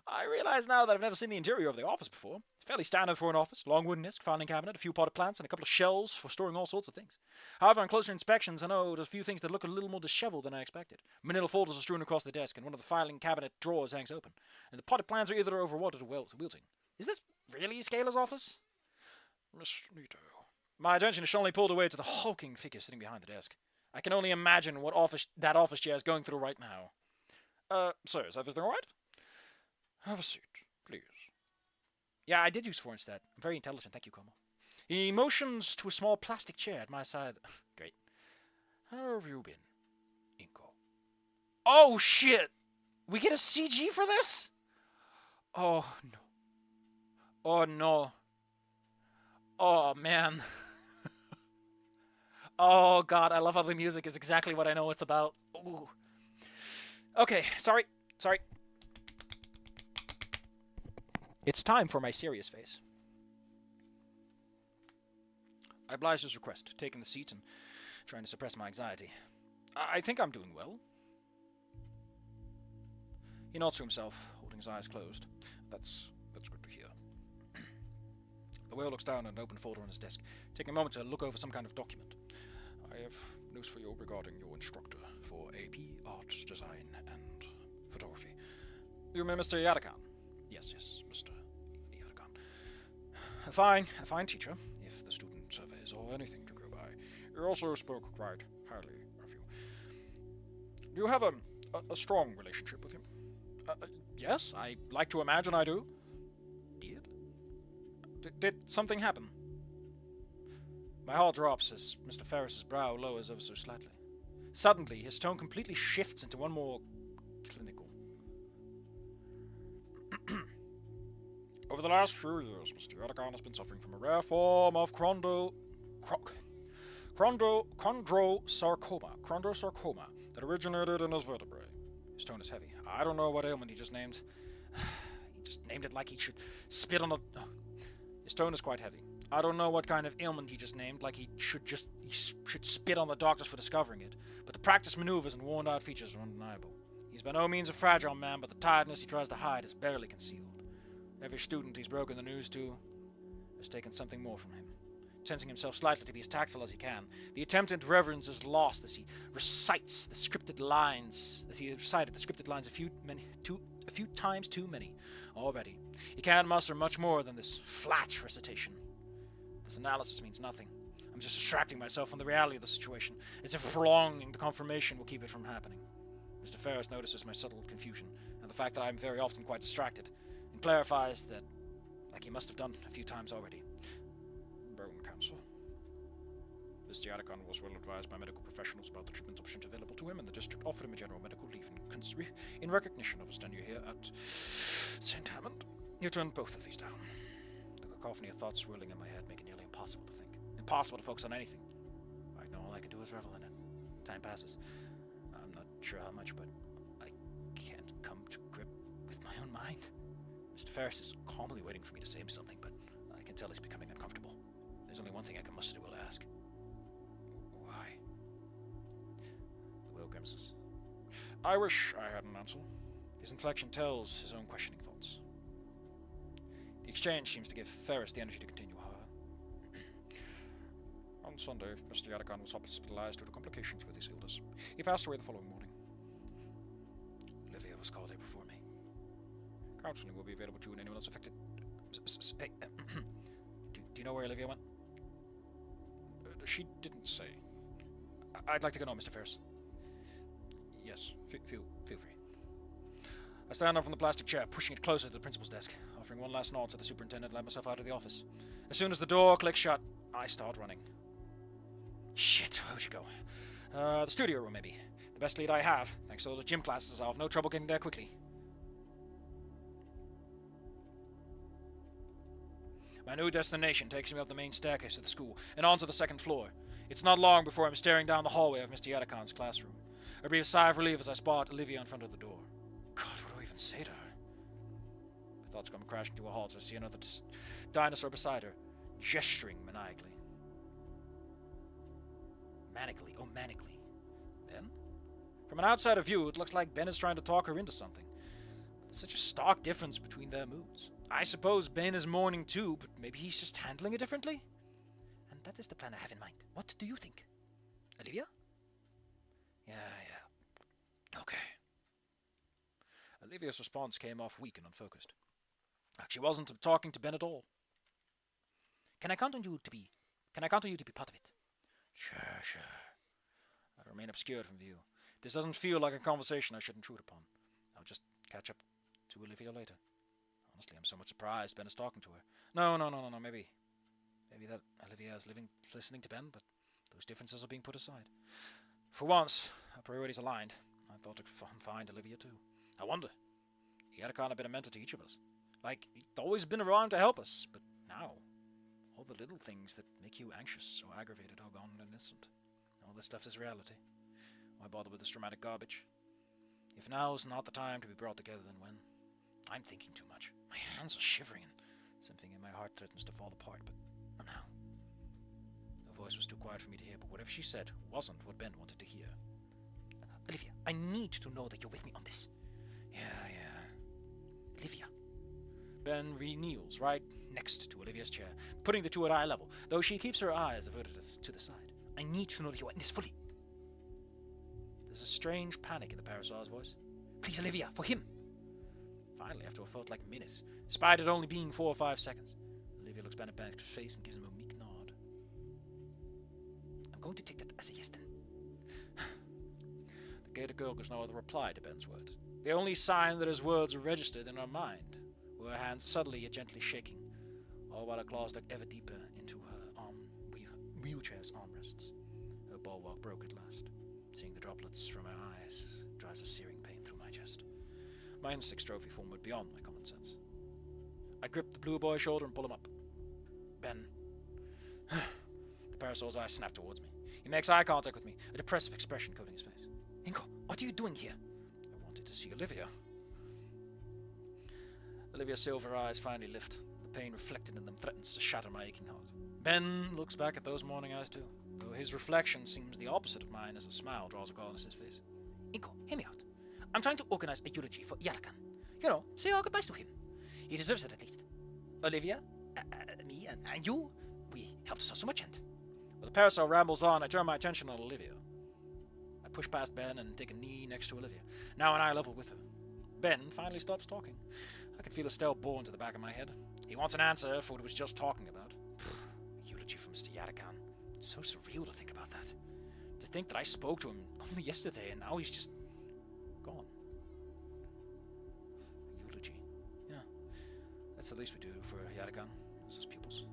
[SPEAKER 1] I realize now that I've never seen the interior of the office before. It's fairly standard for an office. Long wooden desk, filing cabinet, a few potted plants, and a couple of shelves for storing all sorts of things. However, on closer inspections, I know there's a few things that look a little more disheveled than I expected. Manila folders are strewn across the desk, and one of the filing cabinet drawers hangs open. And the potted plants are either overwatered or wilting. Is this really Scalar's office? Mr. Nito. My attention is suddenly pulled away to the hulking figure sitting behind the desk. I can only imagine what that office chair is going through right now. Sir, is everything all right? Have a seat, please. Yeah, I did use 4 instead. I'm very intelligent, thank you, Como. He motions to a small plastic chair at my side. Great. How have you been, Inco? Oh, shit! We get a CG for this? Oh, no. Oh, no. Oh, man. Oh, God, I love how the music is exactly what I know it's about. Ooh. Okay, sorry. It's time for my serious face. I obliged his request, taking the seat and trying to suppress my anxiety. I think I'm doing well. He nods to himself, holding his eyes closed. That's good to hear. The whale looks down at an open folder on his desk, taking a moment to look over some kind of document. I have news for you regarding your instructor for AP, Art, Design, and Photography. You remember Mr. Yadakan? Yes, Mr. Yadakan. A fine teacher, if the student surveys or anything to go by. He also spoke quite highly of you. Do you have a strong relationship with him? Yes, I like to imagine I do. Did something happen? My heart drops as Mr. Ferris's brow lowers ever so slightly. Suddenly, his tone completely shifts into one more clinical. Over the last few years, Mr. Yadakan has been suffering from a rare form of chondrosarcoma that originated in his vertebrae. His tone is heavy. I don't know what ailment he just named. He just named it like he should spit on the... His tone is quite heavy. I don't know what kind of ailment he just named, like he should spit on the doctors for discovering it. But the practice maneuvers and worn-out features are undeniable. He's by no means a fragile man, but the tiredness he tries to hide is barely concealed. Every student he's broken the news to has taken something more from him. Tensing himself slightly to be as tactful as he can, the attempted reverence is lost as he recites the scripted lines, a few times too many already. He can't muster much more than this flat recitation. This analysis means nothing. I'm just distracting myself from the reality of the situation, as if prolonging the confirmation will keep it from happening. Mr. Ferris notices my subtle confusion, and the fact that I'm very often quite distracted, and clarifies that, like he must have done a few times already. Bone cancer. Mr. Yadakon was well advised by medical professionals about the treatment options available to him, and the district offered him a general medical leave in recognition of his tenure here at St. Hammond. You turned both of these down. The cacophony of thoughts swirling in my head make it nearly impossible to think. Impossible to focus on anything. Right now, all I can do is revel in it. Time passes. I'm not sure how much, but I can't come to grip with my own mind. Mr. Ferris is calmly waiting for me to say something, but I can tell he's becoming uncomfortable. There's only one thing I can muster the will to ask. Why? The will grimaces. I wish I had an answer. His inflection tells his own questioning thoughts. The exchange seems to give Ferris the energy to continue, however. On Sunday, Mr. Yadakon was hospitalized due to complications with his illness. He passed away the following morning. Olivia was called here before me. Counseling will be available to you and anyone else affected. Hey, do you know where Olivia went? She didn't say. I'd like to go now, Mr. Ferris. Yes, feel free. I stand up from the plastic chair, pushing it closer to the principal's desk. Offering one last nod to the superintendent, let myself out of the office. As soon as the door clicks shut, I start running. Shit, where would you go? The studio room, maybe. The best lead I have. Thanks to all the gym classes, I'll have no trouble getting there quickly. My new destination takes me up the main staircase of the school and onto the second floor. It's not long before I'm staring down the hallway of Mr. Yadakon's classroom. A brief sigh of relief as I spot Olivia in front of the door. God, what do I even say to her? My thoughts come crashing to a halt as I see another dinosaur beside her, gesturing maniacally. Manically. Ben? From an outsider view, it looks like Ben is trying to talk her into something. But there's such a stark difference between their moods. I suppose Ben is mourning too, but maybe he's just handling it differently? And that is the plan I have in mind. What do you think? Olivia? Yeah. Okay. Olivia's response came off weak and unfocused. Like she wasn't talking to Ben at all. Can I count on you to be part of it? Sure. I remain obscured from view. This doesn't feel like a conversation I should intrude upon. I'll just catch up to Olivia later. Honestly, I'm somewhat surprised Ben is talking to her. No. Maybe that Olivia is listening to Ben, but those differences are being put aside. For once, our priorities aligned. I thought I'd find Olivia too. I wonder. He had a kind of been a mentor to each of us. Like, he'd always been around to help us, but now, all the little things that make you anxious or aggravated are gone in an instant. All this stuff is reality. Why bother with this dramatic garbage? If now's not the time to be brought together, then when? I'm thinking too much. My hands are shivering, and something in my heart threatens to fall apart, but not now. Her voice was too quiet for me to hear, but whatever she said wasn't what Ben wanted to hear. Olivia, I need to know that you're with me on this. Yeah. Olivia. Ben re-kneels right next to Olivia's chair, putting the two at eye level, though she keeps her eyes averted to the side. I need to know that you're in this fully. There's a strange panic in the parasol's voice. Please, Olivia, for him. Finally, after what felt like minutes, despite it only being 4 or 5 seconds, Olivia looks Ben back to his face and gives him a meek nod. I'm going to take that as a yes then. The Gator girl gives no other reply to Ben's words. The only sign that his words are registered in her mind were her hands subtly yet gently shaking, all while her claws dug ever deeper into her wheelchair's armrests. Her bulwark broke at last. Seeing the droplets from her eyes drives a searing pain through my chest. My instincts drove me forward beyond my common sense. I grip the blue boy's shoulder and pull him up. Ben. The parasol's eyes snap towards me. He makes eye contact with me, a depressive expression coating his face. Inco, what are you doing here? I wanted to see Olivia. Olivia's silver eyes finally lift. The pain reflected in them threatens to shatter my aching heart. Ben looks back at those morning eyes too, though his reflection seems the opposite of mine as a smile draws across his face. Inco, hear me out. I'm trying to organize a eulogy for Yadakan. You know, say our goodbyes to him. He deserves it at least. Olivia, me, and you, we helped us out so much, and... While the parasol rambles on, I turn my attention on Olivia. I push past Ben and take a knee next to Olivia, now an eye level with her. Ben finally stops talking. I can feel a stale bore into the back of my head. He wants an answer for what he was just talking about. Eulogy for Mr. Yadakan. It's so surreal to think about that. To think that I spoke to him only yesterday and now he's just gone. Eulogy. Yeah. That's the least we do for Yadagan, as his pupils.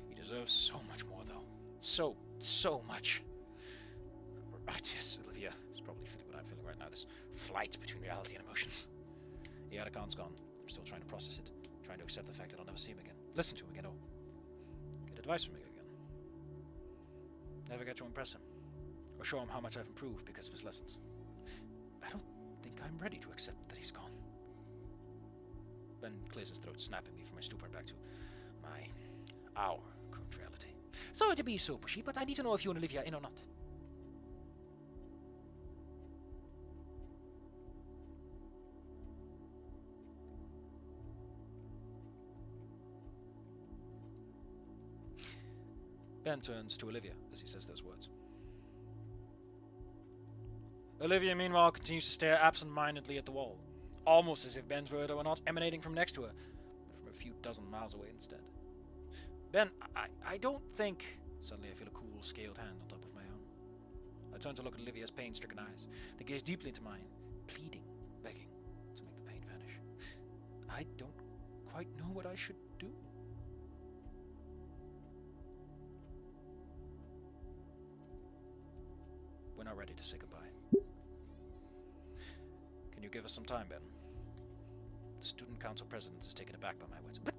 [SPEAKER 1] He deserves so much more, though. So much. Right, yes, Olivia is probably feeling what I'm feeling right now. This flight between reality and emotions. Yadagan's gone. I'm still trying to process it. Trying to accept the fact that I'll never see him again. Listen to him again, or get advice from him again. Never get to impress him. Or show him how much I've improved because of his lessons. I don't think I'm ready to accept that he's gone. Ben clears his throat, snapping me from my stupor back to our current reality. Sorry to be so pushy, but I need to know if you and Olivia are in or not. Ben turns to Olivia as he says those words. Olivia, meanwhile, continues to stare absent-mindedly at the wall, almost as if Ben's words were not emanating from next to her, but from a few dozen miles away instead. Ben, I don't think... Suddenly I feel a cool, scaled hand on top of my own. I turn to look at Olivia's pain-stricken eyes. They gaze deeply into mine, pleading, begging to make the pain vanish. I don't quite know what I should do. We're not ready to say goodbye. Can you give us some time, Ben? The student council president is taken aback by my words. But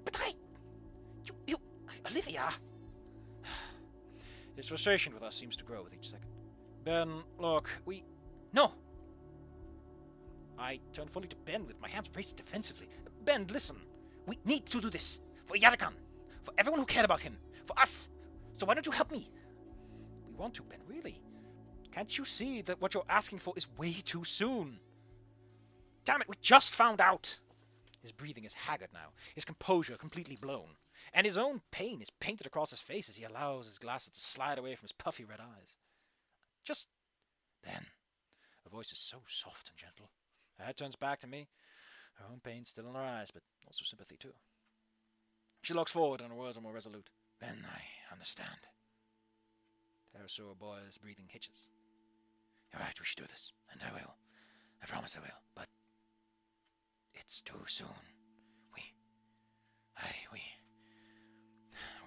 [SPEAKER 1] Olivia! His frustration with us seems to grow with each second. Ben, look, No! I turn fully to Ben with my hands raised defensively. Ben, listen. We need to do this. For Yadakan. For everyone who cared about him. For us. So why don't you help me? We want to, Ben, really. Can't you see that what you're asking for is way too soon? Damn it, we just found out! His breathing is haggard now, his composure completely blown, and his own pain is painted across his face as he allows his glasses to slide away from his puffy red eyes. Just... Ben. Her voice is so soft and gentle. Her head turns back to me, her own pain still in her eyes, but also sympathy too. She looks forward and her words are more resolute. Ben, I understand. Terror-sore boy's breathing hitches. You're right, we should do this, and I will. I promise I will, but it's too soon.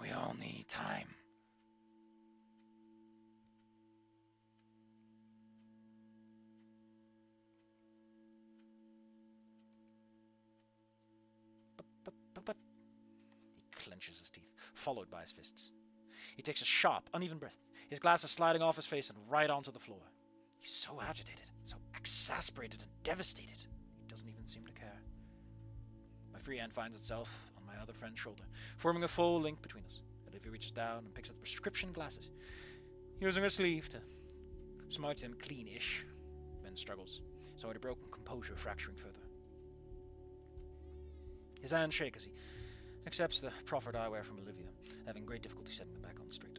[SPEAKER 1] We all need time. But... He clenches his teeth, followed by his fists. He takes a sharp, uneven breath, his glasses sliding off his face and right onto the floor. He's so agitated, so exasperated and devastated, he doesn't even seem to care. My free hand finds itself on my other friend's shoulder, forming a full link between us. Olivia reaches down and picks up the prescription glasses, using her sleeve to smudge them clean-ish. Ben struggles, his already broken composure fracturing further. His hands shake as he accepts the proffered eyewear from Olivia, having great difficulty setting them back on straight.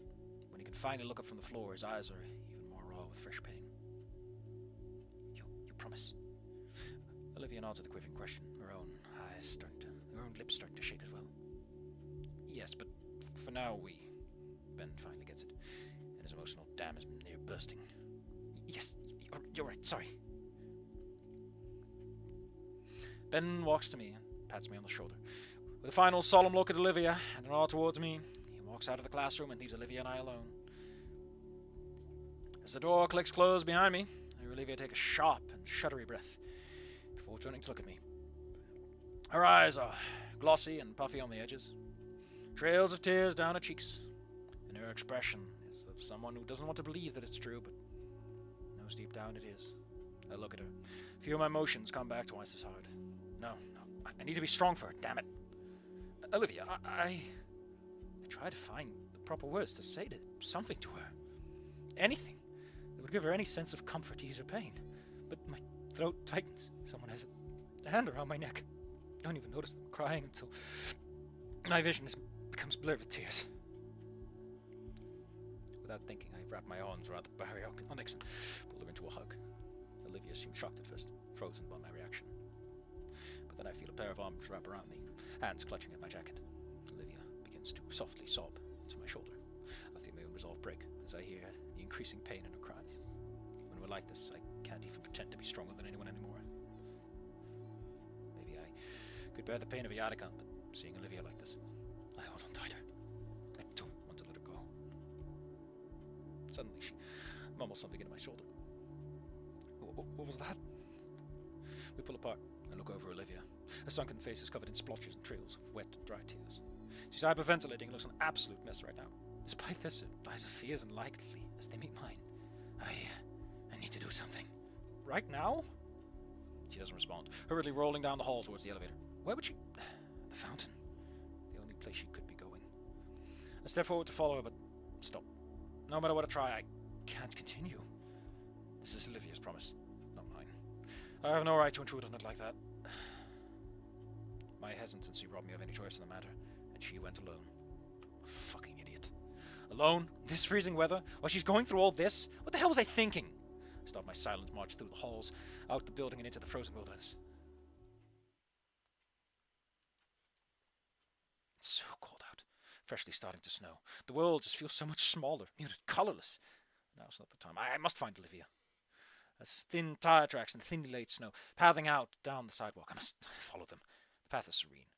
[SPEAKER 1] When he can finally look up from the floor, his eyes are even more raw with fresh pain. You promise? Olivia nods with a quivering question, her own lips starting to shake as well. Yes, but for now Ben finally gets it, and his emotional dam is near bursting. Yes, you're right, sorry. Ben walks to me and pats me on the shoulder. With a final solemn look at Olivia and a nod towards me, he walks out of the classroom and leaves Olivia and I alone. As the door clicks closed behind me, I hear Olivia take a sharp and shuddery breath before turning to look at me. Her eyes are glossy and puffy on the edges, trails of tears down her cheeks, and her expression is of someone who doesn't want to believe that it's true, but knows deep down it is. I look at her. A few of my emotions come back twice as hard. No, I need to be strong for her, damn it. Olivia, I try to find the proper words to say something to her. Anything that would give her any sense of comfort to ease her pain. But my throat tightens. Someone has a hand around my neck. I don't even notice them crying until my vision becomes blurred with tears. Without thinking, I wrap my arms around the baryonyx and pull her into a hug. Olivia seemed shocked at first, frozen by my reaction. But then I feel a pair of arms wrap around me, hands clutching at my jacket. Olivia begins to softly sob into my shoulder. I feel my own resolve break as I hear the increasing pain in her cries. When we're like this, I can't even pretend to be stronger than anyone anymore. Maybe I could bear the pain of a Yadakan, but seeing Olivia like this, I hold on tighter. I don't want to let her go. Suddenly, she mumbles something into my shoulder. What was that? We pull apart and look over Olivia. Her sunken face is covered in splotches and trails of wet, dry tears. She's hyperventilating and looks an absolute mess right now. Despite this, her eyes of fear as unlikely as they meet mine. I need to do something. Right now? She doesn't respond, hurriedly rolling down the hall towards the elevator. Where would she... The fountain. The only place she could be going. I step forward to follow her, but stop. No matter what I try, I can't continue. This is Olivia's promise, not mine. I have no right to intrude on it like that. My hesitancy robbed me of any choice in the matter, and she went alone. A fucking idiot. Alone? This freezing weather? While she's going through all this? What the hell was I thinking? I stopped my silent march through the halls, out the building and into the frozen wilderness. It's so cold out. Freshly starting to snow. The world just feels so much smaller, muted, colorless. Now's not the time. I must find Olivia. As thin tire tracks and thinly laid snow, pathing out down the sidewalk. I must follow them. The path is serene.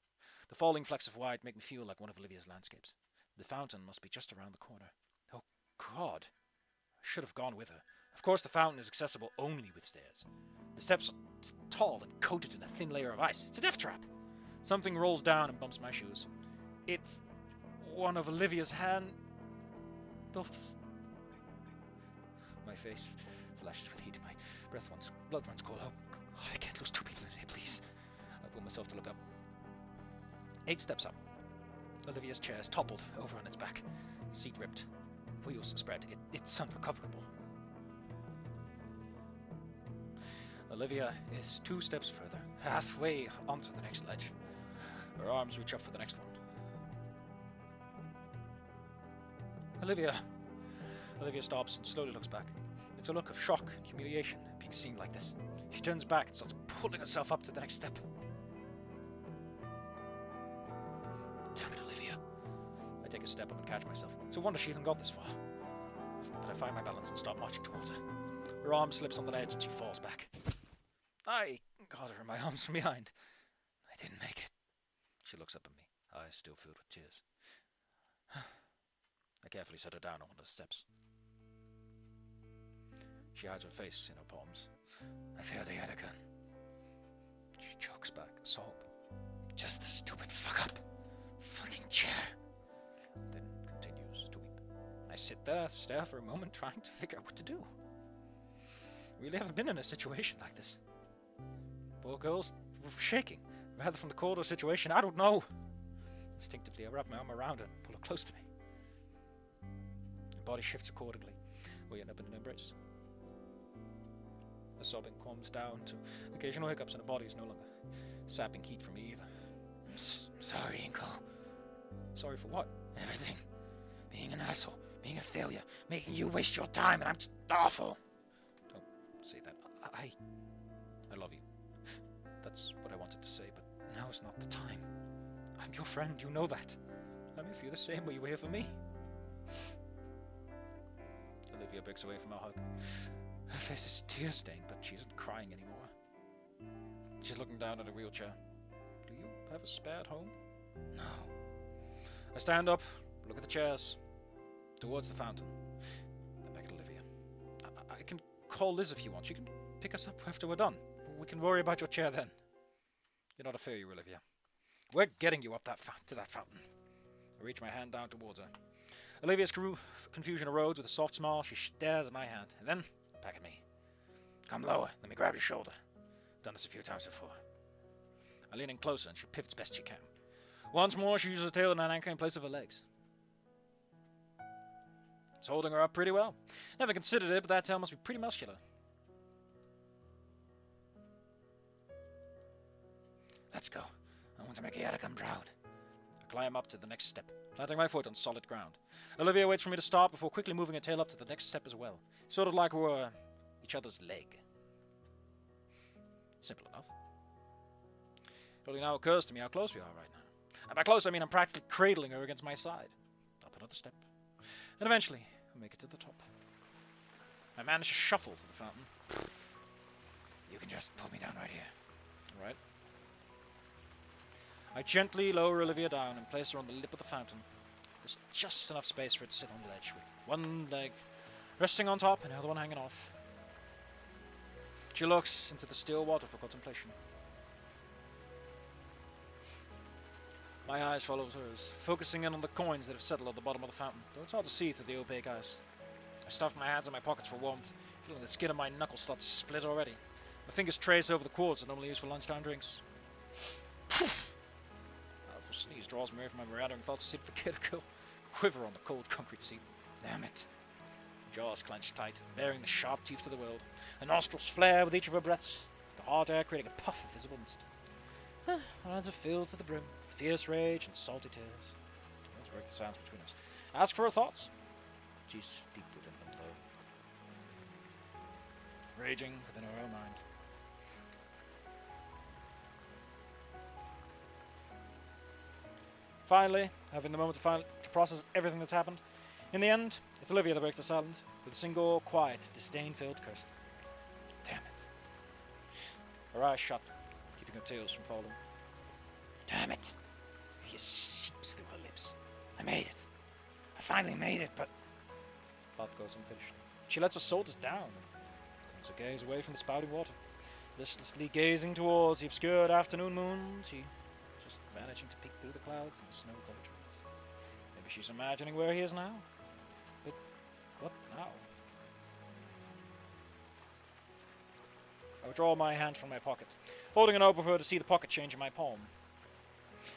[SPEAKER 1] The falling flecks of white make me feel like one of Olivia's landscapes. The fountain must be just around the corner. Oh, God. I should have gone with her. Of course, the fountain is accessible only with stairs. The steps are tall and coated in a thin layer of ice. It's a death trap. Something rolls down and bumps my shoes. It's one of Olivia's hand... My face flashes with heat. My blood runs cold. Oh, God, I can't lose 2 people today, please. I pull myself to look up. 8 steps up. Olivia's chair is toppled over on its back. Seat ripped. Wheels spread. It's unrecoverable. Olivia is 2 steps further, halfway onto the next ledge. Her arms reach up for the next one. Olivia stops and slowly looks back. It's a look of shock and humiliation at being seen like this. She turns back and starts pulling herself up to the next step. Damn it, Olivia. I take a step up and catch myself. It's a wonder she even got this far. But I find my balance and start marching towards her. Her arm slips on the ledge and she falls back. I got her in my arms from behind. I didn't make it. She looks up at me, eyes still filled with tears. I carefully set her down on one of the steps. She hides her face in her palms. I failed the Yadakan. She chokes back a sob. Just a stupid fuck up. Fucking chair. Then continues to weep. I sit there, stare for a moment, trying to figure out what to do. Really haven't been in a situation like this. Poor girl's shaking. Rather from the cold or situation, I don't know. Instinctively, I wrap my arm around her and pull her close to me. Her body shifts accordingly. We end up in an embrace. The sobbing calms down to occasional hiccups, and her body is no longer sapping heat from me either. I'm sorry, Inco. Sorry for what?
[SPEAKER 2] Everything. Being an asshole, being a failure, making you waste your time, and I'm just awful.
[SPEAKER 1] Don't say that. I love you. That's what I wanted to say, but now is not the time. I'm your friend, you know that. I'm here for you the same way you were here for me. Olivia breaks away from our hug. Her face is tear-stained, but she isn't crying anymore. She's looking down at a wheelchair. Do you have a spare at home?
[SPEAKER 2] No.
[SPEAKER 1] I stand up, look at the chairs, towards the fountain, then back at Olivia. I can call Liz if you want. She can pick us up after we're done. We can worry about your chair then. You're not a failure, Olivia. We're getting you up to that fountain. I reach my hand down towards her. Olivia's confusion erodes with a soft smile. She stares at my hand, and then back at me.
[SPEAKER 2] Come lower. Let me grab your shoulder.
[SPEAKER 1] I've done this a few times before. I lean in closer, and she pivots best she can. Once more, she uses her tail and an anchor in place of her legs. It's holding her up pretty well. Never considered it, but that tail must be pretty muscular.
[SPEAKER 2] Let's go. I want to make Yadakan proud.
[SPEAKER 1] I climb up to the next step, planting my foot on solid ground. Olivia waits for me to stop before quickly moving her tail up to the next step as well. Sort of like we're each other's leg. Simple enough. It only now occurs to me how close we are right now. And by close, I mean I'm practically cradling her against my side. Up another step. And eventually, and make it to the top. I manage to shuffle to the fountain.
[SPEAKER 2] You can just put me down right here.
[SPEAKER 1] Alright. I gently lower Olivia down and place her on the lip of the fountain. There's just enough space for her to sit on the ledge, with one leg resting on top and the other one hanging off. She looks into the still water for contemplation. My eyes follow hers, focusing in on the coins that have settled at the bottom of the fountain, though it's hard to see through the opaque ice. I stuff my hands in my pockets for warmth, feeling the skin of my knuckles start to split already. My fingers trace over the quartz I normally use for lunchtime drinks. A powerful sneeze draws me away from my meandering thoughts to see the Gator go quiver on the cold concrete seat. Damn it. Her jaws clenched tight, baring the sharp teeth to the world. Her nostrils flare with each of her breaths, the hard air creating a puff of visible mist. Her eyes are filled to the brim with fierce rage and salty tears. Let's break the silence between us. Ask for her thoughts. She's deep within them, though. Raging within her own mind. Finally, having the moment to process everything that's happened, in the end, it's Olivia that breaks the silence, with a single, quiet, disdain-filled curse. Damn it. Her eyes shut, keeping her tears from falling.
[SPEAKER 2] Damn it. He seeps through her lips. I made it. I finally made it, but...
[SPEAKER 1] Thought goes unfinished. She lets her shoulders down and turns her gaze away from the spouting water. Listlessly gazing towards the obscured afternoon moon, she just managing to peek through the clouds and the snow-covered trees. Maybe she's imagining where he is now. But what now? I withdraw my hand from my pocket, holding it open for her to see the pocket change in my palm.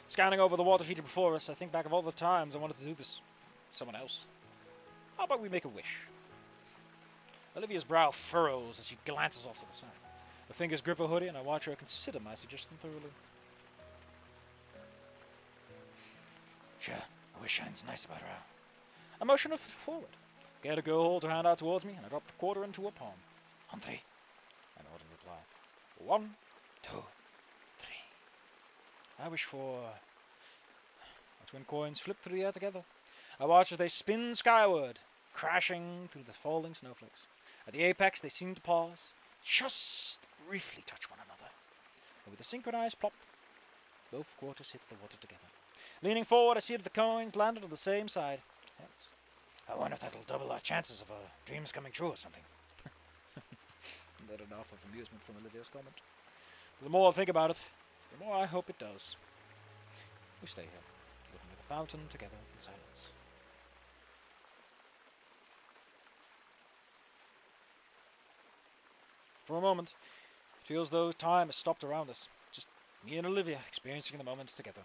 [SPEAKER 1] Scanning over the water feature before us, I think back of all the times I wanted to do this with someone else. How about we make a wish? Olivia's brow furrows as she glances off to the side. Her fingers grip her hoodie, and I watch her consider my suggestion thoroughly.
[SPEAKER 2] Sure, a wish sounds nice about her.
[SPEAKER 1] I motion her forward. Gator girl holds her hand out towards me, and I drop the quarter into her palm.
[SPEAKER 2] On three.
[SPEAKER 1] I nod in reply. 1,
[SPEAKER 2] 2, 3.
[SPEAKER 1] I wish for... Our twin coins flip through the air together. I watch as they spin skyward, crashing through the falling snowflakes. At the apex, they seem to pause, just briefly touch one another. And with a synchronized plop, both quarters hit the water together. Leaning forward, I see that the coins landed on the same side. Hence,
[SPEAKER 2] I wonder if that'll double our chances of our dreams coming true or something.
[SPEAKER 1] Not enough of amusement from Olivia's comment. The more I think about it, the more I hope it does. We stay here, looking at the fountain together in silence. For a moment, it feels though time has stopped around us. Just me and Olivia experiencing the moment together.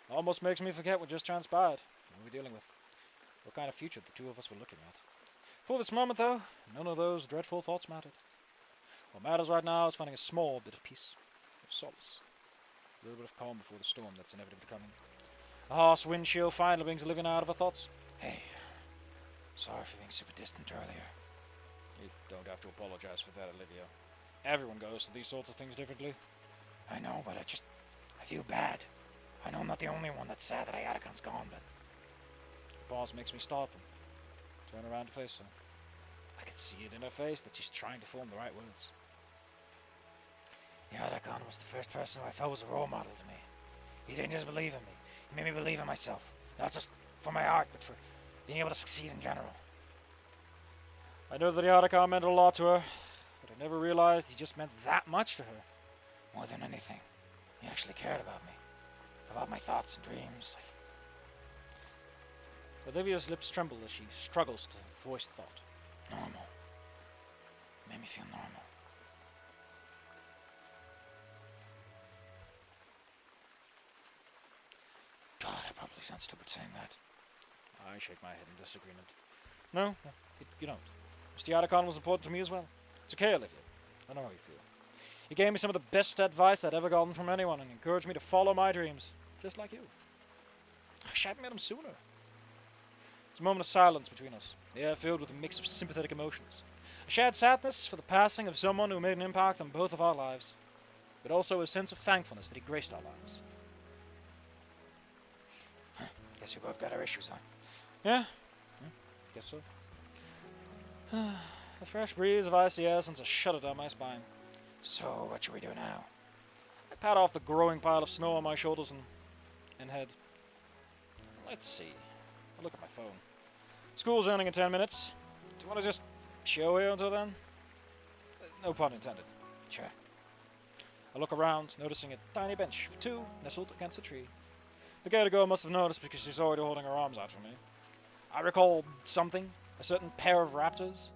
[SPEAKER 1] It almost makes me forget what just transpired. What we're dealing with. What kind of future the two of us were looking at. For this moment, though, none of those dreadful thoughts mattered. What matters right now is finding a small bit of peace, of solace. A little bit of calm before the storm that's inevitably coming. A harsh wind chill finally brings Olivia out of her thoughts.
[SPEAKER 2] Hey, sorry for being super distant earlier.
[SPEAKER 1] You don't have to apologize for that, Olivia. Everyone goes through these sorts of things differently.
[SPEAKER 2] I know, but I feel bad. I know I'm not the only one that's sad that Iadacon's gone, but...
[SPEAKER 1] The pause makes me stop and turn around to face her. I can see it in her face that she's trying to form the right words.
[SPEAKER 2] Iadacon was the first person who I felt was a role model to me. He didn't just believe in me. He made me believe in myself. Not just for my art, but for being able to succeed in general.
[SPEAKER 1] I know that Iadacon meant a lot to her, but I never realized he just meant that much to her.
[SPEAKER 2] More than anything, he actually cared about me. About my thoughts and dreams.
[SPEAKER 1] Olivia's lips tremble as she struggles to voice the thought.
[SPEAKER 2] Normal. Made me feel normal. God, I probably sound stupid saying that.
[SPEAKER 1] I shake my head in disagreement. No, you don't. Mr. Iadacon was important to me as well. It's okay, Olivia. I know how you feel. He gave me some of the best advice I'd ever gotten from anyone and encouraged me to follow my dreams, just like you. I wish I'd met him sooner. There's a moment of silence between us, the air filled with a mix of sympathetic emotions. A shared sadness for the passing of someone who made an impact on both of our lives, but also a sense of thankfulness that he graced our lives.
[SPEAKER 2] Guess we both got our issues, huh?
[SPEAKER 1] Yeah, guess so. The fresh breeze of ICS sends a shudder down my spine. So, what should we do now? I pat off the growing pile of snow on my shoulders and head. Let's see. I'll look at my phone. School's ending in 10 minutes. Do you want to just chill here until then? No pun intended. Sure. I look around, noticing a tiny bench for two nestled against a tree. The Gator girl must have noticed because she's already holding her arms out for me. I recall something, a certain pair of raptors.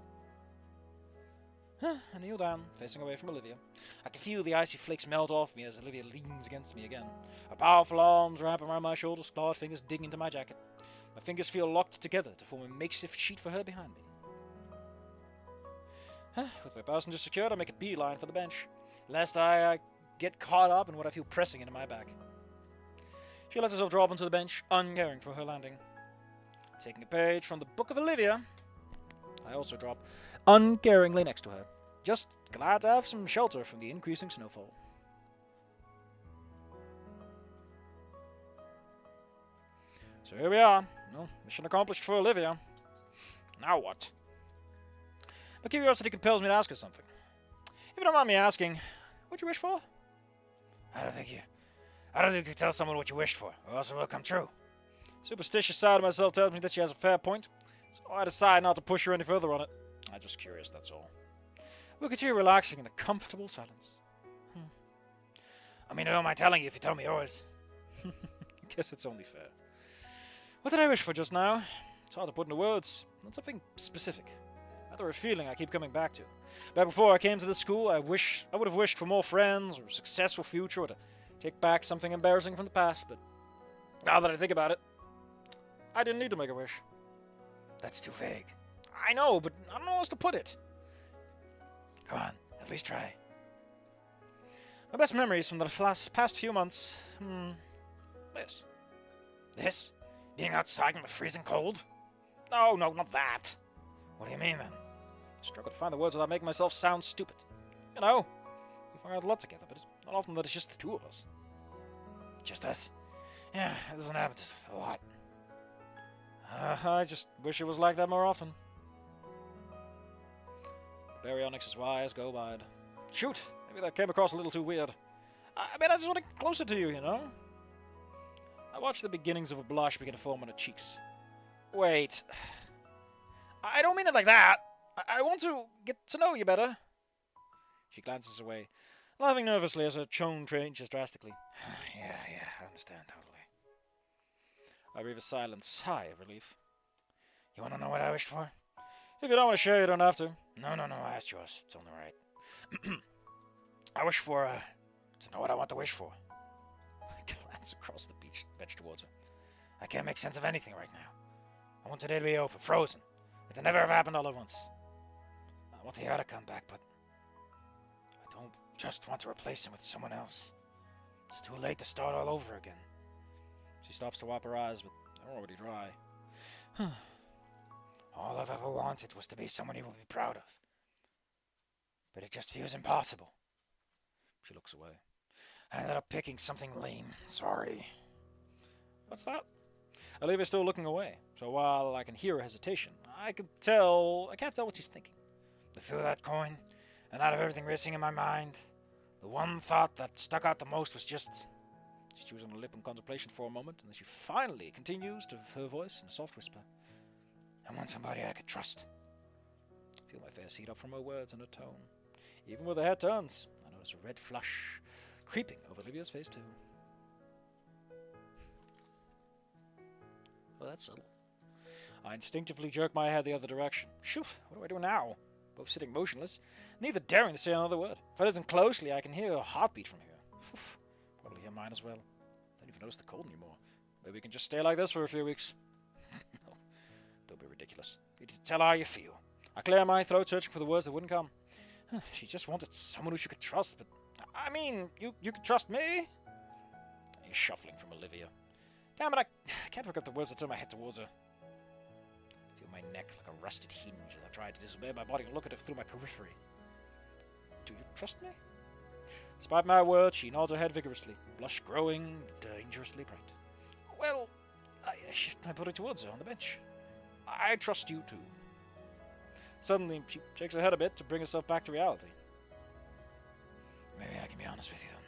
[SPEAKER 1] I kneel down, facing away from Olivia. I can feel the icy flakes melt off me as Olivia leans against me again. Her powerful arms wrap around my shoulders, clawed fingers dig into my jacket. My fingers feel locked together to form a makeshift sheet for her behind me. With my passenger secured, I make a beeline for the bench, lest I get caught up in what I feel pressing into my back. She lets herself drop onto the bench, uncaring for her landing. Taking a page from the Book of Olivia, I also drop uncaringly next to her, just glad to have some shelter from the increasing snowfall. So here we are. Well, mission accomplished for Olivia. Now what? My curiosity compels me to ask her something. If you don't mind me asking, what'd you wish for? I don't think you can tell someone what you wished for, or else it will come true. Superstitious side of myself tells me that she has a fair point, so I decide not to push her any further on it. I'm just curious, that's all. Look at you relaxing in the comfortable silence. I mean, I don't mind telling you if you tell me yours. Guess it's only fair. What did I wish for just now? It's hard to put into words. Not something specific. Rather a feeling I keep coming back to. Back before I came to this school, I would have wished for more friends, or a successful future, or to take back something embarrassing from the past, but now that I think about it, I didn't need to make a wish. That's too vague. I know, but I don't know how else to put it. Come on, at least try. My best memories from the past few months, this. This? Being outside in the freezing cold? No, not that. What do you mean, then? I struggle to find the words without making myself sound stupid. You know, we fire out a lot together, but it's not often that it's just the two of us. Just us? Yeah, it doesn't happen just a lot. I just wish it was like that more often. Baryonyx's wires go wide. Shoot! Maybe that came across a little too weird. I mean, I just want to get closer to you, you know? I watched the beginnings of a blush begin to form on her cheeks. Wait. I don't mean it like that. I want to get to know you better. She glances away, laughing nervously as her tone changes drastically. Yeah, I understand totally. I breathe a silent sigh of relief. You want to know what I wished for? If you don't want to share, you don't have to. No, I asked yours. It's only right. I wish for, to know what I want to wish for. I glance across the bench towards her. I can't make sense of anything right now. I want today to be over, frozen. It never have happened all at once. I want the air to come back, but I don't just want to replace him with someone else. It's too late to start all over again. She stops to wipe her eyes, but they're already dry. All I've ever wanted was to be someone he would be proud of. But it just feels impossible. She looks away. I ended up picking something lame. Sorry. What's that? Olivia's still looking away, so while I can hear her hesitation, I can't tell what she's thinking. I threw that coin, and out of everything racing in my mind, the one thought that stuck out the most was just... She chews on her lip in contemplation for a moment, and then she finally continues to her voice in a soft whisper. I want somebody I could trust. I feel my face heat up from her words and her tone. Even with her head turns, I notice a red flush creeping over Olivia's face too. Well, that's subtle. I instinctively jerk my head the other direction. Shoot, what do I do now? Both sitting motionless, neither daring to say another word. If I listen closely, I can hear a heartbeat from here. Probably hear mine as well. Don't even notice the cold anymore. Maybe we can just stay like this for a few weeks. No, don't be ridiculous. You need to tell her how you feel. I clear my throat, searching for the words that wouldn't come. She just wanted someone who she could trust, but... I mean, you could trust me? He's shuffling from Olivia. Damn it, I can't forget the words that turn my head towards her. I feel my neck like a rusted hinge as I try to disobey my body and look at her through my periphery. Do you trust me? Despite my words, she nods her head vigorously, blush growing dangerously bright. Well, I shift my body towards her on the bench. I trust you too. Suddenly, she shakes her head a bit to bring herself back to reality. Maybe I can be honest with you, then.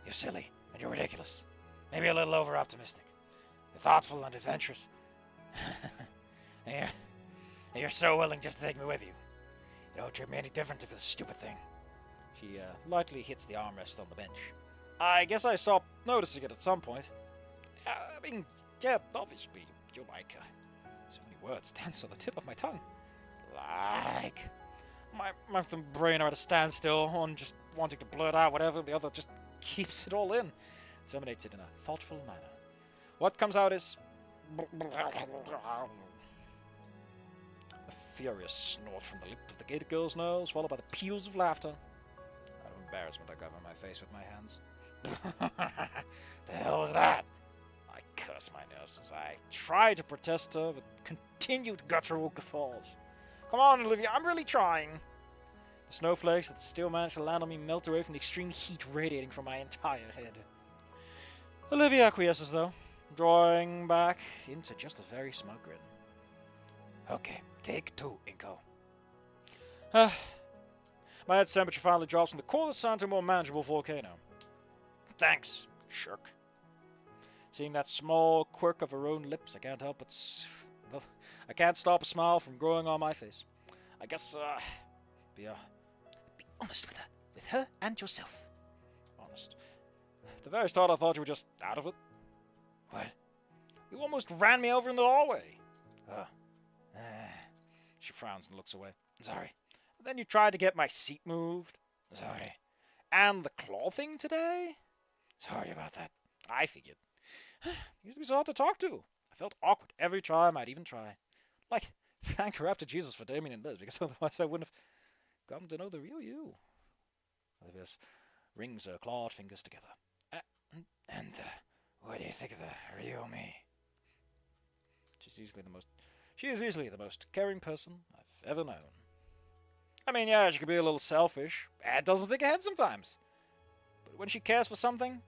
[SPEAKER 1] You're silly, and you're ridiculous. Maybe a little over-optimistic. You're thoughtful and adventurous. and you're so willing just to take me with you. You don't treat me any different if it's a stupid thing. She lightly hits the armrest on the bench. I guess I stopped noticing it at some point. I mean, yeah, obviously, you're like... so many words dance on the tip of my tongue. Like... My brain are at a standstill, one just wanting to blurt out whatever, the other just keeps it all in. Disseminates it in a thoughtful manner. What comes out is... a furious snort from the lip of the Gator girl's nose, followed by the peals of laughter. Out of embarrassment, I cover my face with my hands. The hell was that? I curse my nerves as I try to protest her with continued guttural guffaws. Come on, Olivia, I'm really trying. The snowflakes that still manage to land on me melt away from the extreme heat radiating from my entire head. Olivia acquiesces, though, drawing back into just a very smug grin. Okay, take 2, Inco. My head's temperature finally drops from the coldest sun to a more manageable volcano. Thanks, shirk. Seeing that small quirk of her own lips, I can't help but... well, I can't stop a smile from growing on my face. I guess, be honest with her and yourself. Honest. At the very start, I thought you were just out of it. What? You almost ran me over in the hallway. She frowns and looks away. Sorry. And then you tried to get my seat moved. Sorry. And the claw thing today? Sorry about that. I figured. You used to be so hard to talk to. I felt awkward every time I'd even try. Like, thank her up to Jesus for Damian and Liz, because otherwise I wouldn't have gotten to know the real you. Olivia rings her clawed fingers together. What do you think of the real me? She is easily the most caring person I've ever known. I mean, yeah, she could be a little selfish. Ed doesn't think ahead sometimes. But when she cares for something,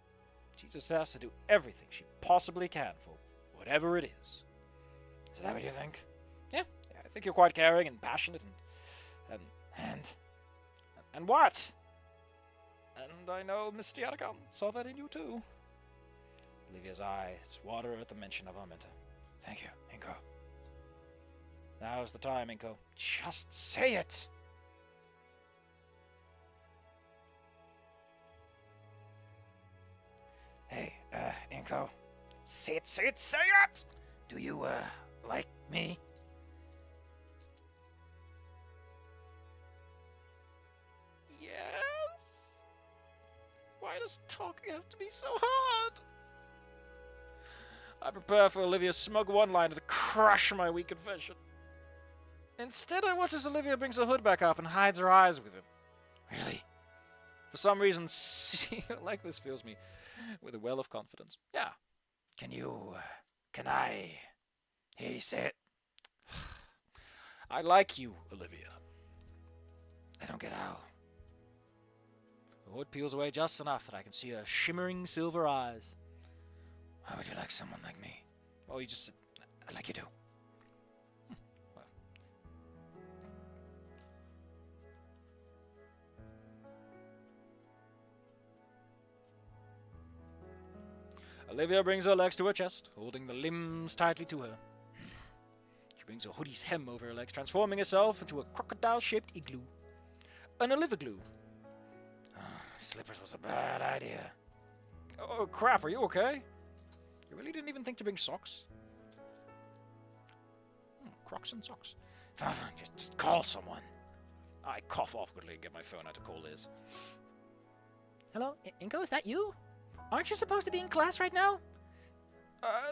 [SPEAKER 1] she just has to do everything she possibly can for whatever it is. Is that what you think? Yeah, I think you're quite caring and passionate and what? And I know Mr. Yadakam saw that in you too. Olivia's eyes water at the mention of Arminta. Thank you, Inco. Now's the time, Inco. Just say it! Hey, Inco. Say it, say it, say it! Do you, like me? Yes? Why does talking have to be so hard? I prepare for Olivia's smug one-liner to crush my weak confession. Instead, I watch as Olivia brings her hood back up and hides her eyes with it. Really? For some reason, like this fills me with a well of confidence. Yeah. Can I hear you say it? I like you, Olivia. I don't get how. The hood peels away just enough that I can see her shimmering silver eyes. Why would you like someone like me? Oh, you just said, like you do. Well. Olivia brings her legs to her chest, holding the limbs tightly to her. She brings her hoodie's hem over her legs, transforming herself into a crocodile-shaped igloo. An Olivia glue. Slippers was a bad idea. Oh, crap, are you okay? You really didn't even think to bring socks? Crocs and socks. Fine, just call someone. I cough awkwardly and get my phone out to call Liz.
[SPEAKER 2] Hello, Inco, is that you? Aren't you supposed to be in class right now?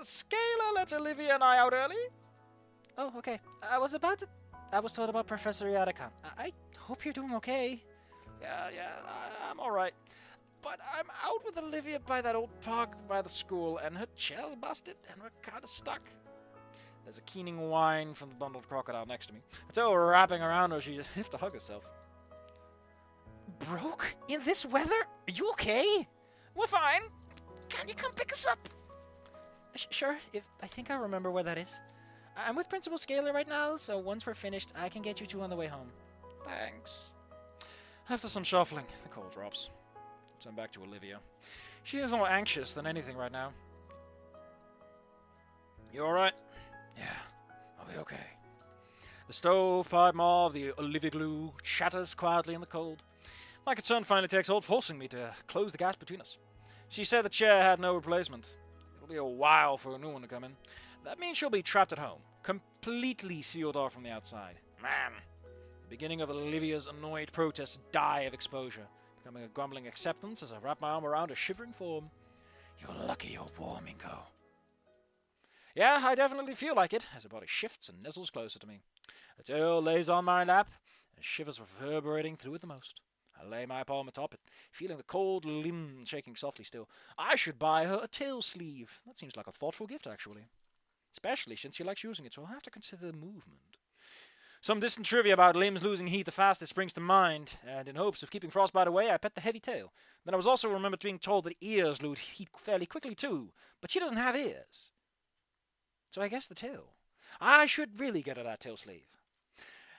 [SPEAKER 1] Scalar let Olivia and I out early.
[SPEAKER 2] Oh, okay. I was told about Professor Yadakan. I hope you're doing okay.
[SPEAKER 1] Yeah, I'm alright. But I'm out with Olivia by that old park by the school, and her chair's busted, and we're kinda stuck. There's a keening whine from the bundled crocodile next to me. Until we're wrapping around her, she just has to hug herself.
[SPEAKER 2] Broke? In this weather? Are you okay?
[SPEAKER 1] We're fine.
[SPEAKER 2] Can you come pick us up? Sure, I think I remember where that is.
[SPEAKER 1] I'm with Principal Scaler right now, so once we're finished, I can get you two on the way home. Thanks. After some shuffling, the call drops. Turn back to Olivia. She is more anxious than anything right now. You alright? Yeah, I'll be okay. The stovepipe maw of the Olivia glue shatters quietly in the cold. My concern finally takes hold, forcing me to close the gap between us. She said the chair had no replacement. It'll be a while for a new one to come in. That means she'll be trapped at home, completely sealed off from the outside. Man. The beginning of Olivia's annoyed protests die of exposure, becoming a grumbling acceptance as I wrap my arm around a shivering form. You're lucky you're warm, Inco. Yeah, I definitely feel like it, as her body shifts and nuzzles closer to me. Her tail lays on my lap, and shivers reverberating through it the most. I lay my palm atop it, feeling the cold limb shaking softly still. I should buy her a tail sleeve. That seems like a thoughtful gift, actually. Especially since she likes using it, so I'll have to consider the movement. Some distant trivia about limbs losing heat the fastest springs to mind, and in hopes of keeping frostbite away, I pet the heavy tail. Then I was also remembered being told that ears lose heat fairly quickly too, but she doesn't have ears. So I guess the tail. I should really get her that tail sleeve.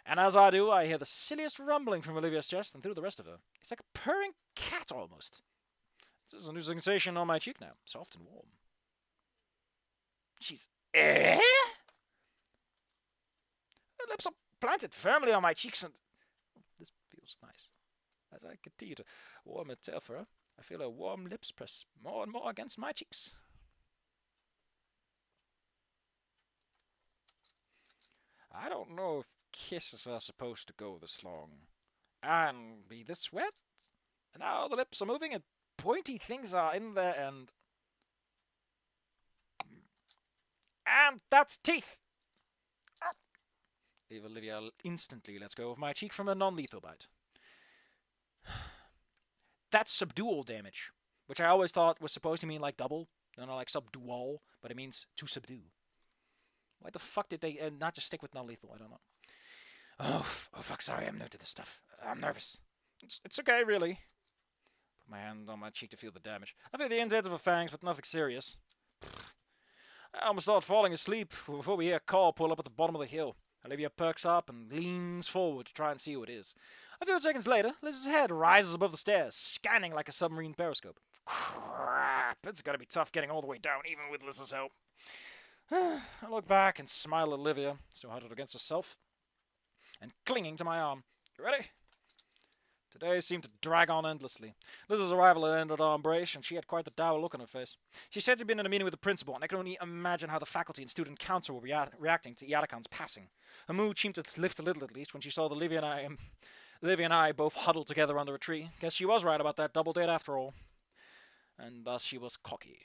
[SPEAKER 1] And as I do, I hear the silliest rumbling from Olivia's chest and through the rest of her. It's like a purring cat, almost. There's a new sensation on my cheek now, soft and warm. She's... Her lips are planted firmly on my cheeks, and... This feels nice. As I continue to warm her tail for her, I feel her warm lips press more and more against my cheeks. I don't know if kisses are supposed to go this long and be this wet. And now the lips are moving and pointy things are in there and that's teeth. Olivia instantly lets go of my cheek from a non-lethal bite. That's subdual damage, which I always thought was supposed to mean like double, no, like subdual, but it means to subdue. Why the fuck did they not just stick with non-lethal? I don't know. Oh fuck, sorry, I'm new to this stuff. I'm nervous. It's okay, really. Put my hand on my cheek to feel the damage. I feel the indents of her fangs, but nothing serious. I almost thought falling asleep before we hear a car pull up at the bottom of the hill. Olivia perks up and leans forward to try and see who it is. A few seconds later, Liz's head rises above the stairs, scanning like a submarine periscope. Crap, it's gonna be tough getting all the way down, even with Liz's help. I look back and smile at Olivia, still huddled against herself, and clinging to my arm. You ready? Today seemed to drag on endlessly. Liz's arrival had ended our embrace, and she had quite the dour look on her face. She said she'd been in a meeting with the principal, and I could only imagine how the faculty and student council were reacting to Yatakan's passing. Her mood seemed to lift a little, at least, when she saw that Olivia and I both huddled together under a tree. Guess she was right about that double date after all. And thus she was cocky.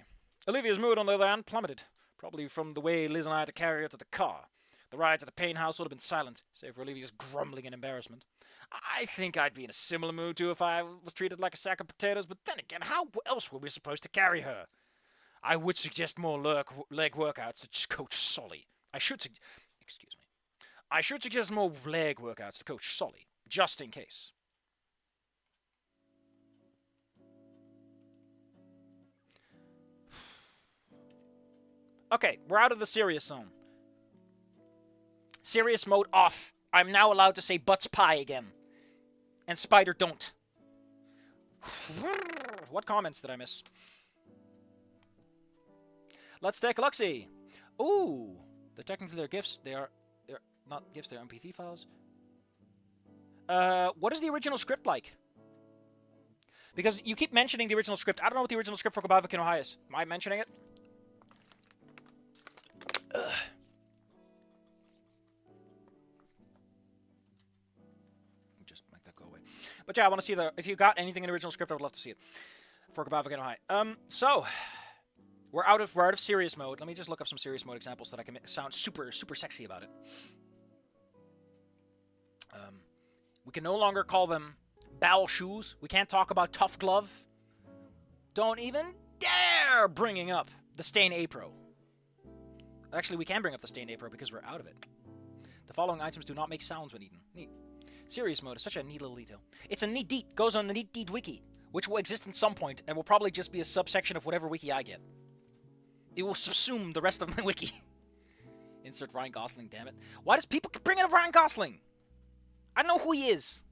[SPEAKER 1] Olivia's mood, on the other hand, plummeted. Probably from the way Liz and I had to carry her to the car. The ride to the Payne house would have been silent, save for Olivia's grumbling in embarrassment. I think I'd be in a similar mood too if I was treated like a sack of potatoes, but then again, how else were we supposed to carry her? I would suggest more leg workouts to Coach Solly. I should suggest more leg workouts to Coach Solly, just in case. Okay, we're out of the serious zone. Serious mode off. I'm now allowed to say butts pie again. And spider don't. What comments did I miss? Let's take a look-see. Ooh. They're technically their gifts. They're not gifts, they're MP3 files. What is the original script like? Because you keep mentioning the original script. I don't know what the original script for Gobavic in Ohio is. Am I mentioning it? Just make that go away. But yeah, I want to see if you got anything in the original script, I would love to see it. For Gobavic in Ohio. So we're out of serious mode. Let me just look up some serious mode examples that I can sound super sexy about it. We can no longer call them bowel shoes. We can't talk about tough glove. Don't even dare bringing up the stain Apro. Actually, we can bring up the stain Apro because we're out of it. The following items do not make sounds when eaten. Neat. Serious mode is such a neat little detail. It's a neat deet. Goes on the neat deet wiki, which will exist at some point and will probably just be a subsection of whatever wiki I get. It will subsume the rest of my wiki. Insert Ryan Gosling, damn it. Why does people keep bringing up Ryan Gosling? I know who he is.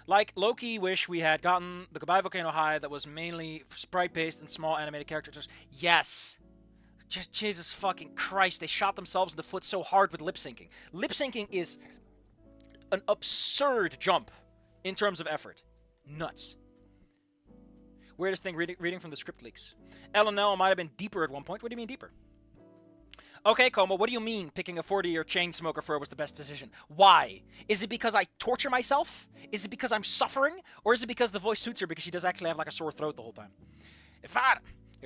[SPEAKER 1] Like, Loki wish we had gotten the Goodbye Volcano High that was mainly sprite-based and small animated characters. Yes. Just Jesus fucking Christ, they shot themselves in the foot so hard with lip-syncing. Lip-syncing is an absurd jump in terms of effort. Nuts. Weirdest thing, reading from the script leaks. LNL might have been deeper at one point. What do you mean deeper? Okay, Como, what do you mean picking a 40-year chain smoker fur was the best decision? Why? Is it because I torture myself? Is it because I'm suffering? Or is it because the voice suits her because she does actually have like a sore throat the whole time? If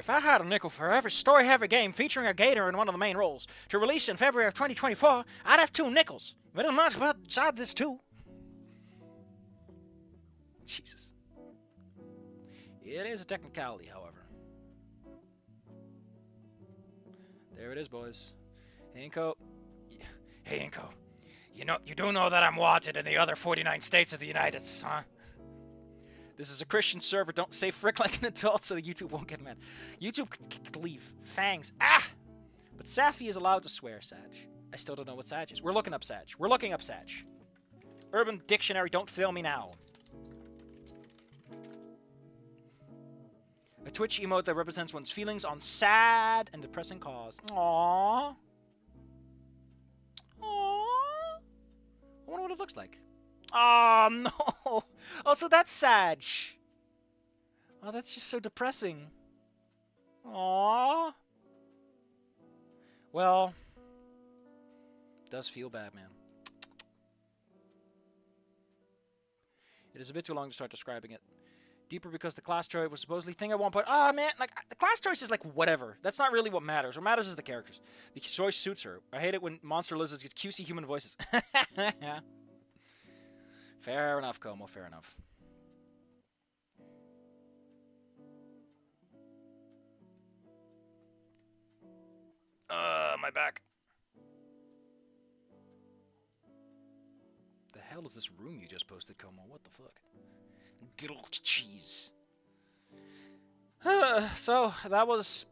[SPEAKER 1] I had a nickel for every story-heavy game featuring a gator in one of the main roles to release in February of 2024, I'd have 2 nickels. But I'm not beside this too. Jesus. It is a technicality, however. There it is, boys. Hey, Inco.
[SPEAKER 2] Hey, Inco. You do know that I'm wanted in the other 49 states of the United States, huh?
[SPEAKER 1] This is a Christian server. Don't say frick like an adult so that YouTube won't get mad. YouTube could leave. Fangs. Ah! But Safi is allowed to swear, Sag. I still don't know what Sag is. We're looking up Sag. We're looking up Sag. Urban Dictionary, don't fail me now. A Twitch emote that represents one's feelings on sad and depressing cause. Aww. Aww. I wonder what it looks like. Oh, no. Oh, so that's Sag. Oh, that's just so depressing. Aww. Well, does feel bad, man. It is a bit too long to start describing it. Deeper because the class choice was supposedly thing at one point. Ah, man, like, the class choice is like whatever. That's not really what matters. What matters is the characters. The choice suits her. I hate it when monster lizards get cutesy human voices. Fair enough, Como. Fair enough. My back. The hell is this room you just posted, Como? What the fuck? Good old cheese. So, that was...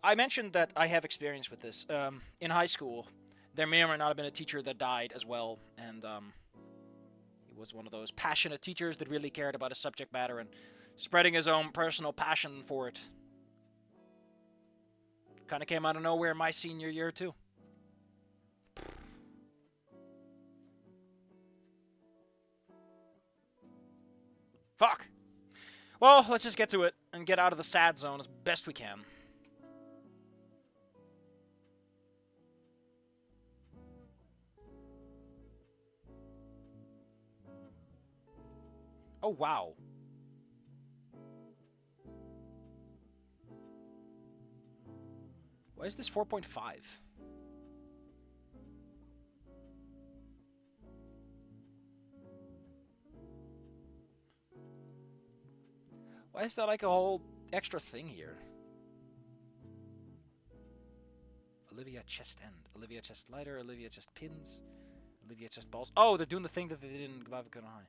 [SPEAKER 1] I mentioned that I have experience with this. In high school, there may or may not have been a teacher that died as well, and he was one of those passionate teachers that really cared about his subject matter and spreading his own personal passion for it. Kind of came out of nowhere my senior year, too. Fuck! Well, let's just get to it and get out of the sad zone as best we can. Oh, wow. Why is this 4.5? Why is that like a whole extra thing here? Olivia chest end. Olivia chest lighter. Olivia chest pins. Olivia chest balls. Oh, they're doing the thing that they did in Goodbye Volcano High.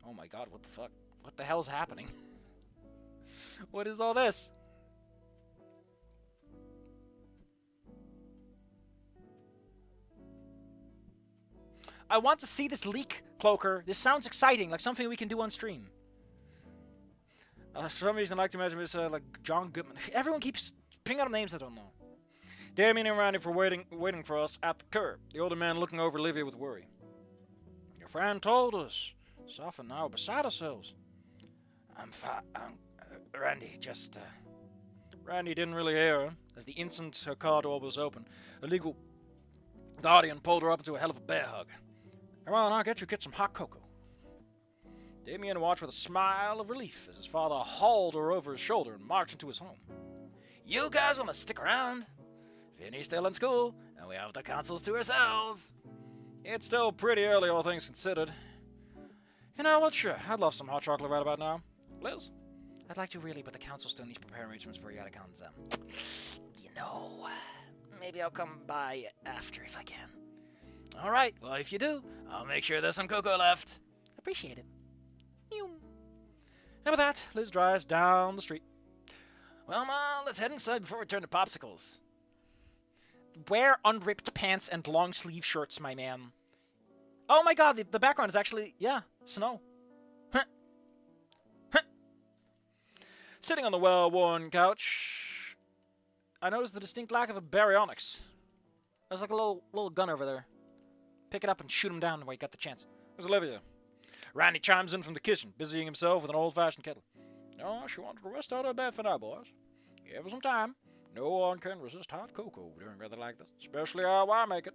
[SPEAKER 1] Oh my god, what the fuck? What the hell's happening? What is all this? I want to see this leak, Cloaker. This sounds exciting, like something we can do on stream. For some reason, I like to imagine this like John Goodman. Everyone keeps picking out names I don't know. Damian and Randy for waiting for us at the curb. The older man looking over Olivia with worry. Your friend told us. Soften now, beside ourselves. I'm Randy, just, Randy didn't really hear her. As the instant her car door was open, a legal guardian pulled her up into a hell of a bear hug. Come on, I'll get some hot cocoa. Damian watched with a smile of relief as his father hauled her over his shoulder and marched into his home. You guys want to stick around? Vinny's still in school, and we have the consoles to ourselves. It's still pretty early, all things considered. You know what, sure, I'd love some hot chocolate right about now. Liz? I'd like to really, but the council still needs to prepare arrangements for Yatakan's, you know, maybe I'll come by after if I can. Alright, well if you do, I'll make sure there's some cocoa left.
[SPEAKER 2] appreciate it.
[SPEAKER 1] And with that, Liz drives down the street. Well, Ma, let's head inside before we turn to popsicles.
[SPEAKER 2] Wear unripped pants and long sleeve shirts, my man. Oh my god, the background is actually, yeah, snow.
[SPEAKER 1] Sitting on the well-worn couch, I noticed the distinct lack of a baryonyx. There's like a little gun over there. Pick it up and shoot him down when you got the chance. Where's Olivia? Randy chimes in from the kitchen, busying himself with an old-fashioned kettle. No, she wanted to rest out her bed for now, boys. Give her some time. No one can resist hot cocoa during weather like this, especially how I make it.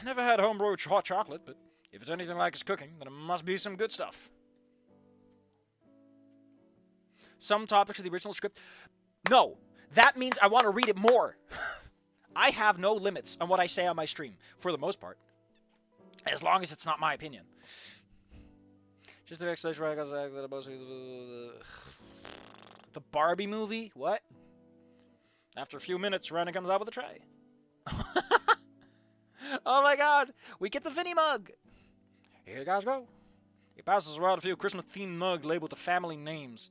[SPEAKER 1] Never had homebrewed hot chocolate, but if it's anything like his cooking, then it must be some good stuff. Some topics of the original script. No, that means I want to read it more. I have no limits on what I say on my stream, for the most part. As long as it's not my opinion. Just the explanation where I got the Barbie movie? What? After a few minutes, Randy comes out with a tray. Oh my god! We get the Vinny mug! Here you guys go. He passes around a few Christmas-themed mugs labeled with the family names.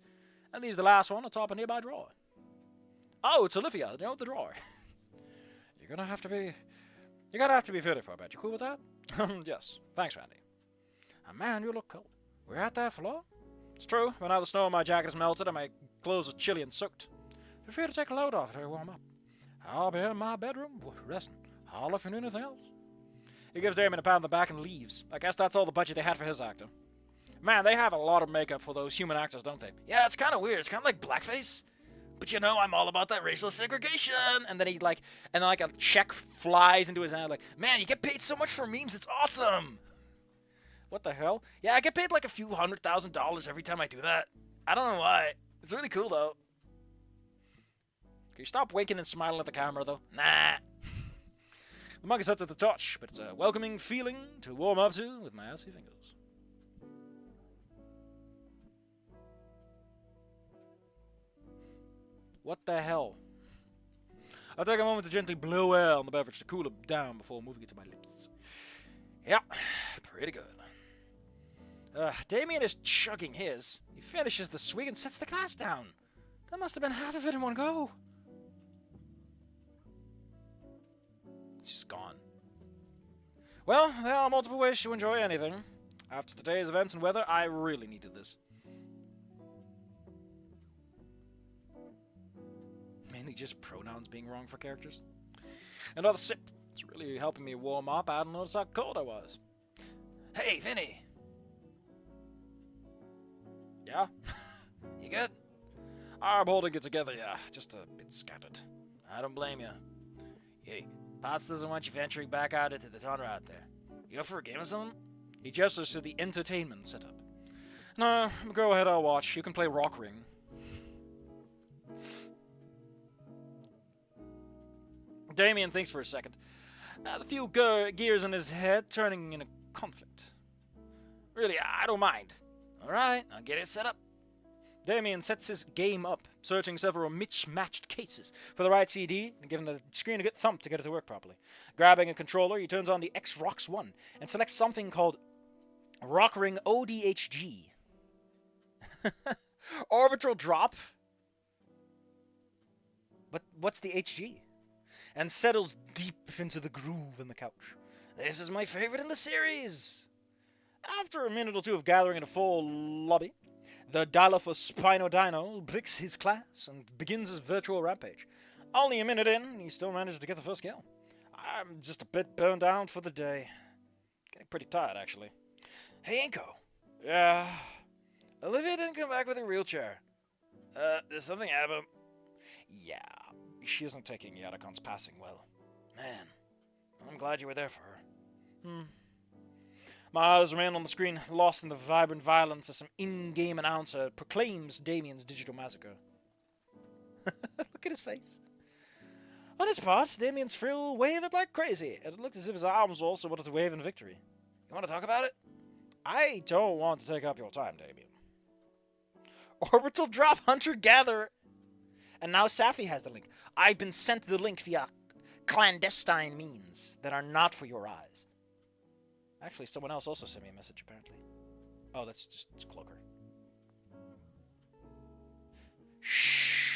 [SPEAKER 1] And leaves the last one atop a nearby drawer. Oh, it's Olivia, you know, the drawer. You're gonna have to be fitted for a bit. You cool with that? Yes. Thanks, Randy. And man, you look cold. We're out there for long? It's true, but now the snow on my jacket has melted and my clothes are chilly and soaked. Feel free to take a load off if you warm up. I'll be in my bedroom resting. Holler if you need anything else. He gives Damian a pat on the back and leaves. I guess that's all the budget they had for his actor. Man, they have a lot of makeup for those human actors, don't they? Yeah, it's kind of weird. It's kind of like blackface. But you know, I'm all about that racial segregation. And then a check flies into his hand. Like, man, you get paid so much for memes. It's awesome. What the hell? Yeah, I get paid like a few $100,000 every time I do that. I don't know why. It's really cool, though. Can you stop winking and smiling at the camera, though? Nah. The mug is hot at the touch, but it's a welcoming feeling to warm up to with my icy fingers. What the hell? I'll take a moment to gently blow air on the beverage to cool it down before moving it to my lips. Yeah, pretty good. Damian is chugging his. He finishes the swig and sets the glass down. That must have been half of it in one go. It's just gone. Well, there are multiple ways to enjoy anything. After today's events and weather, I really needed this. Mainly just pronouns being wrong for characters. Another sip. It's really helping me warm up. I hadn't noticed how cold I was. Hey, Vinny. Yeah? You good? I'm holding it together, yeah. Just a bit scattered. I don't blame you. Hey, Pops doesn't want you venturing back out into the tunnel out there. You up for a game or something? He gestures to the entertainment setup. No, go ahead, I'll watch. You can play Rock Ring. Damian thinks for a second. The few gears in his head turning in a conflict. Really, I don't mind. Alright, I'll get it set up. Damian sets his game up, searching several mismatched cases for the right CD and giving the screen a good thump to get it to work properly. Grabbing a controller, he turns on the Xrox One and selects something called Rock Ring ODHG. Orbital drop? But what's the HG? And settles deep into the groove in the couch. This is my favorite in the series. After a minute or two of gathering in a full lobby, the Dilophosaurus Spinodino picks his class and begins his virtual rampage. Only a minute in, he still manages to get the first kill. I'm just a bit burned out for the day. Getting pretty tired, actually. Hey, Inco. Yeah. Olivia didn't come back with a wheelchair. Did something happen? Yeah. She isn't taking Yadakon's passing well. Man, I'm glad you were there for her. My eyes remain on the screen, lost in the vibrant violence as some in-game announcer proclaims Damian's digital massacre. Look at his face. On his part, Damian's frill wavered like crazy, and it looked as if his arms also wanted to wave in victory. You want to talk about it? I don't want to take up your time, Damian. Orbital drop hunter-gatherer. And now Safi has the link. I've been sent the link via clandestine means that are not for your eyes. Actually, someone else also sent me a message, apparently. Oh, that's just Cloaker. Shh.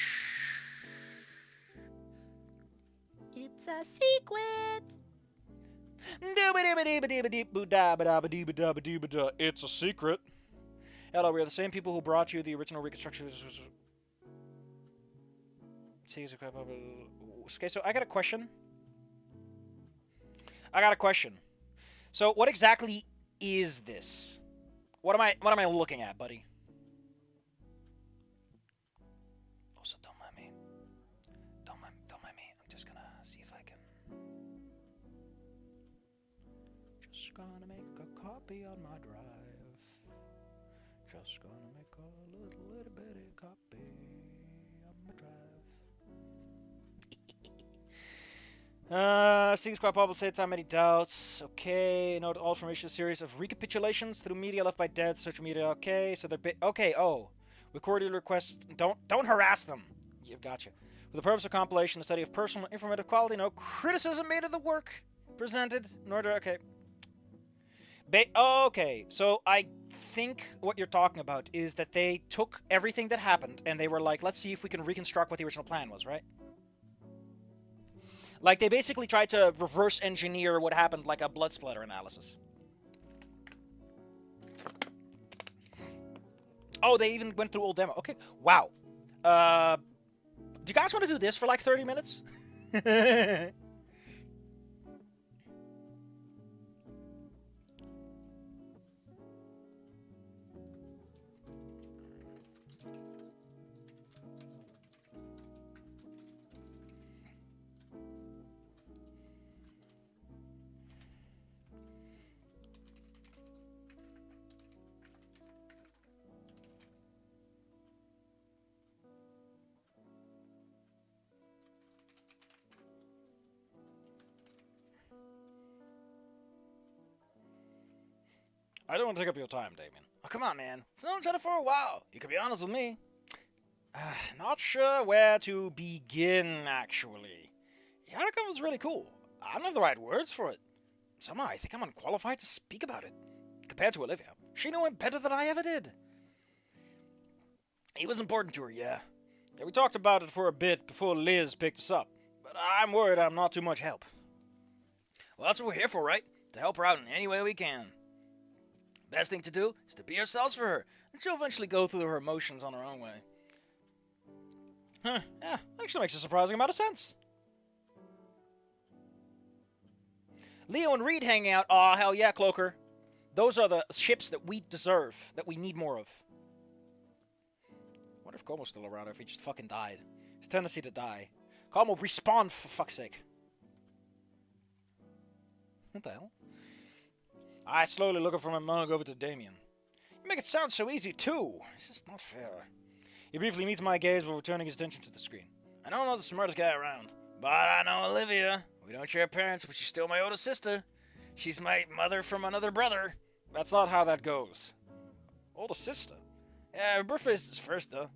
[SPEAKER 2] It's a secret.
[SPEAKER 1] It's a secret. Hello, we are the same people who brought you the original reconstruction. Okay, so I got a question. So, what exactly is this? What am I looking at, buddy? Also, don't mind me. Don't mind me. I'm just gonna see if I can. Just gonna make a copy on my drive. Just gonna make a little bitty copy on my drive. Seems quite probable states how many doubts. Okay, note all from issue series of recapitulations through media left by dead, social media. Okay, so they're okay. Oh, we cordially request don't harass them. You gotcha. For the purpose of compilation, the study of personal informative quality, no criticism made of the work presented. Nor okay. Okay, so I think what you're talking about is that they took everything that happened and they were like, let's see if we can reconstruct what the original plan was, right? Like, they basically tried to reverse engineer what happened, like a blood splatter analysis. Oh, they even went through old demo. Okay, wow. Do you guys want to do this for like 30 minutes? I don't want to take up your time, Damian. Oh, come on, man. I've known each other for a while. You can be honest with me. Not sure where to begin, actually. Yakov was really cool. I don't have the right words for it. Somehow I think I'm unqualified to speak about it. Compared to Olivia, she knew him better than I ever did. He was important to her, yeah. We talked about it for a bit before Liz picked us up, but I'm worried I'm not too much help. Well, that's what we're here for, right? To help her out in any way we can. Best thing to do is to be ourselves for her, and she'll eventually go through her emotions on her own way. Huh, yeah, actually makes a surprising amount of sense. Leo and Reed hanging out. Aw, hell yeah, Cloaker. Those are the ships that we deserve, that we need more of. I wonder if Como's still around, or if he just fucking died. His tendency to die. Como, respawn, for fuck's sake. What the hell? I slowly look up from my mug over to Damian. You make it sound so easy, too. It's just not fair. He briefly meets my gaze before returning his attention to the screen. I know I'm not the smartest guy around, but I know Olivia. We don't share parents, but she's still my older sister. She's my mother from another brother. That's not how that goes. Older sister? Yeah, her birthday is first, though.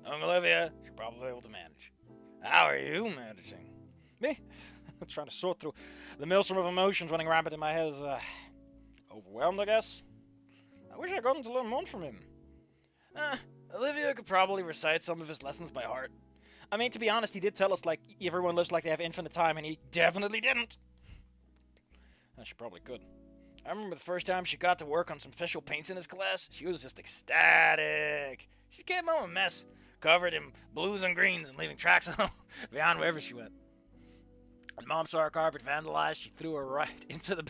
[SPEAKER 1] Knowing Olivia, she'll probably be able to manage. How are you managing? Me? I'm trying to sort through the maelstrom of emotions running rampant in my head is, overwhelmed, I guess. I wish I'd gotten to learn more from him. Olivia could probably recite some of his lessons by heart. I mean, to be honest, he did tell us, like, everyone lives like they have infinite time, and he definitely didn't. She probably could. I remember the first time she got to work on some special paints in his class, she was just ecstatic. She came home a mess, covered in blues and greens and leaving tracks beyond wherever she went. When Mom saw her carpet vandalized, she threw her right into the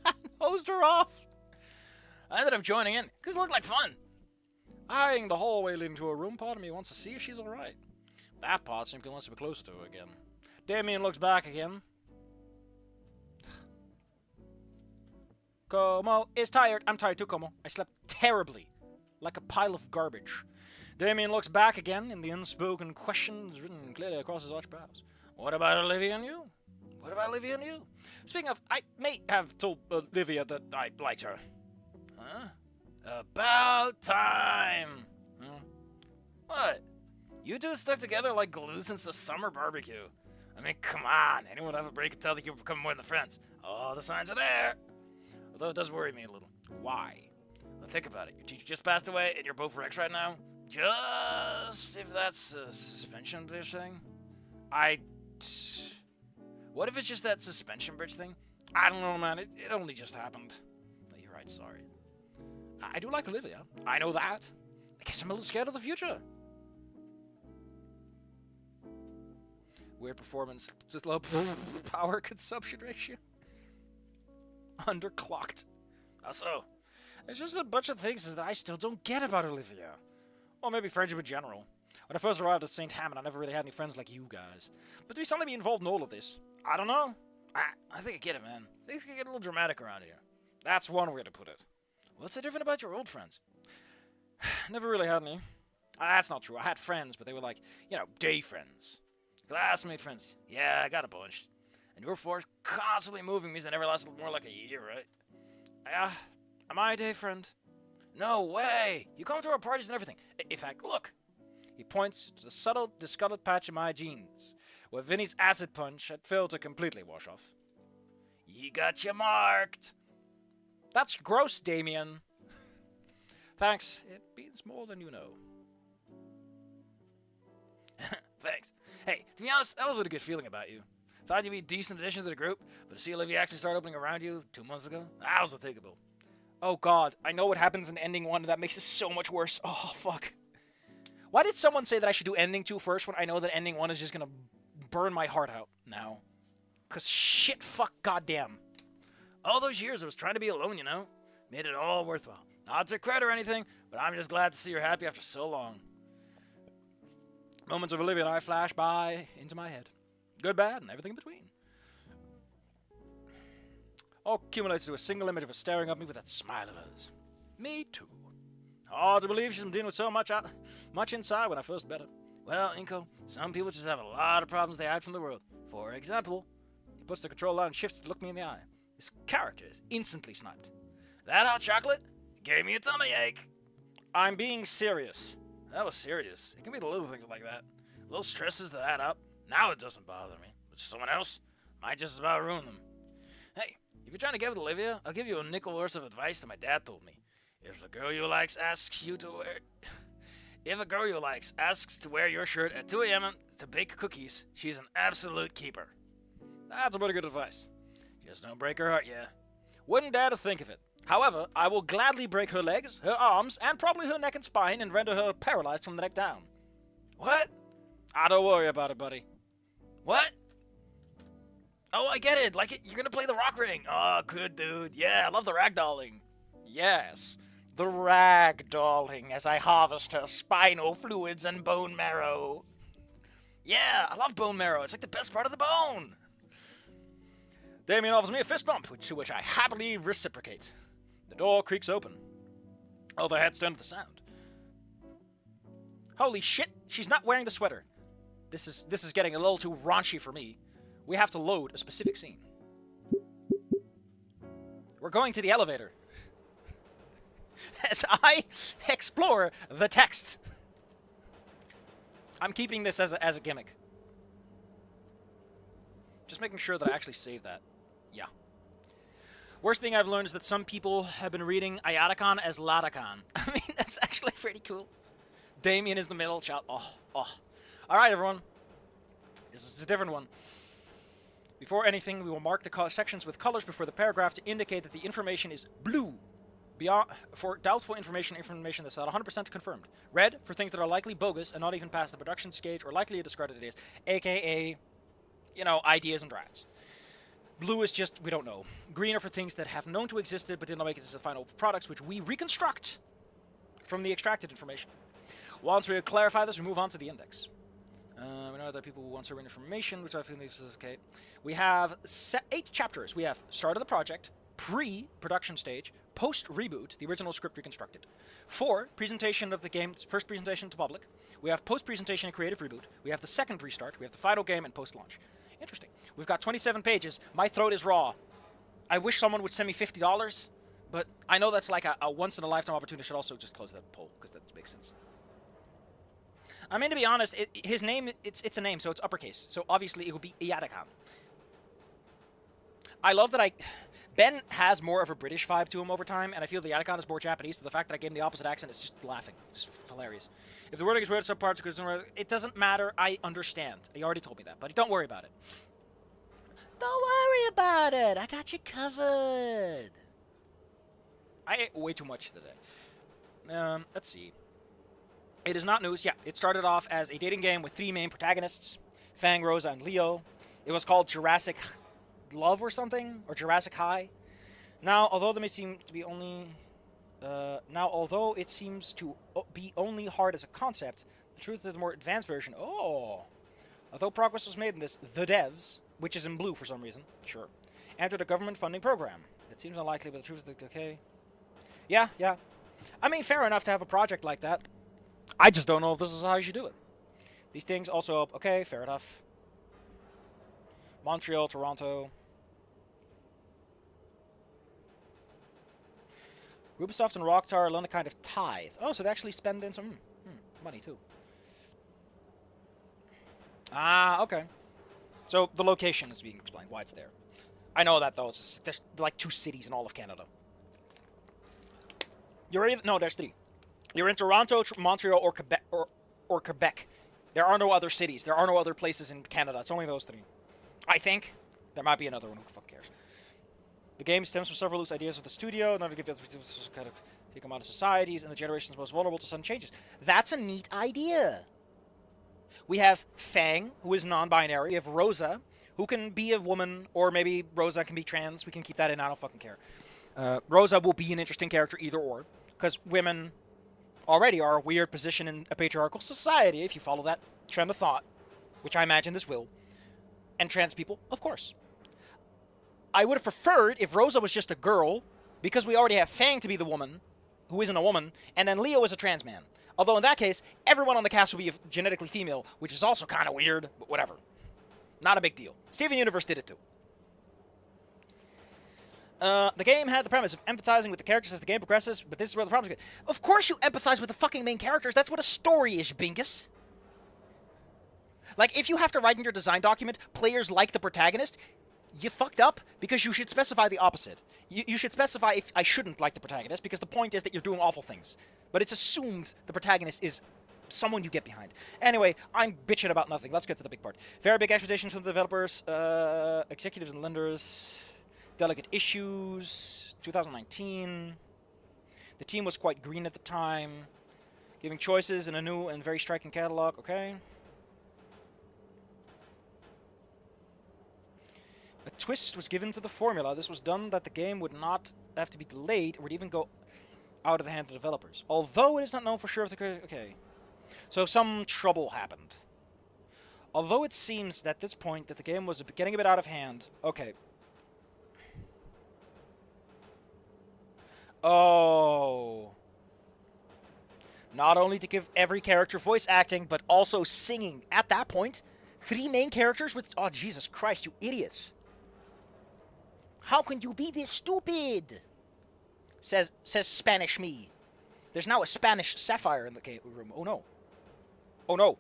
[SPEAKER 1] and hosed her off. I ended up joining in, because it looked like fun. Eyeing the hallway leading to her room, part of me wants to see if she's alright. That part simply wants to be closer to her again. Damian looks back again. Como is tired. I'm tired too, Como. I slept terribly. Like a pile of garbage. Damian looks back again, and the unspoken questions written clearly across his arched brows. What about Olivia and you? What about Olivia and you? Speaking of, I may have told Olivia that I liked her. Huh? About time! Huh? What? You two stuck together like glue since the summer barbecue. I mean, come on. Anyone have a break and tell that you're becoming more than friends? All the signs are there. Although it does worry me a little. Why? think about it. Your teacher just passed away, and you're both wrecks right now. Just if that's a suspension bridge thing. What if it's just that suspension bridge thing? I don't know, man. It only just happened. But you're right, sorry. I do like Olivia. I know that. I guess I'm a little scared of the future. Weird performance. Just low power consumption ratio. Underclocked. Also, there's just a bunch of things that I still don't get about Olivia. Or maybe friendship in general. When I first arrived at St. Hammond, I never really had any friends like you guys. But to be suddenly be involved in all of this, I don't know. I think I get it, man. Things can get a little dramatic around here. That's one way to put it. What's so different about your old friends? Never really had any. That's not true. I had friends, but they were like, you know, day friends. Classmate friends. Yeah, I got a bunch. And your force constantly moving means they never lasted more like a year, right? Am I a day friend? No way! You come to our parties and everything. In fact, look! He points to the subtle, discolored patch in my jeans, where Vinny's acid punch had failed to completely wash off. He got you marked! That's gross, Damian. Thanks. It means more than you know. Thanks. Hey, to be honest, that was a good feeling about you. Thought you'd be a decent addition to the group, but to see Olivia actually start opening around you 2 months ago, that was unthinkable. Oh god, I know what happens in ending 1, and that makes it so much worse. Oh, fuck. Why did someone say that I should do ending 2 first when I know that ending 1 is just gonna burn my heart out now? Cause shit, fuck, goddamn. All those years I was trying to be alone, you know? Made it all worthwhile. Not to credit or anything, but I'm just glad to see you're happy after so long. Moments of Olivia and I flash by into my head. Good, bad, and everything in between. All accumulates to a single image of her staring at me with that smile of hers. Me too. Hard to believe she's been dealing with so much inside when I first met her. Well, Inco, some people just have a lot of problems they hide from the world. For example, he puts the control out and shifts to look me in the eye. His character is instantly sniped. That hot chocolate gave me a tummy ache. I'm being serious. That was serious. It can be the little things like that. Little stresses that add up. Now it doesn't bother me. But someone else might just about ruin them. Hey, if you're trying to get with Olivia, I'll give you a nickel worth of advice that my dad told me. If a girl you likes asks you to wear... If a girl you likes asks to wear your shirt at 2 a.m. to bake cookies, she's an absolute keeper. That's a pretty good advice. Just don't break her heart, yeah. Wouldn't dare to think of it. However, I will gladly break her legs, her arms, and probably her neck and spine and render her paralyzed from the neck down. What? Don't worry about it, buddy. What? Oh, I get it. Like, you're gonna play the rock ring. Oh, good, dude. Yeah, I love the ragdolling. Yes, the ragdolling as I harvest her spinal fluids and bone marrow. Yeah, I love bone marrow. It's like the best part of the bone. Damian offers me a fist bump, to which I happily reciprocate. The door creaks open. All the heads turn to the sound. Holy shit, she's not wearing the sweater. This is getting a little too raunchy for me. We have to load a specific scene. We're going to the elevator. As I explore the text. I'm keeping this as a gimmick. Just making sure that I actually save that. Yeah. Worst thing I've learned is that some people have been reading Iotacon as Latacon. I mean, that's actually pretty cool. Damian is the middle child. Oh. Alright, everyone. This is a different one. Before anything, we will mark the sections with colors before the paragraph to indicate that the information is blue. For doubtful information that's not 100% confirmed. Red for things that are likely bogus and not even past the production stage or likely discarded ideas, aka, you know, ideas and drafts. Blue is just, we don't know. Green are for things that have known to existed but did not make it to the final products, which we reconstruct from the extracted information. Once we clarify this, we move on to the index. We know that people who want certain information, which I think is okay. We have 8 chapters. We have start of the project, pre-production stage, post-reboot, the original script reconstructed. 4, presentation of the game, first presentation to public. We have post-presentation and creative reboot. We have the second restart. We have the final game and post-launch. Interesting. We've got 27 pages. My throat is raw. I wish someone would send me $50, but I know that's like a once-in-a-lifetime opportunity. I should also just close that poll, because that makes sense. I mean, to be honest, his name, it's a name, so it's uppercase. So obviously it would be Iotacon. I love that Ben has more of a British vibe to him over time, and I feel the icon is more Japanese, so the fact that I gave him the opposite accent is just laughing. Just hilarious. If the wording is weird, some parts, it doesn't matter. I understand. He already told me that, but don't worry about it. Don't worry about it. I got you covered. I ate way too much today. Let's see. It is not news. Yeah, it started off as a dating game with 3 main protagonists, Fang, Rosa, and Leo. It was called Jurassic Love or something, or Jurassic High. Now, although they may seem to be only... although it seems to be only hard as a concept, the truth is the more advanced version. Oh! Although progress was made in this, the devs, which is in blue for some reason, sure, entered a government funding program. It seems unlikely, but the truth is that, okay. Yeah. I mean, fair enough to have a project like that. I just don't know if this is how you should do it. These things also help. Okay, fair enough. Montreal, Toronto. Ubisoft and Rockstar are on a kind of tithe. Oh, so they actually spend in some money too. Ah, okay. So the location is being explained, why it's there. I know that though. It's just, there's like 2 cities in all of Canada. No, there's 3. You're in Toronto, Montreal, or Quebec. There are no other cities. There are no other places in Canada. It's only those 3. I think. There might be another one. Who the fuck cares? The game stems from several loose ideas of the studio, in order to give kind of take them out of societies and the generations most vulnerable to sudden changes. That's a neat idea. We have Fang, who is non-binary. We have Rosa, who can be a woman, or maybe Rosa can be trans. We can keep that in. I don't fucking care. Rosa will be an interesting character either or, because women already are a weird position in a patriarchal society, if you follow that trend of thought, which I imagine this will. And trans people, of course. I would have preferred if Rosa was just a girl, because we already have Fang to be the woman, who isn't a woman, and then Leo is a trans man. Although in that case, everyone on the cast would be genetically female, which is also kind of weird, but whatever. Not a big deal. Steven Universe did it too. The game had the premise of empathizing with the characters as the game progresses, but this is where the problem is. Of course you empathize with the fucking main characters. That's what a story is, Bingus. Like, if you have to write in your design document, players like the protagonist, you fucked up, because you should specify the opposite. You should specify if I shouldn't like the protagonist, because the point is that you're doing awful things. But it's assumed the protagonist is someone you get behind. Anyway, I'm bitching about nothing. Let's get to the big part. Very big expectations from the developers, executives and lenders. Delicate issues, 2019. The team was quite green at the time, giving choices in a new and very striking catalog. Okay. A twist was given to the formula. This was done that the game would not have to be delayed or would even go out of the hands of developers. Although it is not known for sure if the... Okay. So some trouble happened. Although it seems at this point that the game was getting a bit out of hand. Okay. Oh. Not only to give every character voice acting, but also singing. At that point, 3 main characters with... Oh, Jesus Christ, you idiots. How can you be this stupid? Says Spanish me. There's now a Spanish Sapphire in the room. Oh, no. Oh, no.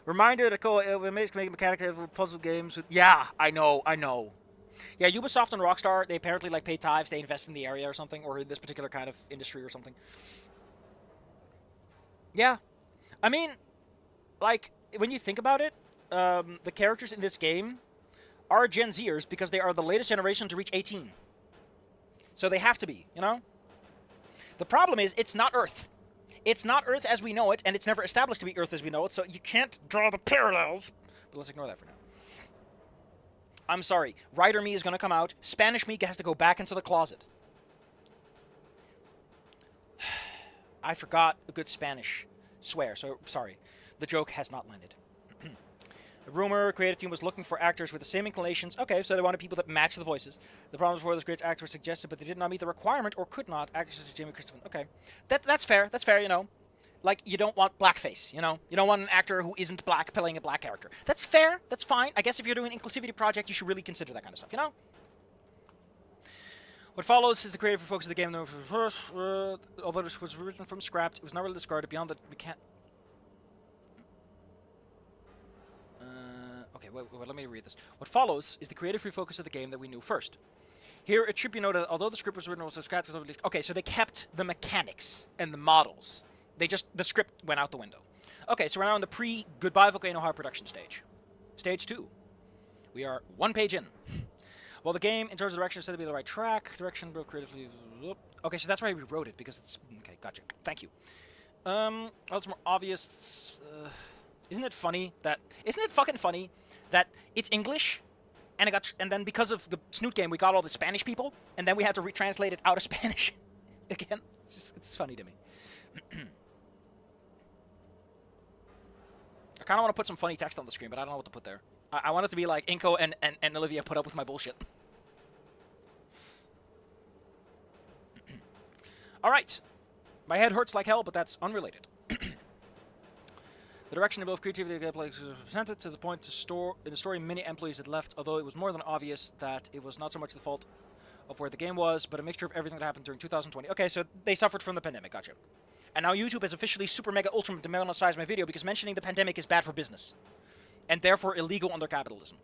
[SPEAKER 1] Reminder that we make mechanical puzzle games with... Yeah, I know. Yeah, Ubisoft and Rockstar, they apparently like pay tithes, they invest in the area or something, or in this particular kind of industry or something. Yeah. I mean, like, when you think about it, the characters in this game are Gen Zers because they are the latest generation to reach 18. So they have to be, you know? The problem is, it's not Earth. It's not Earth as we know it, and it's never established to be Earth as we know it, so you can't draw the parallels. But let's ignore that for now. I'm sorry. Writer me is going to come out. Spanish me has to go back into the closet. I forgot a good Spanish swear, so sorry. The joke has not landed. The rumor creative team was looking for actors with the same inclinations. Okay, so they wanted people that match the voices. The problems were those great actors were suggested, but they did not meet the requirement or could not. Actors such as Jamie Christopher. Okay, that's fair. That's fair, you know. Like, you don't want blackface, you know? You don't want an actor who isn't black playing a black character. That's fair. That's fine. I guess if you're doing an inclusivity project, you should really consider that kind of stuff, you know? What follows is the creative focus of the game. Although this was written from scratch, it was not really discarded beyond that we can't... Okay, wait, let me read this. What follows is the creative refocus of the game that we knew first. Here, it should be noted that although the script was written also scratched, okay, so they kept the mechanics and the models. The script went out the window. Okay, so we're now in the pre-Goodbye Volcano High production stage. Stage 2. We are 1 page in. Well, the game, in terms of direction, is said to be the right track. Direction, built creatively. Okay, so that's why we wrote it, because it's... Okay, gotcha. Thank you. Well, it's more obvious... Isn't it fucking funny that it's English, and then because of the Snoot game, we got all the Spanish people, and then we had to retranslate it out of Spanish again? It's funny to me. I kind of want to put some funny text on the screen, but I don't know what to put there. I want it to be like Inco and Olivia put up with my bullshit. Alright. My head hurts like hell, but that's unrelated. The direction of both creativity and gameplay was presented to the point in the story many employees had left, although it was more than obvious that it was not so much the fault of where the game was, but a mixture of everything that happened during 2020. Okay, so they suffered from the pandemic, gotcha. And now YouTube has officially super mega ultra demonetized my video because mentioning the pandemic is bad for business. And therefore illegal under capitalism.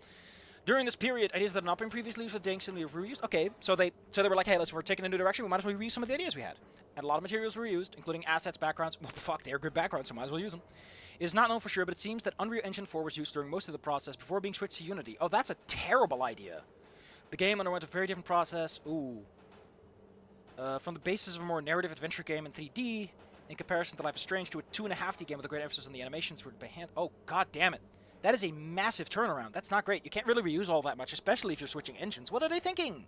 [SPEAKER 1] During this period, ideas that had not been previously used for Dinks and were reused. Okay, so they were like, hey, listen, we're taking a new direction, we might as well reuse some of the ideas we had. And a lot of materials were reused, including assets, backgrounds. Well, fuck, they are good backgrounds, so might as well use them. It is not known for sure, but it seems that Unreal Engine 4 was used during most of the process before being switched to Unity. Oh, that's a terrible idea. The game underwent a very different process. Ooh. From the basis of a more narrative adventure game in 3D, in comparison to Life is Strange, to a 2.5D game with a great emphasis on the animations were by hand. Oh, god damn it. That is a massive turnaround. That's not great. You can't really reuse all that much, especially if you're switching engines. What are they thinking?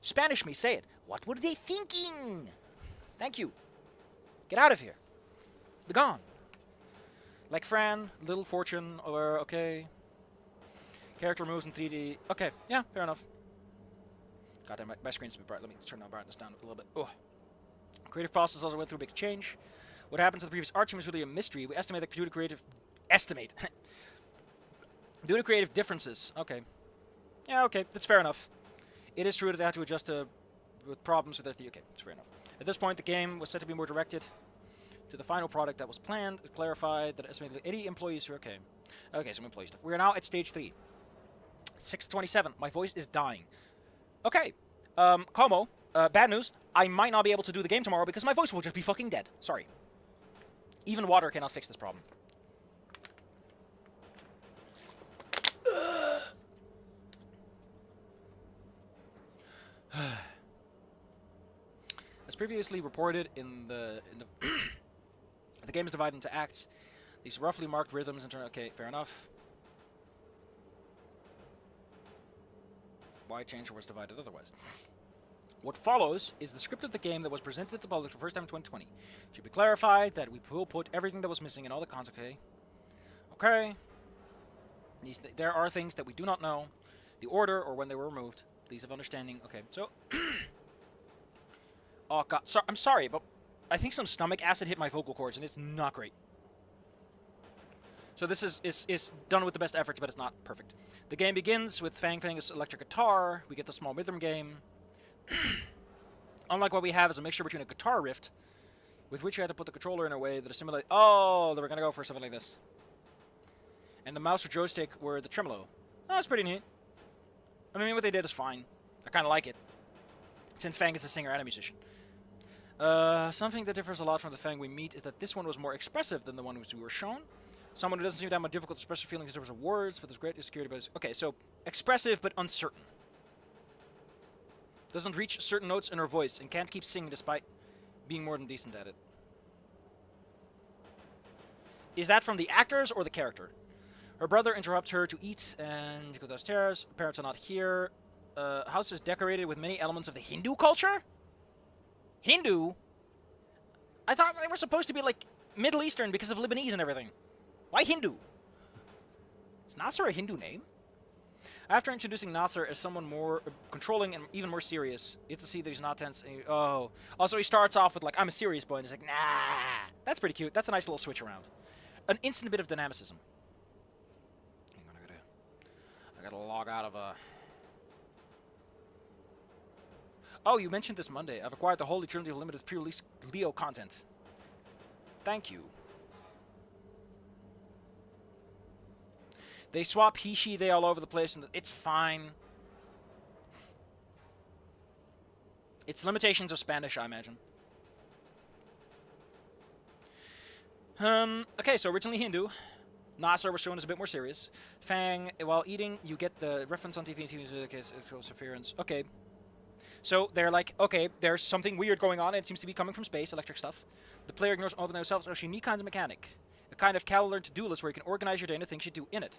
[SPEAKER 1] Spanish me, say it. What were they thinking? Thank you. Get out of here. Be gone. Like Fran, Little Fortune, or okay. Character moves in 3D. Okay, yeah, fair enough. God damn, my screen's a bit bright. Let me turn the brightness down a little bit. Oh. Creative process also went through a big change. What happened to the previous art team is really a mystery. We estimate that due to creative... Estimate. Due to creative differences. Okay. Yeah, okay. That's fair enough. It is true that they had to adjust with problems with their... Okay, it's fair enough. At this point, the game was set to be more directed to the final product that was planned. It clarified that estimated 80 employees were... Okay. Okay, some employee stuff. We are now at stage 3. 6:27. My voice is dying. Okay. Como, bad news. I might not be able to do the game tomorrow because my voice will just be fucking dead. Sorry. Even water cannot fix this problem. As previously reported in the the game is divided into acts. These roughly marked rhythms and turn. Okay, fair enough. Why change or was divided otherwise? What follows is the script of the game that was presented to the public for the first time in 2020. It should be clarified that we will put everything that was missing in all the content. Okay. There are things that we do not know, the order or when they were removed. Please have understanding. Okay, so. Oh god, I'm sorry, but I think some stomach acid hit my vocal cords, and it's not great. So this is done with the best efforts, but it's not perfect. The game begins with Fang Fang's electric guitar. We get the small rhythm game. Unlike what we have is a mixture between a guitar riff, with which you had to put the controller in a way that assimilates... Oh, they were going to go for something like this. And the mouse or joystick were the tremolo. Oh, that's pretty neat. I mean, what they did is fine. I kind of like it. Since Fang is a singer and a musician. Something that differs a lot from the Fang we meet is that this one was more expressive than the one which we were shown. Someone who doesn't seem to have much difficult to express their feelings in terms of words, but there's great insecurity about his... Okay, so expressive but uncertain. Doesn't reach certain notes in her voice and can't keep singing despite being more than decent at it. Is that from the actors or the character? Her brother interrupts her to eat and she goes downstairs. Parents are not here. House is decorated with many elements of the Hindu culture? Hindu? I thought they were supposed to be like Middle Eastern because of Lebanese and everything. Why Hindu? Is Nasser a Hindu name? After introducing Nasser as someone more controlling and even more serious, you get to see that he's not tense. And oh. Also, he starts off with, like, I'm a serious boy, and he's like, nah. That's pretty cute. That's a nice little switch around. An instant bit of dynamicism. Hang on, I gotta log out of Oh, you mentioned this Monday. I've acquired the Holy Trinity of limited pre-release Leo content. Thank you. They swap he, she, they all over the place, and it's fine. It's limitations of Spanish, I imagine. Okay, so originally Hindu. Nasser was shown as a bit more serious. Fang, while eating, you get the reference on TV interference. Okay. So they're like, okay, there's something weird going on, and it seems to be coming from space, electric stuff. The player ignores open themselves, so unique kinds of mechanic. A kind of calendar to-do list where you can organize your day and the things you do in it.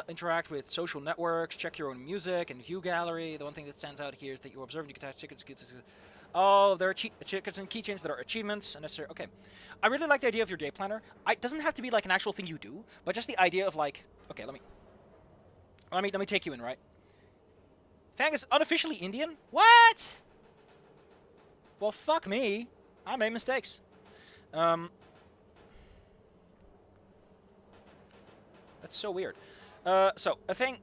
[SPEAKER 1] Interact with social networks, check your own music, and view gallery. The one thing that stands out here is that you observe and you can attach tickets. Oh, there are tickets and keychains that are achievements. Unnecessary. Okay. I really like the idea of your day planner. It doesn't have to be like an actual thing you do, but just the idea of like, okay, let me take you in, right? Fang is unofficially Indian? What? Well, fuck me. I made mistakes. That's so weird. So, a thing,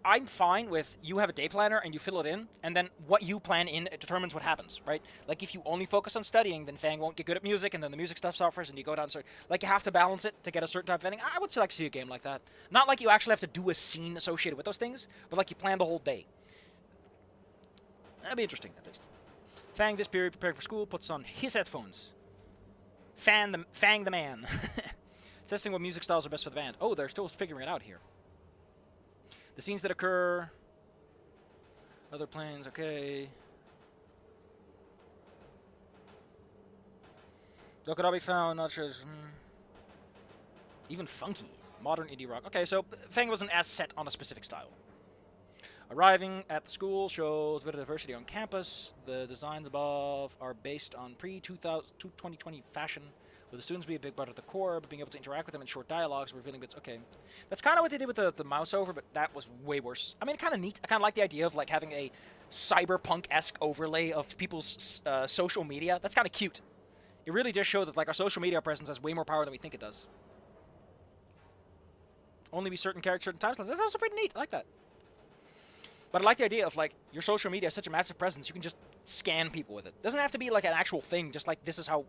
[SPEAKER 1] I'm fine with you have a day planner and you fill it in, and then what you plan in, it determines what happens, right? Like, if you only focus on studying, then Fang won't get good at music, and then the music stuff suffers, and you go down and like, you have to balance it to get a certain type of ending. I would like to see a game like that. Not like you actually have to do a scene associated with those things, but like you plan the whole day. That'd be interesting, at least. Fang, this period, preparing for school, puts on his headphones. Fang the man. Testing what music styles are best for the band. Oh, they're still figuring it out here. The scenes that occur. Other planes, okay. Though could all be found, not sure. Even funky. Modern indie rock. Okay, so Fang wasn't as set on a specific style. Arriving at the school shows a bit of diversity on campus. The designs above are based on pre-2020 fashion, with the students being a big part of the core, but being able to interact with them in short dialogues, revealing bits. Okay, that's kind of what they did with the mouse over, but that was way worse. I mean, kind of neat. I kind of like the idea of like having a cyberpunk-esque overlay of people's social media. That's kind of cute. It really does show that like our social media presence has way more power than we think it does. Only be certain characters, certain times. That's also pretty neat. I like that. But I like the idea of, like, your social media has such a massive presence, you can just scan people with it. Doesn't have to be, like, an actual thing, just like, this is how...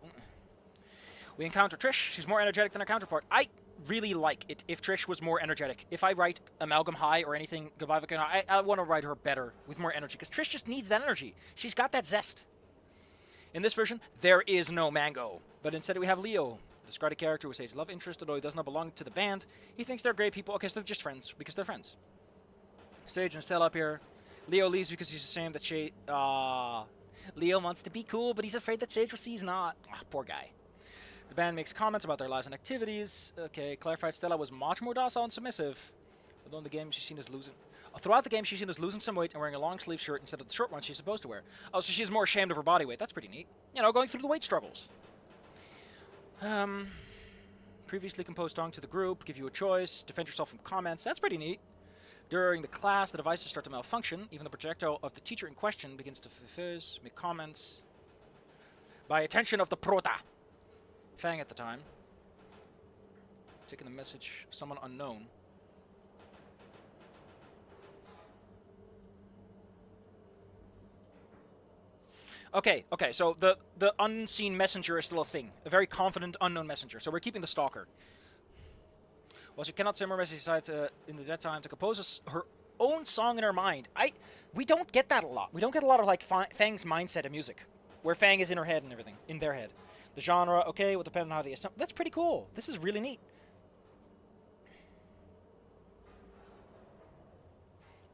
[SPEAKER 1] We encounter Trish. She's more energetic than her counterpart. I really like it if Trish was more energetic. If I write Amalgam High or anything, Goodbye Vacation, I want to write her better, with more energy, because Trish just needs that energy. She's got that zest. In this version, there is no Mango. But instead we have Leo, the discarded character who says love interest, although he does not belong to the band. He thinks they're great people. Okay, so they're just friends, because they're friends. Sage and Stella up here. Leo leaves because he's ashamed that Sage... Leo wants to be cool, but he's afraid that Sage will see he's not. Poor guy. The band makes comments about their lives and activities. Okay, clarified Stella was much more docile and submissive. Although in the game she's seen as losing... throughout the game she's seen as losing some weight and wearing a long sleeve shirt instead of the short one she's supposed to wear. Oh, so she's more ashamed of her body weight. That's pretty neat. You know, going through the weight struggles. Previously composed song to the group. Give you a choice. Defend yourself from comments. That's pretty neat. During the class, the devices start to malfunction. Even the projectile of the teacher in question begins to fizz, make comments. By attention of the prota. Fang at the time. Taking the message of someone unknown. Okay, so the unseen messenger is still a thing. A very confident, unknown messenger. So we're keeping the stalker. While she cannot say more messages, she decides in the dead time to compose her own song in her mind. We don't get that a lot. We don't get a lot of like Fang's mindset of music, where Fang is in her head and everything, in their head. The genre, okay, will depend on how they assemble. That's pretty cool. This is really neat.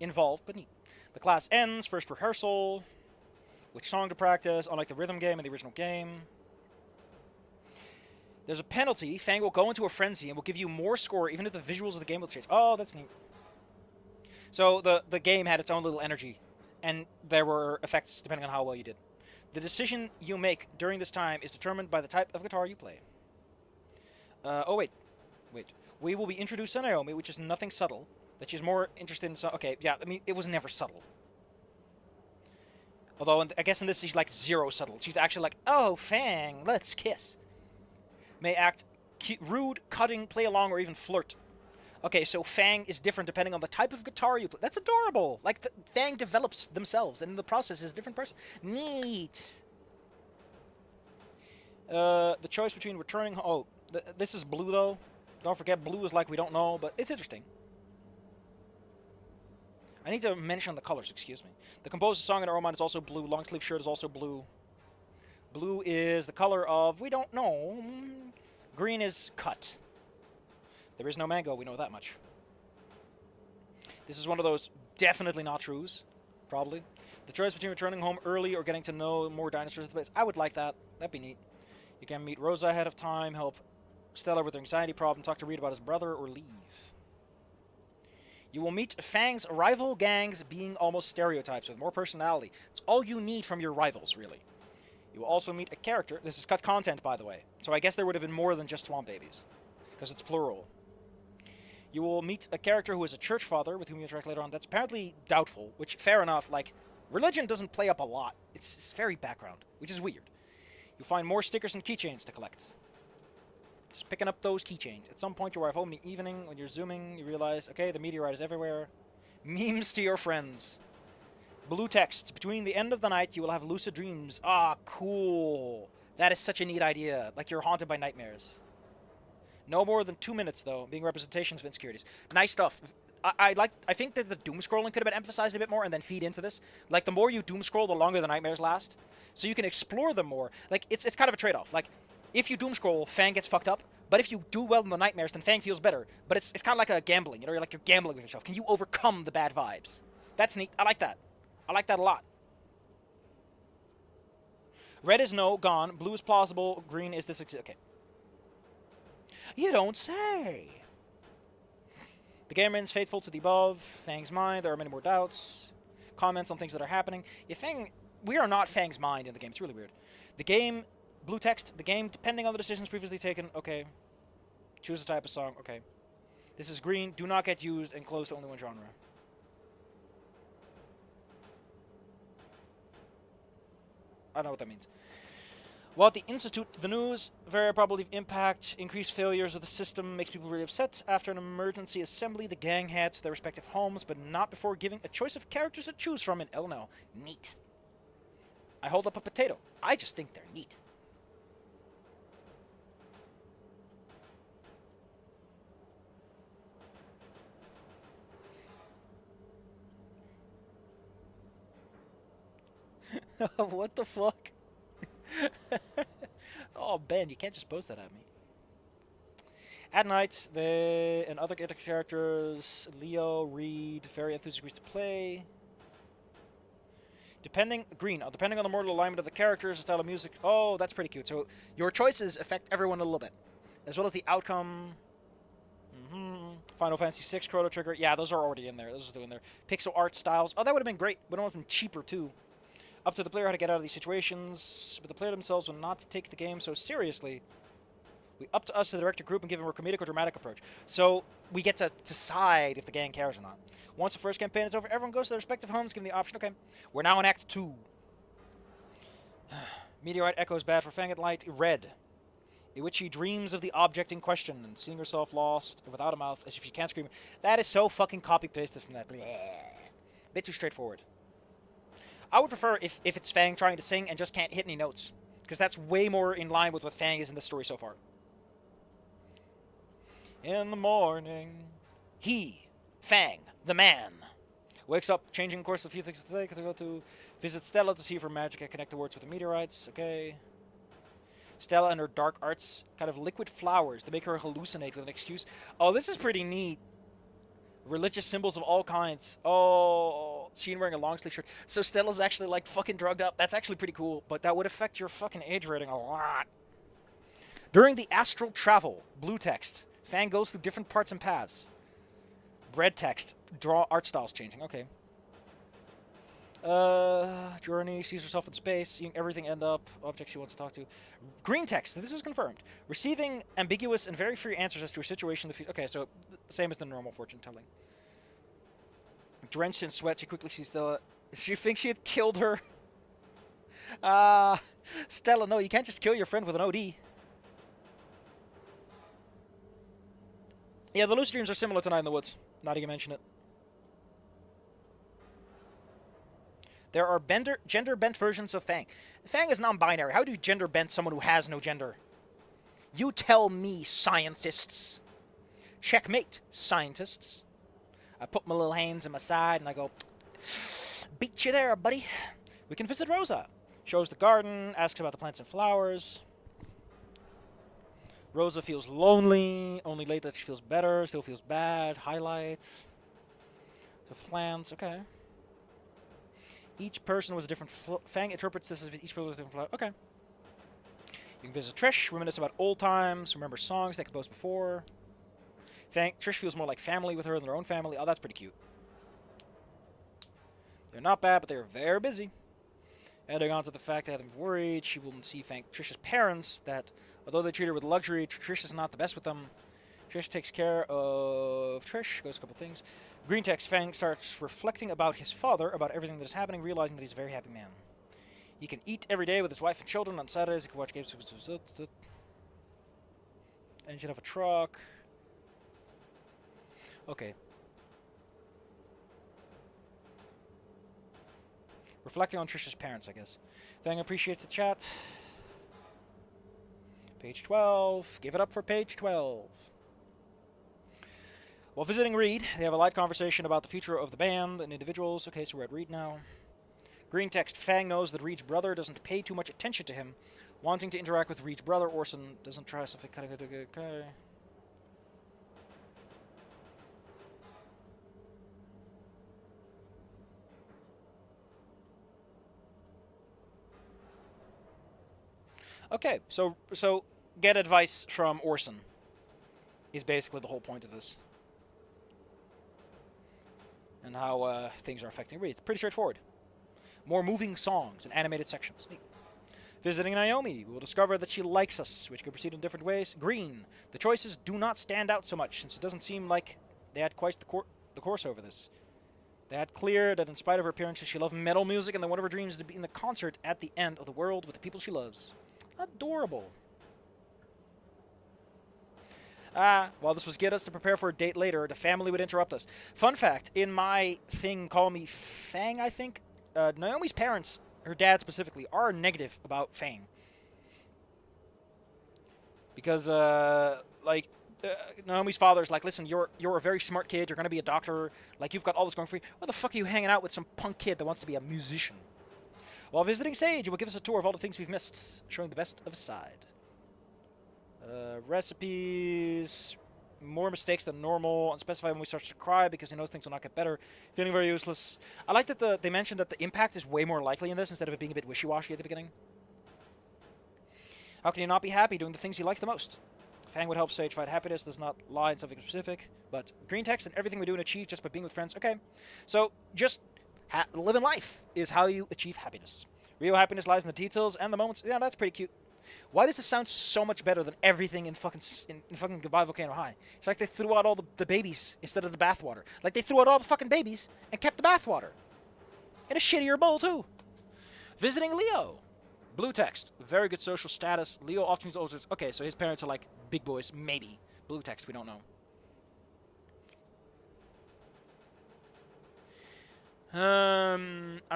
[SPEAKER 1] Involved, but neat. The class ends. First rehearsal. Which song to practice? Unlike the rhythm game in the original game. There's a penalty. Fang will go into a frenzy and will give you more score even if the visuals of the game will change. Oh, that's neat. So the game had its own little energy, and there were effects depending on how well you did. The decision you make during this time is determined by the type of guitar you play. Oh, wait. We will be introduced to Naomi, which is nothing subtle. That she's more interested in... Okay, yeah, I mean, it was never subtle. Although, I guess in this, she's like zero subtle. She's actually like, oh, Fang, let's kiss. May act rude, cutting, play along, or even flirt. Okay, so Fang is different depending on the type of guitar you play. That's adorable. Like, Fang develops themselves, and in the process is a different person. Neat. The choice between returning... Oh, this is blue, though. Don't forget, blue is like we don't know, but it's interesting. I need to mention the colors, excuse me. The composer's song in our own mind is also blue. Long sleeve shirt is also blue. Blue is the color of, we don't know. Green is cut. There is no mango, we know that much. This is one of those definitely not trues, probably. The choice between returning home early or getting to know more dinosaurs at the base. I would like that. That'd be neat. You can meet Rosa ahead of time, help Stella with her anxiety problem, talk to Reed about his brother, or leave. You will meet Fang's rival gangs being almost stereotypes with more personality. It's all you need from your rivals, really. You will also meet a character. This is cut content, by the way. So I guess there would have been more than just Swamp Babies, because it's plural. You will meet a character who is a church father with whom you interact later on. That's apparently doubtful, which, fair enough. Like, religion doesn't play up a lot. It's very background, which is weird. You'll find more stickers and keychains to collect. Just picking up those keychains. At some point, you arrive home in the evening. When you're zooming, you realize, okay, the meteorite is everywhere. Memes to your friends. Blue text. Between the end of the night, you will have lucid dreams. Ah, cool. That is such a neat idea. Like you're haunted by nightmares. No more than 2 minutes, though, being representations of insecurities. Nice stuff. I think that the doom scrolling could have been emphasized a bit more and then feed into this. Like, the more you doom scroll, the longer the nightmares last. So you can explore them more. Like, it's kind of a trade-off. Like, if you doom scroll, Fang gets fucked up. But if you do well in the nightmares, then Fang feels better. But it's kind of like a gambling. You know, you're gambling with yourself. Can you overcome the bad vibes? That's neat. I like that. I like that a lot. Red is no, gone. Blue is plausible. Green is this. Okay. You don't say. The game remains faithful to the above. Fang's mind. There are many more doubts. Comments on things that are happening. Yeah, Fang. We are not Fang's mind in the game. It's really weird. The game. Blue text. The game, depending on the decisions previously taken. Okay. Choose a type of song. Okay. This is green. Do not get used and close to only one genre. I don't know what that means. Well, at the Institute, the news, very probably impact, increased failures of the system, makes people really upset. After an emergency assembly, the gang heads to their respective homes, but not before giving a choice of characters to choose from in LNL. Neat. I hold up a potato. I just think they're neat. What the fuck? Oh, Ben, you can't just post that at me. At night, they and other Gator characters, Leo, Reed, very enthusiastic to play. Depending on the mortal alignment of the characters, the style of music. Oh, that's pretty cute. So your choices affect everyone a little bit, as well as the outcome. Final Fantasy VI, Chrono Trigger. Yeah, those are already in there. Those are still in there. Pixel art styles. Oh, that would have been great. Would have been cheaper too. Up to the player how to get out of these situations, but the player themselves will not take the game so seriously. Up to us to direct a group and give them a comedic or dramatic approach. So we get to decide if the gang cares or not. Once the first campaign is over, everyone goes to their respective homes, given the option. Okay, we're now in Act 2. Meteorite echoes bad for Fang at Light. Red, in which she dreams of the object in question and seeing herself lost without a mouth as if she can't scream. That is so fucking copy-pasted from that. Bleh. Bit too straightforward. I would prefer if it's Fang trying to sing and just can't hit any notes, because that's way more in line with what Fang is in this story so far. In the morning, he, Fang, the man, wakes up, changing course of a few things today, because I go to visit Stella to see if her magic can connect the words with the meteorites. Okay. Stella and her dark arts, kind of liquid flowers, to make her hallucinate with an excuse. Oh, this is pretty neat. Religious symbols of all kinds. Oh, she wearing a long sleeve shirt. So Stella's actually like fucking drugged up. That's actually pretty cool, but that would affect your fucking age rating a lot. During the astral travel, blue text. Fang goes through different parts and paths. Red text. Draw art styles changing. Okay. Journey, sees herself in space, seeing everything end up, objects she wants to talk to. Green text, this is confirmed. Receiving ambiguous and very free answers as to her situation in the future. Okay, so same as the normal fortune telling. Drenched in sweat, she quickly sees Stella. She thinks she had killed her. Stella, no, you can't just kill your friend with an OD. Yeah, the lucid dreams are similar to Night in the Woods. Not even mention it. There are gender-bent versions of Fang. Fang is non-binary. How do you gender-bent someone who has no gender? You tell me, scientists. Checkmate, scientists. I put my little hands in my side and I go, beat you there, buddy. We can visit Rosa. Shows the garden, asks about the plants and flowers. Rosa feels lonely, only late that she feels better, still feels bad. Highlights. The plants, okay. Each person was a different Fang interprets this as each person was a different flower. Okay. You can visit Trish, reminisce about old times, remember songs they composed before. Trish feels more like family with her than their own family. Oh, that's pretty cute. They're not bad, but they're very busy. Adding on to the fact that I'm worried, she will see Trish's parents, that although they treat her with luxury, Trish is not the best with them. Trish takes care of Trish, goes a couple things. Green text, Fang starts reflecting about his father, about everything that is happening, realizing that he's a very happy man. He can eat every day with his wife and children. On Saturdays, he can watch games. Engine of a truck. Okay. Reflecting on Trish's parents, I guess. Fang appreciates the chat. Page 12. Give it up for page 12. While visiting Reed, they have a light conversation about the future of the band and individuals. Okay, so we're at Reed now. Green text, Fang knows that Reed's brother doesn't pay too much attention to him. Wanting to interact with Reed's brother, Orson doesn't try something kind of good. Okay. Okay, so get advice from Orson is basically the whole point of this. And how things are affecting Reed. Pretty straightforward. More moving songs and animated sections. Neat. Visiting Naomi, we will discover that she likes us, which could proceed in different ways. Green, the choices do not stand out so much, since it doesn't seem like they had quite the course over this. They had clear that in spite of her appearances, she loved metal music, and that one of her dreams is to be in the concert at the end of the world with the people she loves. Adorable. While this was get us to prepare for a date later, the family would interrupt us. Fun fact, in my thing, call me Fang, I think, Naomi's parents, her dad specifically, are negative about Fang. Because, Naomi's father's like, listen, you're a very smart kid, you're going to be a doctor, like, you've got all this going for you. Why the fuck are you hanging out with some punk kid that wants to be a musician? While visiting Sage, it will give us a tour of all the things we've missed, showing the best of his side. Recipes, more mistakes than normal, unspecified when we start to cry because he knows things will not get better. Feeling very useless. I like that they mentioned that the impact is way more likely in this instead of it being a bit wishy-washy at the beginning. How can he not be happy doing the things he likes the most? Fang would help Sage find happiness, does not lie in something specific, but green text and everything we do and achieve just by being with friends. Okay, so just living life is how you achieve happiness. Real happiness lies in the details and the moments. Yeah, that's pretty cute. Why does this sound so much better than everything in fucking Goodbye Volcano High? It's like they threw out all the babies instead of the bathwater. Like they threw out all the fucking babies and kept the bathwater. In a shittier bowl, too. Visiting Leo. Blue text. Very good social status. Leo often uses older. Okay, so his parents are like big boys. Maybe. Blue text. We don't know. I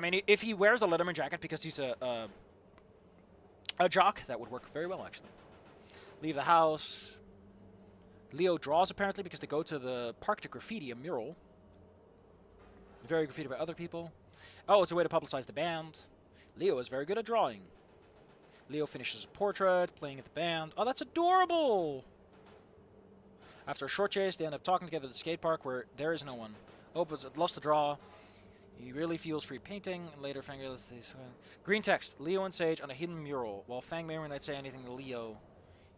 [SPEAKER 1] mean, if he wears the Letterman jacket because he's a jock, that would work very well, actually. Leave the house. Leo draws, apparently, because they go to the park to graffiti a mural. Very graffiti by other people. Oh, it's a way to publicize the band. Leo is very good at drawing. Leo finishes a portrait, playing at the band. Oh, that's adorable! After a short chase, they end up talking together at the skate park where there is no one. Oh, but loves to draw. He really feels free painting, and later Fang realizes these. Green text, Leo and Sage on a hidden mural, while Fang may or may not say anything to Leo.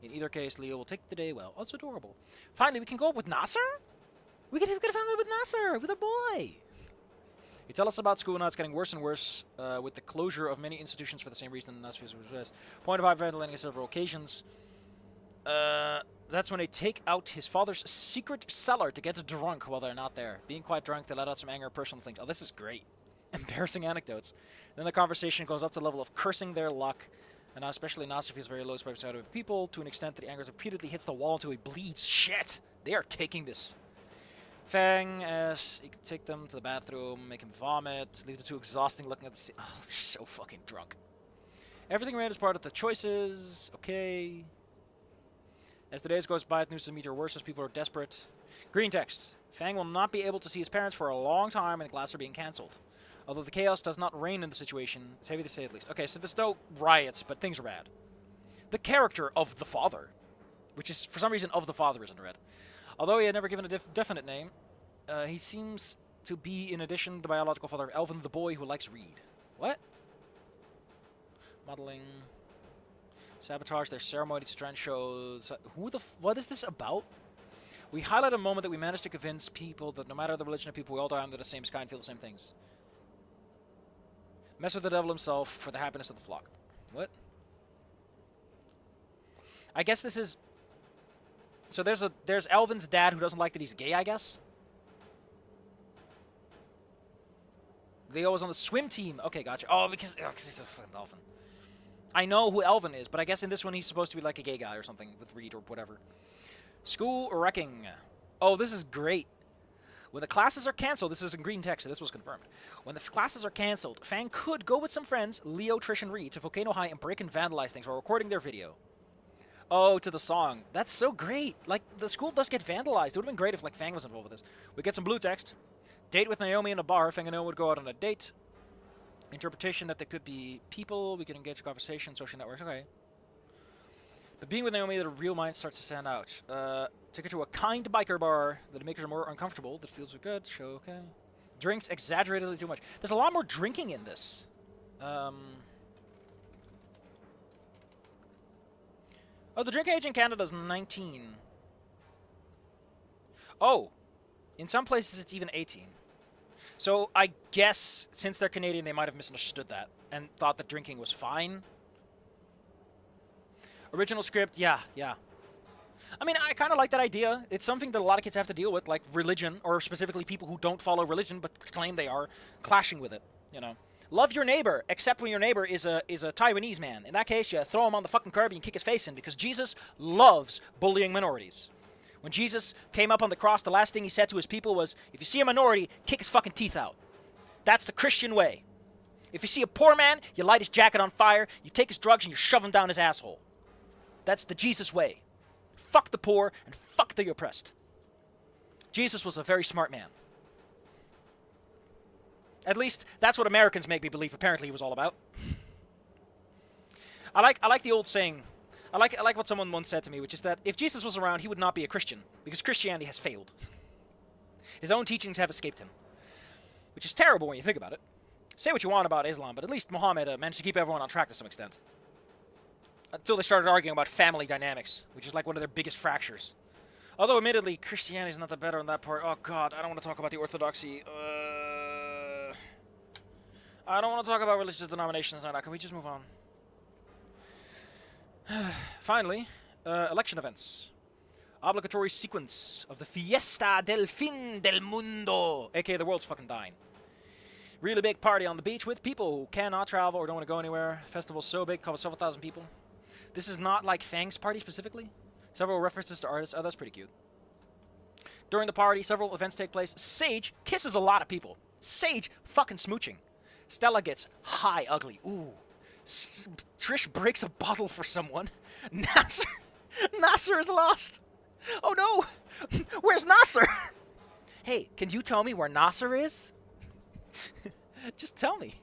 [SPEAKER 1] In either case, Leo will take the day well. Oh, it's adorable. Finally, we can go up with Nasser? We could have found out with Nasser, with a boy! You tell us about school now, it's getting worse and worse, with the closure of many institutions for the same reason. Point of hyperventilating on several occasions. That's when they take out his father's secret cellar to get drunk while they're not there. Being quite drunk, they let out some anger and personal things. Oh, this is great. Embarrassing anecdotes. Then the conversation goes up to the level of cursing their luck. And now especially Nasser feels very low spirits out of people to an extent that the anger repeatedly hits the wall until he bleeds. Shit! They are taking this. Fang, as he can take them to the bathroom, make him vomit, leave the two exhausting looking at the scene. Oh, they're so fucking drunk. Everything around is part of the choices. Okay. As the days goes by, it news to meet are worse as people are desperate. Green text. Fang will not be able to see his parents for a long time, and the classes are being cancelled. Although the chaos does not reign in the situation, it's heavy to say at least. Okay, so there's no riots, but things are bad. The character of the father, which is, for some reason, of the father isn't read. Although he had never given a definite name, he seems to be, in addition, the biological father of Elvin, the boy who likes Reed. What? Modeling. Sabotage their ceremony to try and show... What is this about? We highlight a moment that we managed to convince people that no matter the religion of people, we all die under the same sky and feel the same things. Mess with the devil himself for the happiness of the flock. What? I guess this is... So there's Elvin's dad who doesn't like that he's gay, I guess? Leo was on the swim team. Okay, gotcha. Oh, because he's a fucking dolphin. I know who Elvin is, but I guess in this one he's supposed to be like a gay guy or something with Reed or whatever. School wrecking. Oh, this is great. When the classes are cancelled, this is in green text, so this was confirmed. When the classes are cancelled, Fang could go with some friends, Leo, Trish, and Reed, to Volcano High and break and vandalize things while recording their video. Oh, to the song. That's so great. Like, the school does get vandalized. It would have been great if, like, Fang was involved with this. We get some blue text. Date with Naomi in a bar. Fang and Naomi would go out on a date. Interpretation that they could be people. We could engage in conversation, social networks. Okay. But being with Naomi, the real mind starts to stand out. Take her to a kind biker bar that'll make her more uncomfortable. That feels good. Show, okay. Drinks exaggeratedly too much. There's a lot more drinking in this. Oh, the drink age in Canada is 19. Oh, in some places it's even 18. So I guess since they're Canadian, they might have misunderstood that and thought that drinking was fine. Original script, yeah. I mean, I kind of like that idea. It's something that a lot of kids have to deal with, like religion, or specifically people who don't follow religion but claim they are, clashing with it, you know. Love your neighbor, except when your neighbor is a Taiwanese man. In that case, you throw him on the fucking curb and kick his face in, because Jesus loves bullying minorities. When Jesus came up on the cross, the last thing he said to his people was, if you see a minority, kick his fucking teeth out. That's the Christian way. If you see a poor man, you light his jacket on fire, you take his drugs, and you shove him down his asshole. That's the Jesus way. Fuck the poor and fuck the oppressed. Jesus was a very smart man. At least, that's what Americans make me believe apparently he was all about. I like the old saying. I like what someone once said to me, which is that if Jesus was around, he would not be a Christian, because Christianity has failed. His own teachings have escaped him. Which is terrible when you think about it. Say what you want about Islam, but at least Muhammad managed to keep everyone on track to some extent. Until they started arguing about family dynamics, which is like one of their biggest fractures. Although, admittedly, Christianity is not the better on that part. Oh, God, I don't want to talk about the orthodoxy. I don't want to talk about religious denominations now. Can we just move on? Finally, election events. Obligatory sequence of the Fiesta del Fin del Mundo, aka the world's fucking dying. Really big party on the beach with people who cannot travel or don't want to go anywhere. Festival so big, covers several thousand people. This is not like Fang's party specifically. Several references to artists. Oh, that's pretty cute. During the party, several events take place. Sage kisses a lot of people. Sage fucking smooching. Stella gets high ugly. Ooh. Trish breaks a bottle for someone. Nasser is lost. Oh no. Where's Nasser? Hey, can you tell me where Nasser is? Just tell me.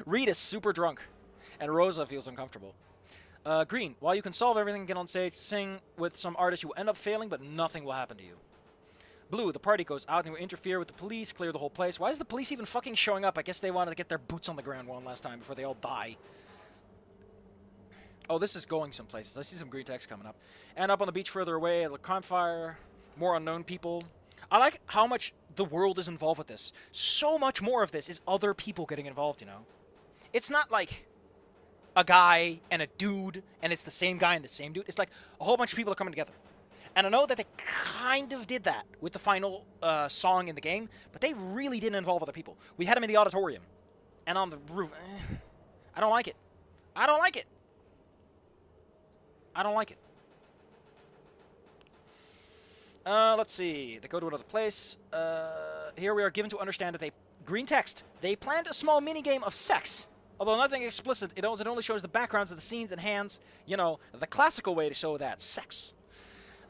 [SPEAKER 1] Reed is super drunk, and Rosa feels uncomfortable. Green, while you can solve everything, get on stage, sing with some artists, you will end up failing, but nothing will happen to you. Blue, the party goes out and will interfere with the police, clear the whole place. Why is the police even fucking showing up? I guess they wanted to get their boots on the ground one last time before they all die. Oh, this is going some places. I see some green text coming up. And up on the beach further away, at the campfire, more unknown people. I like how much the world is involved with this. So much more of this is other people getting involved, you know? It's not like a guy and a dude, and it's the same guy and the same dude. It's like a whole bunch of people are coming together. And I know that they kind of did that with the final song in the game, but they really didn't involve other people. We had them in the auditorium and on the roof. I don't like it. I don't like it. I don't like it. Let's see. They go to another place. Here we are given to understand that green text. They planned a small mini-game of sex. Although nothing explicit, it only shows the backgrounds of the scenes and hands. You know, the classical way to show that. Sex.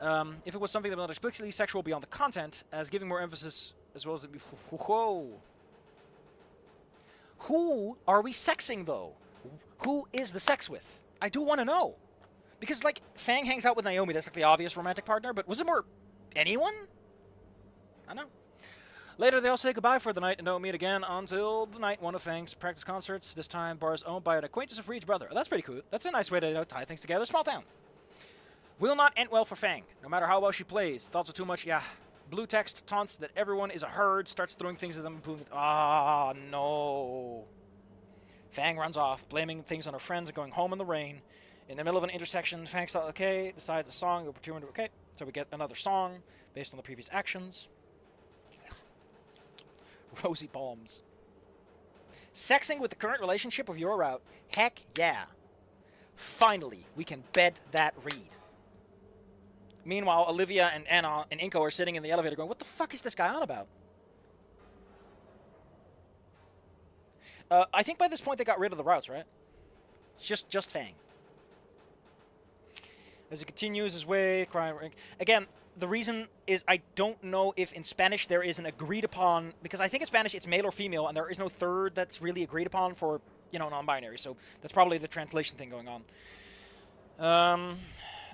[SPEAKER 1] If it was something that was not explicitly sexual beyond the content, as giving more emphasis as well as the... Whoa. Who are we sexing, though? Who is the sex with? I do want to know. Because, like, Fang hangs out with Naomi. That's like the obvious romantic partner. But was it more anyone? I don't know. Later, they all say goodbye for the night and don't meet again until the night one of Fang's practice concerts. This time, bar is owned by an acquaintance of Reed's brother. Oh, that's pretty cool. That's a nice way to, tie things together. Small town. Will not end well for Fang. No matter how well she plays. Thoughts are too much. Yeah. Blue text taunts that everyone is a herd. Starts throwing things at them. Ah, no. Fang runs off, blaming things on her friends and going home in the rain. In the middle of an intersection, Fang thought, okay, decides the song. Okay, so we get another song based on the previous actions. Rosy palms. Sexing with the current relationship of your route. Heck yeah. Finally, we can bed that Reed. Meanwhile, Olivia and Anna and Inco are sitting in the elevator going, what the fuck is this guy on about? I think by this point they got rid of the routes, right? It's just Fang. As he continues his way, crying... Again, the reason is I don't know if in Spanish there is an agreed upon... Because I think in Spanish it's male or female, and there is no third that's really agreed upon for, non-binary. So that's probably the translation thing going on.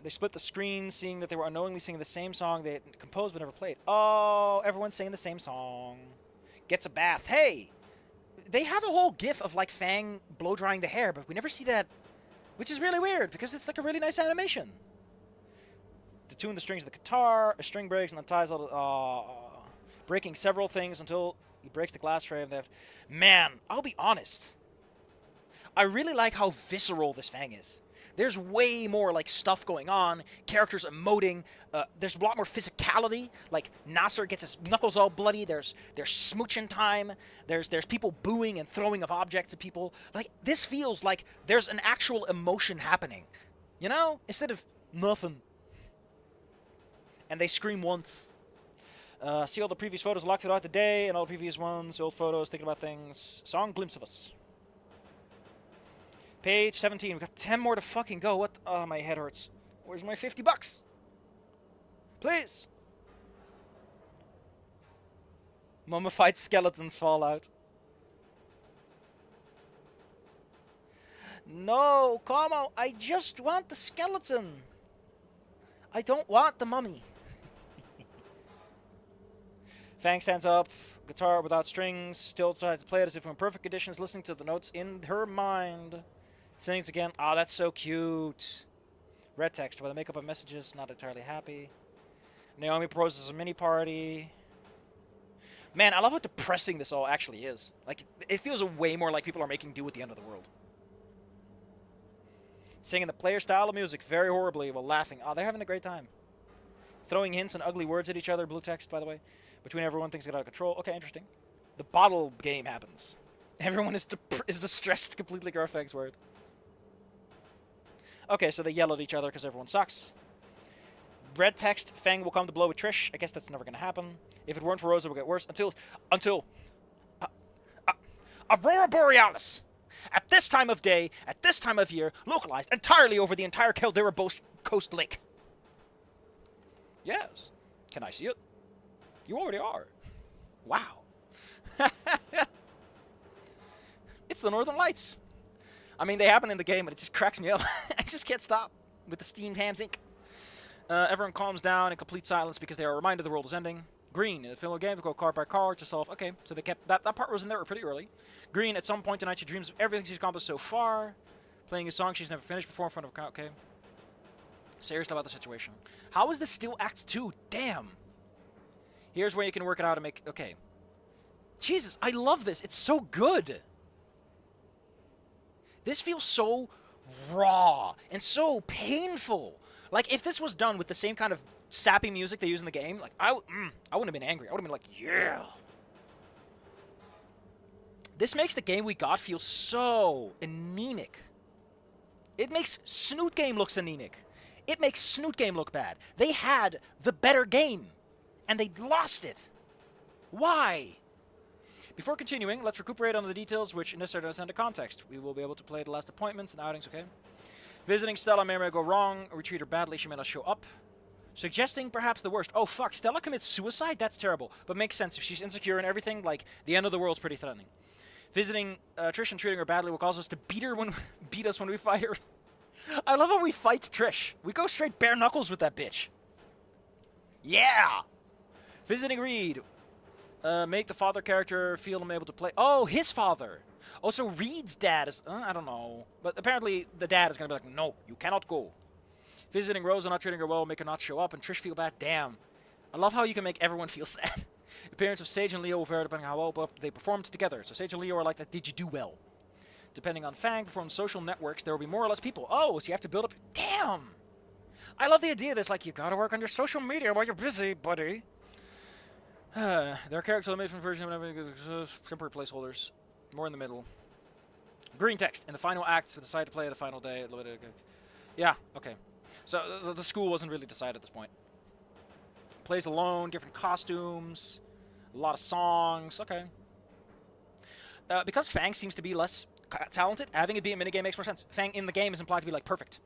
[SPEAKER 1] They split the screen, seeing that they were unknowingly singing the same song they had composed but never played. Oh, everyone's singing the same song. Gets a bath. Hey! They have a whole gif of, like, Fang blow-drying the hair, but we never see that... Which is really weird, because it's, like, a really nice animation. To tune the strings of the guitar, a string breaks and unties all the... breaking several things until he breaks the glass frame. Man, I'll be honest. I really like how visceral this Fang is. There's way more, like, stuff going on, characters emoting, there's a lot more physicality, like, Nasser gets his knuckles all bloody, there's smooching time, there's people booing and throwing of objects at people. Like, this feels like there's an actual emotion happening, instead of nothing. And they scream once. See all the previous photos locked throughout the day, and all the previous ones, old photos, thinking about things. Song Glimpse of Us. Page 17. We've got 10 more to fucking go. What? Oh, my head hurts. Where's my $50? Please. Mummified skeletons fall out. No, come on. I just want the skeleton. I don't want the mummy. Fang stands up. Guitar without strings. Still tries to play it as if in perfect conditions, listening to the notes in her mind. Sings again. Oh, that's so cute. Red text. By the makeup of messages, not entirely happy. Naomi proposes a mini party. Man, I love how depressing this all actually is. Like, it feels way more like people are making do with the end of the world. Singing the player style of music very horribly while laughing. Oh, they're having a great time. Throwing hints and ugly words at each other. Blue text, by the way. Between everyone, things get out of control. Okay, interesting. The bottle game happens. Everyone is distressed. Completely Garfag's word. Okay, so they yell at each other because everyone sucks. Red text, Fang will come to blow with Trish. I guess that's never going to happen. If it weren't for Rosa, it would get worse. Until Aurora Borealis. At this time of day, at this time of year, localized entirely over the entire Caldera Coast Lake. Yes. Can I see it? You already are. Wow. It's the Northern Lights. I mean, they happen in the game, but it just cracks me up. I just can't stop with the steamed hams ink. Everyone calms down in complete silence because they are reminded the world is ending. Green, in the film game, go car by car to solve... Okay, so they kept... That part was in there pretty early. Green, at some point tonight, she dreams of everything she's accomplished so far. Playing a song she's never finished before in front of... Okay. Serious about the situation. How is this still Act 2? Damn. Here's where you can work it out and make... Okay. Jesus, I love this. It's so good. This feels so raw and so painful. Like, if this was done with the same kind of sappy music they use in the game, like, I wouldn't have been angry. I would have been like, yeah. This makes the game we got feel so anemic. It makes Snoot Game looks anemic. It makes Snoot Game look bad. They had the better game, and they lost it. Why? Before continuing, let's recuperate on the details which necessary to understand the context. We will be able to play the last appointments and outings, okay? Visiting Stella may go wrong, or we treat her badly, she may not show up. Suggesting perhaps the worst. Oh, fuck. Stella commits suicide? That's terrible. But makes sense. If she's insecure and everything, like, the end of the world's pretty threatening. Visiting Trish and treating her badly will cause us to beat us when we fight her. I love how we fight Trish. We go straight bare knuckles with that bitch. Yeah! Visiting Reed. Make the father character feel unable to play. Oh, his father. Oh, so Reed's dad is... I don't know. But apparently the dad is going to be like, no, you cannot go. Visiting Rose and not treating her well, make her not show up, and Trish feel bad. Damn. I love how you can make everyone feel sad. Appearance of Sage and Leo will vary depending on how well they performed together. So Sage and Leo are like that, did you do well? Depending on Fang, perform social networks, there will be more or less people. Oh, so you have to build up... Damn! I love the idea that's like, you gotta work on your social media while you're busy, buddy. Their character elimination version of temporary placeholders. More in the middle. Green text. In the final act, we decide to play the final day. Yeah, okay. So the school wasn't really decided at this point. Plays alone, different costumes, a lot of songs. Okay. Because Fang seems to be less talented, having it be a minigame makes more sense. Fang in the game is implied to be like perfect.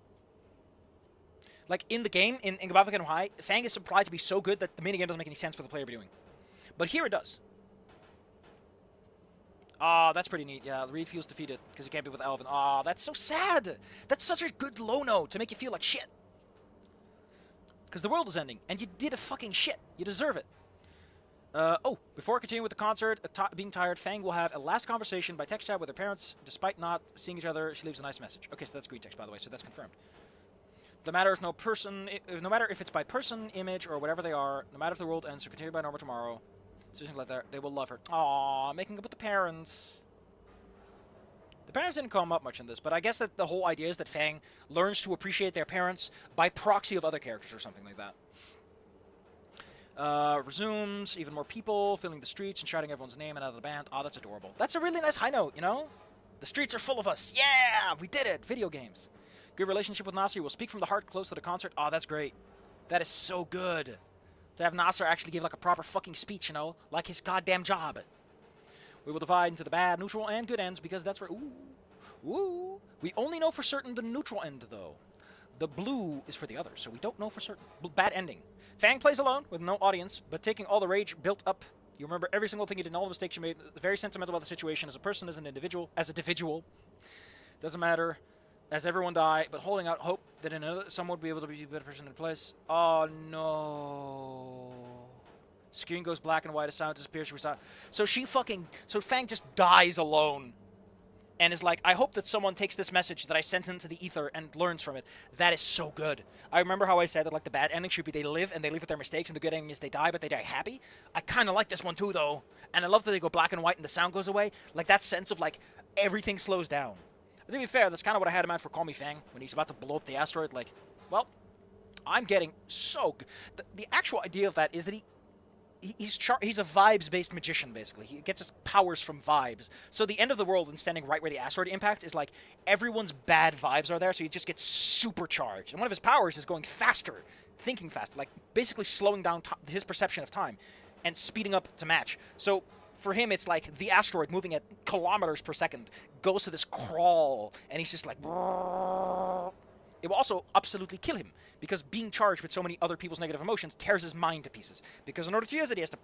[SPEAKER 1] Like in the game, in Gabavikan High, Fang is implied to be so good that the minigame doesn't make any sense for the player to be doing. But here it does. Ah, that's pretty neat. Yeah, Reed feels defeated because he can't be with Elvin. Ah, that's so sad. That's such a good low note to make you feel like shit. Because the world is ending, and you did a fucking shit. You deserve it. Oh, before continuing with the concert, being tired, Fang will have a last conversation by text chat with her parents. Despite not seeing each other, she leaves a nice message. Okay, so that's green text, by the way, so that's confirmed. No matter if it's by person, image, or whatever they are, no matter if the world ends or continue by normal tomorrow, something like that, they will love her. Aww, making up with the parents. The parents didn't come up much in this, but I guess that the whole idea is that Fang learns to appreciate their parents by proxy of other characters or something like that. Resumes, even more people, filling the streets and shouting everyone's name and out of the band. Oh, that's adorable. That's a really nice high note, you know? The streets are full of us. Yeah, we did it. Video games. Good relationship with Nasser. Will speak from the heart close to the concert. Oh, that's great. That is so good. To have Nasser actually give like a proper fucking speech, you know? Like his goddamn job. We will divide into the bad, neutral, and good ends because that's where... Ooh. We only know for certain the neutral end, though. The blue is for the others, so we don't know for certain. Bad ending. Fang plays alone with no audience, but taking all the rage built up. You remember every single thing you did, all the mistakes you made. Very sentimental about the situation as a person, as an individual. Doesn't matter. As everyone die, but holding out hope that someone would be able to be a better person in place. Oh, no. Screen goes black and white, a sound disappears. So Fang just dies alone. And is like, I hope that someone takes this message that I sent into the ether and learns from it. That is so good. I remember how I said that like the bad ending should be they live and they live with their mistakes, and the good ending is they die, but they die happy. I kind of like this one too, though. And I love that they go black and white and the sound goes away. Like that sense of like everything slows down. But to be fair, that's kind of what I had in mind for Call Me Fang when he's about to blow up the asteroid. Like, well, I'm getting so good. The actual idea of that is that he's a vibes-based magician, basically. He gets his powers from vibes. So the end of the world and standing right where the asteroid impacts is like everyone's bad vibes are there, so he just gets supercharged. And one of his powers is going faster, thinking faster, like basically slowing down his perception of time and speeding up to match. So for him, it's like the asteroid moving at kilometers per second goes to this crawl, and he's just like... It will also absolutely kill him, because being charged with so many other people's negative emotions tears his mind to pieces. Because in order to use it, he has to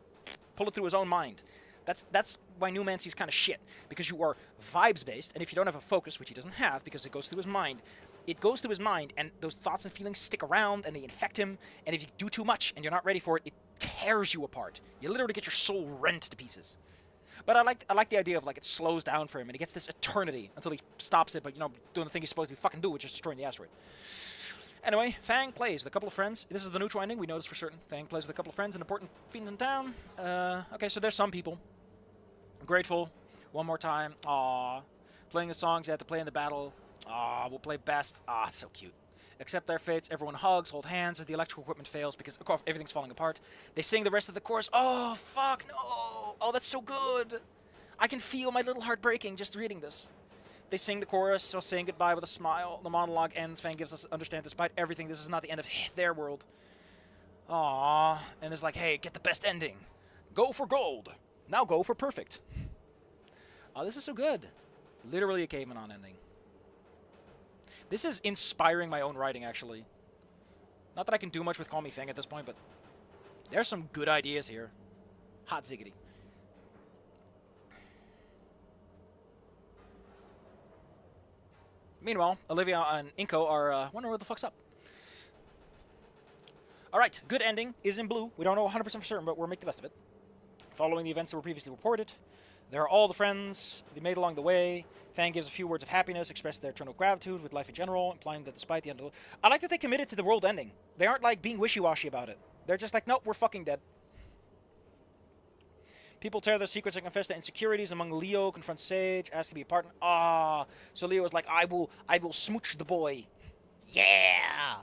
[SPEAKER 1] pull it through his own mind. That's why Numancy's kind of shit, because you are vibes-based, and if you don't have a focus, which he doesn't have, because it goes through his mind, and those thoughts and feelings stick around, and they infect him, and if you do too much, and you're not ready for it, it tears you apart. You literally get your soul rent to pieces. But I like the idea of like it slows down for him and he gets this eternity until he stops it, but doing the thing he's supposed to fucking do, which is destroying the asteroid. Anyway, Fang plays with a couple of friends. This is the neutral ending, we know this for certain. Fang plays with a couple of friends and important fiends in town. Okay, so there's some people. Grateful. One more time. Aww. Playing the songs you have to play in the battle. Aww, we'll play best. Ah, it's so cute. Accept their fates. Everyone hugs, hold hands as the electrical equipment fails because, of course, everything's falling apart. They sing the rest of the chorus. Oh, fuck, no. Oh, that's so good. I can feel my little heart breaking just reading this. They sing the chorus, so saying goodbye with a smile. The monologue ends. Fang gives us understand despite everything, this is not the end of their world. Aww. And it's like, hey, get the best ending. Go for gold. Now go for perfect. Oh, this is so good. Literally a Caveman on ending. This is inspiring my own writing, actually. Not that I can do much with Call Me Fang at this point, but there's some good ideas here. Hot ziggity. Meanwhile, Olivia and Inco are wondering what the fuck's up. Alright, good ending is in blue. We don't know 100% for certain, but we'll make the best of it. Following the events that were previously reported, there are all the friends they made along the way. Fang gives a few words of happiness, express their eternal gratitude with life in general, implying that despite the end of the... I like that they committed to the world ending. They aren't, like, being wishy-washy about it. They're just like, nope, we're fucking dead. People tear their secrets and confess their insecurities. Among Leo confronts Sage, asks to be a partner. So Leo is like, I will smooch the boy. Yeah!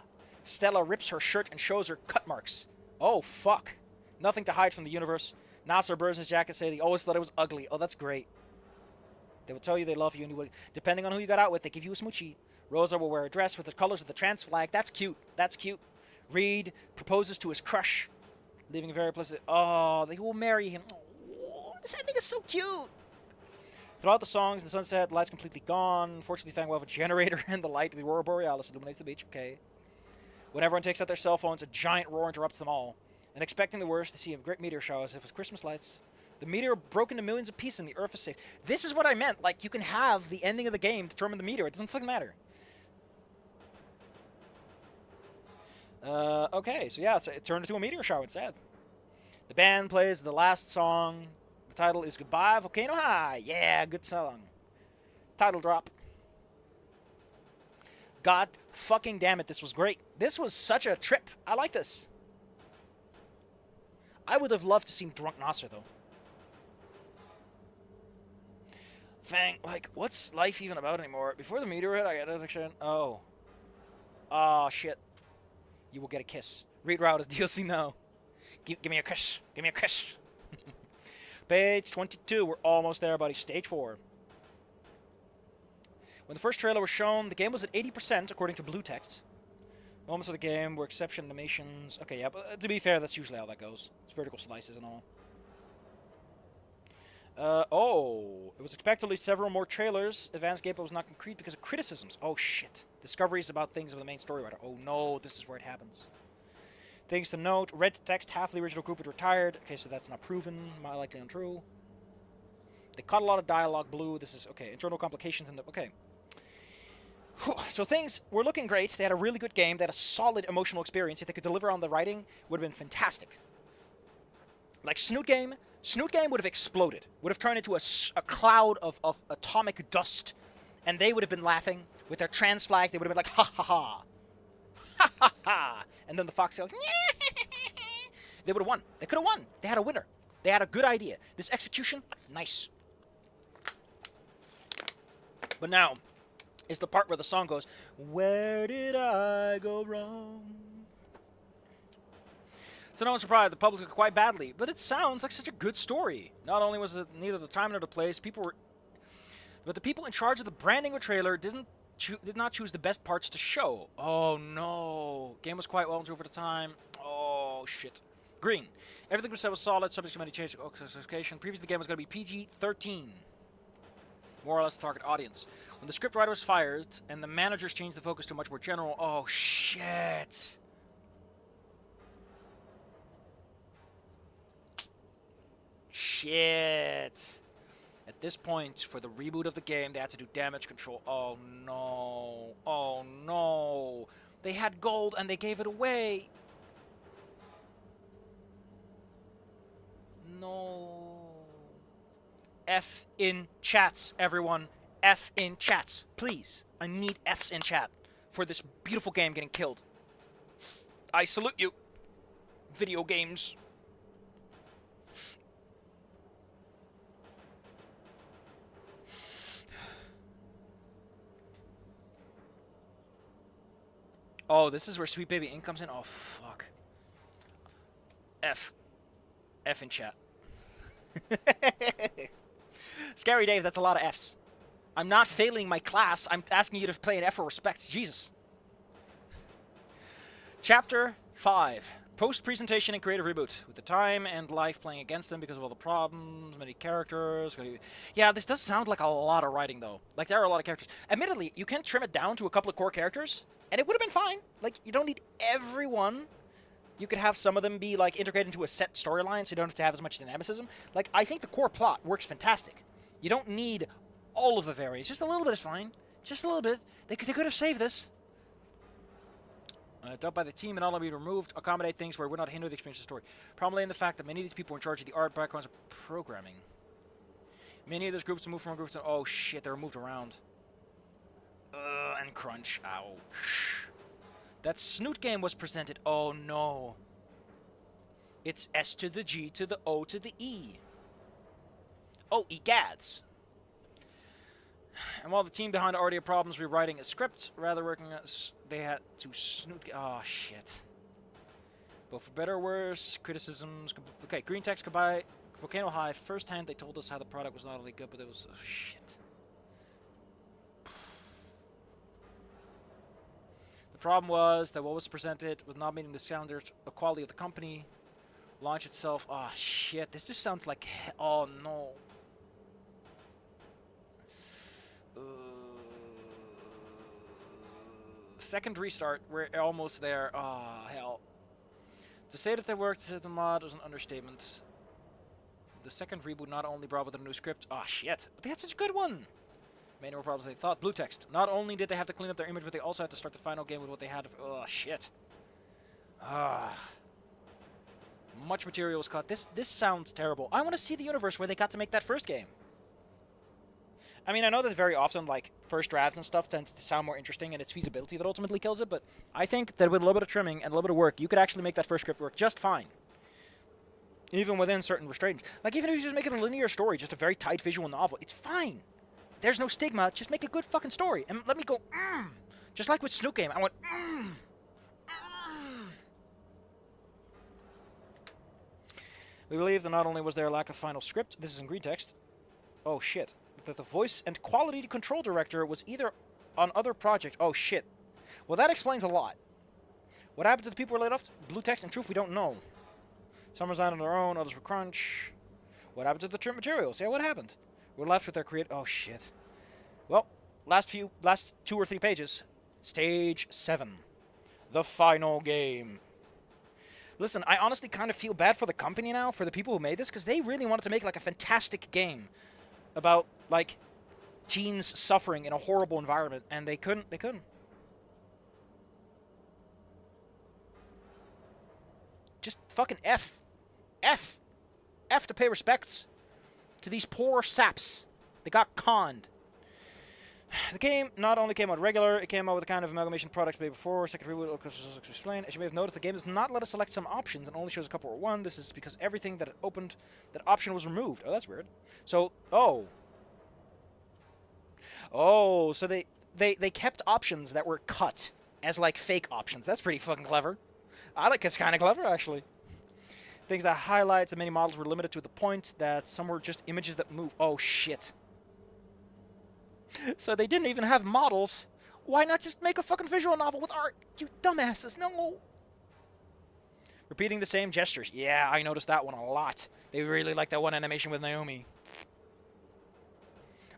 [SPEAKER 1] Stella rips her shirt and shows her cut marks. Oh, fuck. Nothing to hide from the universe. Nasser burns his jacket, say they always thought it was ugly. Oh, that's great. They will tell you they love you, and depending on who you got out with, they give you a smoochie. Rosa will wear a dress with the colors of the trans flag. That's cute. That's cute. Reed proposes to his crush, leaving a very pleasant... Oh, they will marry him. Oh, this ending is so cute. Throughout the songs, the sunset, the light's completely gone. Unfortunately, Fang will have a generator, and the light of the Aurora Borealis illuminates the beach. Okay. When everyone takes out their cell phones, a giant roar interrupts them all. And expecting the worst, they see a great meteor shower as if it was Christmas lights. The meteor broke into millions of pieces and the Earth is safe. This is what I meant. Like, you can have the ending of the game determine the meteor. It doesn't fucking matter. Okay, so yeah, it turned into a meteor shower instead. The band plays the last song. The title is Goodbye Volcano High. Yeah, good song. Title drop. God fucking damn it, this was great. This was such a trip. I like this. I would have loved to see Drunk Nasser, though. Fang, like, what's life even about anymore? Before the meteor hit, I got addiction. Oh. Oh, shit. You will get a kiss. Read route as DLC now. Give me a kiss. Give me a kiss. Page 22. We're almost there, buddy. Stage 4. When the first trailer was shown, the game was at 80%, according to Blue Text. Moments of the game were exception animations. Okay, yeah, but to be fair, that's usually how that goes. It's vertical slices and all. It was expectedly several more trailers. Advanced gameplay was not concrete because of criticisms. Oh, shit. Discoveries about things of the main story writer. Oh, no, this is where it happens. Things to note. Red text, half the original group had retired. Okay, so that's not proven. Might likely untrue. They cut a lot of dialogue blue. This is, okay, internal complications in the... Okay. So things were looking great. They had a really good game. They had a solid emotional experience. If they could deliver on the writing, would have been fantastic. Like Snoot Game would have exploded. Would have turned into a cloud of atomic dust. And they would have been laughing with their trans flag. They would have been like, ha ha ha. Ha ha ha. And then the fox goes, they would have won. They could have won. They had a winner. They had a good idea. This execution, nice. But now is the part where the song goes, where did I go wrong? So no one's surprised the public took it quite badly, but it sounds like such a good story. Not only was it neither the time nor the place, but the people in charge of the branding of the trailer did not choose the best parts to show. Oh no. Game was quite well over the time. Oh shit. Green. Everything was said was solid, subject to many changes to classification. Previously the game was going to be PG-13. More or less the target audience. When the scriptwriter was fired and the managers changed the focus to much more general, oh shit. Shit. At this point, for the reboot of the game, they had to do damage control. Oh no. Oh no. They had gold and they gave it away. No. F in chats, everyone. F in chats. Please. I need Fs in chat for this beautiful game getting killed. I salute you. Video games. Oh, this is where Sweet Baby Inc comes in? Oh, fuck. F. F in chat. Scary Dave, that's a lot of Fs. I'm not failing my class. I'm asking you to play an F for respect. Jesus. Chapter 5. Post-presentation and creative reboot. With the time and life playing against them because of all the problems, many characters. Yeah, this does sound like a lot of writing, though. Like, there are a lot of characters. Admittedly, you can trim it down to a couple of core characters, and it would have been fine. Like, you don't need everyone. You could have some of them be, like, integrated into a set storyline, so you don't have to have as much dynamicism. Like, I think the core plot works fantastic. You don't need all of the variants. Just a little bit is fine. Just a little bit. They could have saved this. Dubbed by the team and all of be removed, accommodate things where it would not hinder the experience of the story. Probably in the fact that many of these people were in charge of the art backgrounds of programming. Many of those groups moved from groups to... Oh, shit, they were moved around. And crunch. Ouch. That Snoot game was presented. Oh, no. It's S to the G to the O to the E. Oh, egads. And while the team behind already had problems rewriting a script, rather working as they had to Snoot... Oh, shit. But for better or worse, criticisms... Okay, Green Text goodbye. Volcano High. Firsthand, they told us how the product was not only good, but it was... Oh, shit. The problem was that what was presented was not meeting the standards of quality of the company. Launch itself... Oh, shit. This just sounds like... Oh, no. Second restart, we're almost there. Oh, hell. To say that they worked as a mod was an understatement. The second reboot not only brought with a new script. Oh, shit. But they had such a good one. Made more problems than they thought. Blue text. Not only did they have to clean up their image, but they also had to start the final game with what they had. Oh, shit. Ah. Much material was cut. This sounds terrible. I want to see the universe where they got to make that first game. I mean, I know that very often, like, first drafts and stuff tend to sound more interesting, and it's feasibility that ultimately kills it, but I think that with a little bit of trimming and a little bit of work, you could actually make that first script work just fine. Even within certain restraints. Like, even if you just make it a linear story, just a very tight visual novel, it's fine. There's no stigma, just make a good fucking story. And let me go, Just like with Snoot Game, I went, We believe that not only was there a lack of final script, this is in green text. Oh, shit. That the voice and quality control director was either on other project. Oh, shit. Well, that explains a lot. What happened to the people who were laid off? Blue text and truth, we don't know. Some resigned on their own, others were crunch. What happened to the trim materials? Yeah, what happened? We're left with their Oh, shit. Well, last 2 or 3 pages. Stage 7. The final game. Listen, I honestly kind of feel bad for the company now, for the people who made this, because they really wanted to make, like, a fantastic game about, like, teens suffering in a horrible environment, and they couldn't. Just fucking F to pay respects to these poor saps. They got conned. The game not only came out regular, it came out with a kind of amalgamation products made before. Second reboot, explain. As you may have noticed, the game does not let us select some options and only shows a couple or one. This is because everything that it opened, that option was removed. Oh, that's weird. So, so they kept options that were cut as, like, fake options. That's pretty fucking clever. I like it's kind of clever, actually. Things that highlights that many models were limited to the point that some were just images that move. Oh, shit. So they didn't even have models. Why not just make a fucking visual novel with art? You dumbasses, no. Repeating the same gestures. Yeah, I noticed that one a lot. They really like that one animation with Naomi.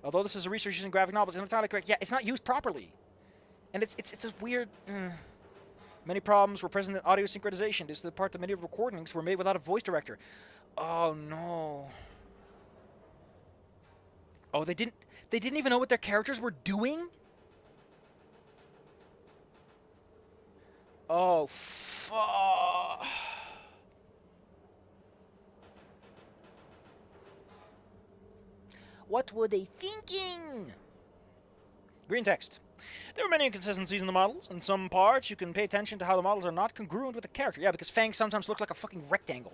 [SPEAKER 1] Although this is a research using graphic novels, it's entirely correct. Yeah, it's not used properly. And it's a weird... Many problems were present in audio synchronization. This is the part that many recordings were made without a voice director. Oh, no. Oh, they didn't even know what their characters were doing? Oh, fuck. What were they thinking? Green text. There were many inconsistencies in the models. In some parts, you can pay attention to how the models are not congruent with the character. Yeah, because Fang sometimes looks like a fucking rectangle.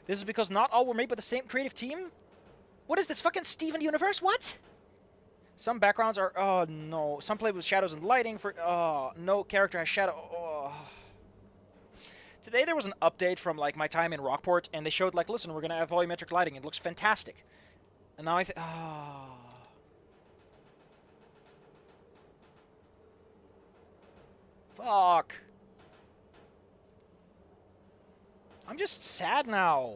[SPEAKER 1] This is because not all were made by the same creative team? What is this, fucking Steven Universe? What? Some backgrounds are... Oh, no. Some play with shadows and lighting for... Oh, no character has shadow... Oh. Today there was an update from, like, my time in Rockport, and they showed, like, listen, we're going to have volumetric lighting. It looks fantastic. And now I think... Oh... Fuck. I'm just sad now.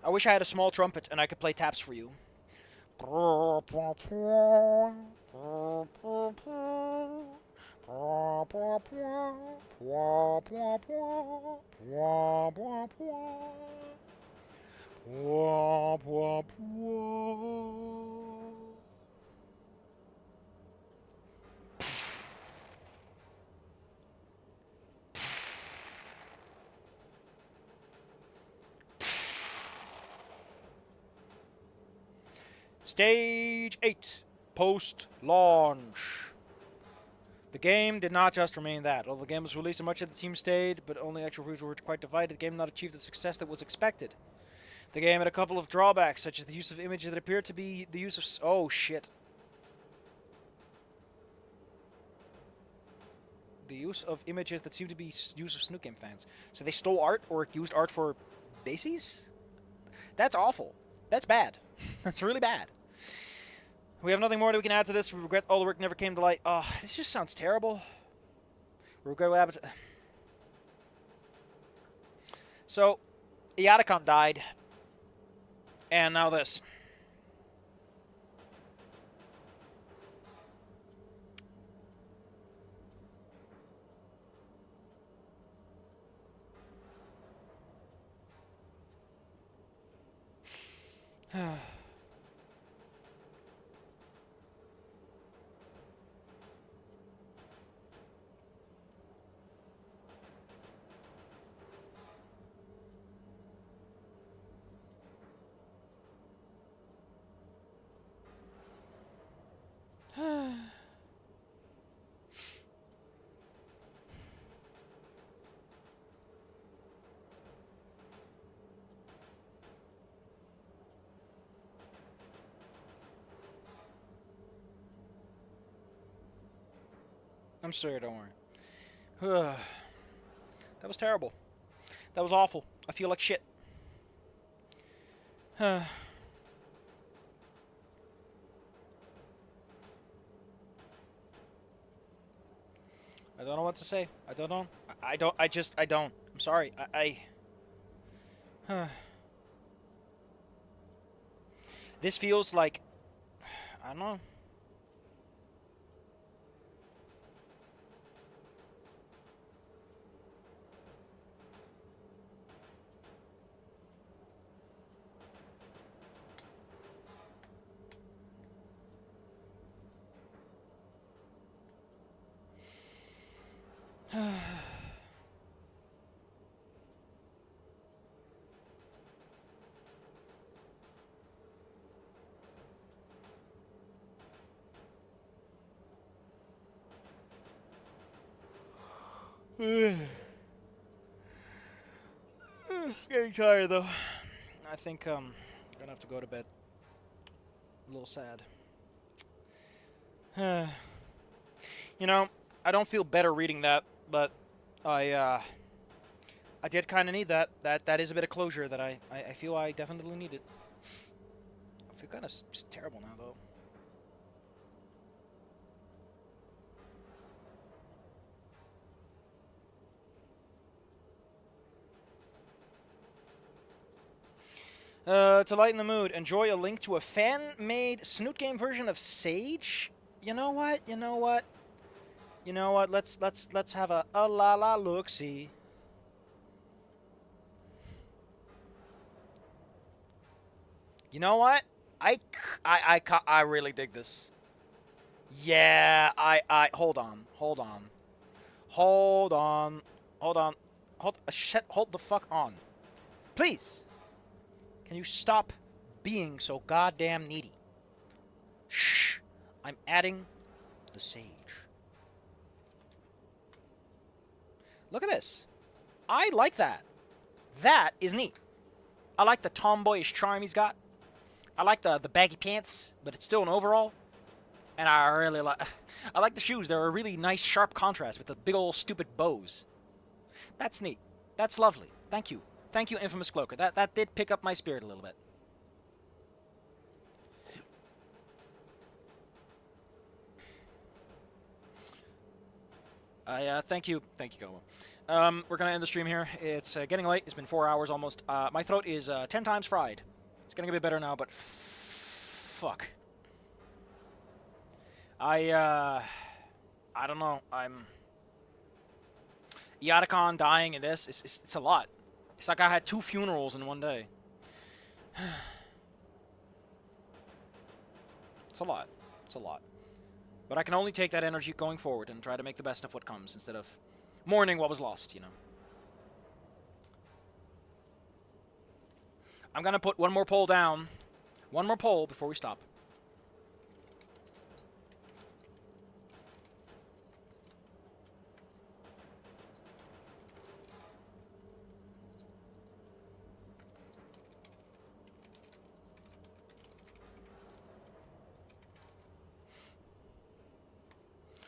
[SPEAKER 1] I wish I had a small trumpet and I could play taps for you. Stage 8, post-launch. The game did not just remain that. Although the game was released and much of the team stayed, but only actual reviews were quite divided, the game did not achieve the success that was expected. The game had a couple of drawbacks, such as the use of images that appeared to be the use of... Oh, shit. The use of images that seemed to be use of Snook Game fans. So they stole art or used art for bases? That's awful. That's bad. That's really bad. We have nothing more that we can add to this. We regret all the work never came to light. Oh, this just sounds terrible. We regret what happened. So, Iaticon died. And now this. I'm sorry, don't worry. That was terrible. That was awful. I feel like shit. I don't know what to say. I don't know. I don't. I'm sorry. This feels like... I don't know. Getting tired though. I think I'm gonna have to go to bed. A little sad. You know, I don't feel better reading that, but I did kind of need that. That is a bit of closure that I feel I definitely needed. I feel kind of just terrible now though. To lighten the mood, enjoy a link to a fan-made Snoot Game version of Sage. You know what? You know what? You know what? Let's have a la la look-see. You know what? I really dig this. Yeah, hold on. Hold the fuck on. Please. Can you stop being so goddamn needy? Shh. I'm adding the sage. Look at this. I like that. That is neat. I like the tomboyish charm he's got. I like the baggy pants, but it's still an overall. And I really like... I like the shoes. They're a really nice, sharp contrast with the big old stupid bows. That's neat. That's lovely. Thank you. Thank you, Infamous Cloaker. That did pick up my spirit a little bit. Thank you, Como. We're gonna end the stream here. It's getting late. It's been 4 hours almost. My throat is 10 times fried. It's gonna get a bit better now, but fuck. I don't know. Yatacon dying in this. It's a lot. It's like I had 2 funerals in one day. It's a lot. It's a lot. But I can only take that energy going forward and try to make the best of what comes instead of mourning what was lost, you know. I'm gonna put one more poll down. One more poll before we stop.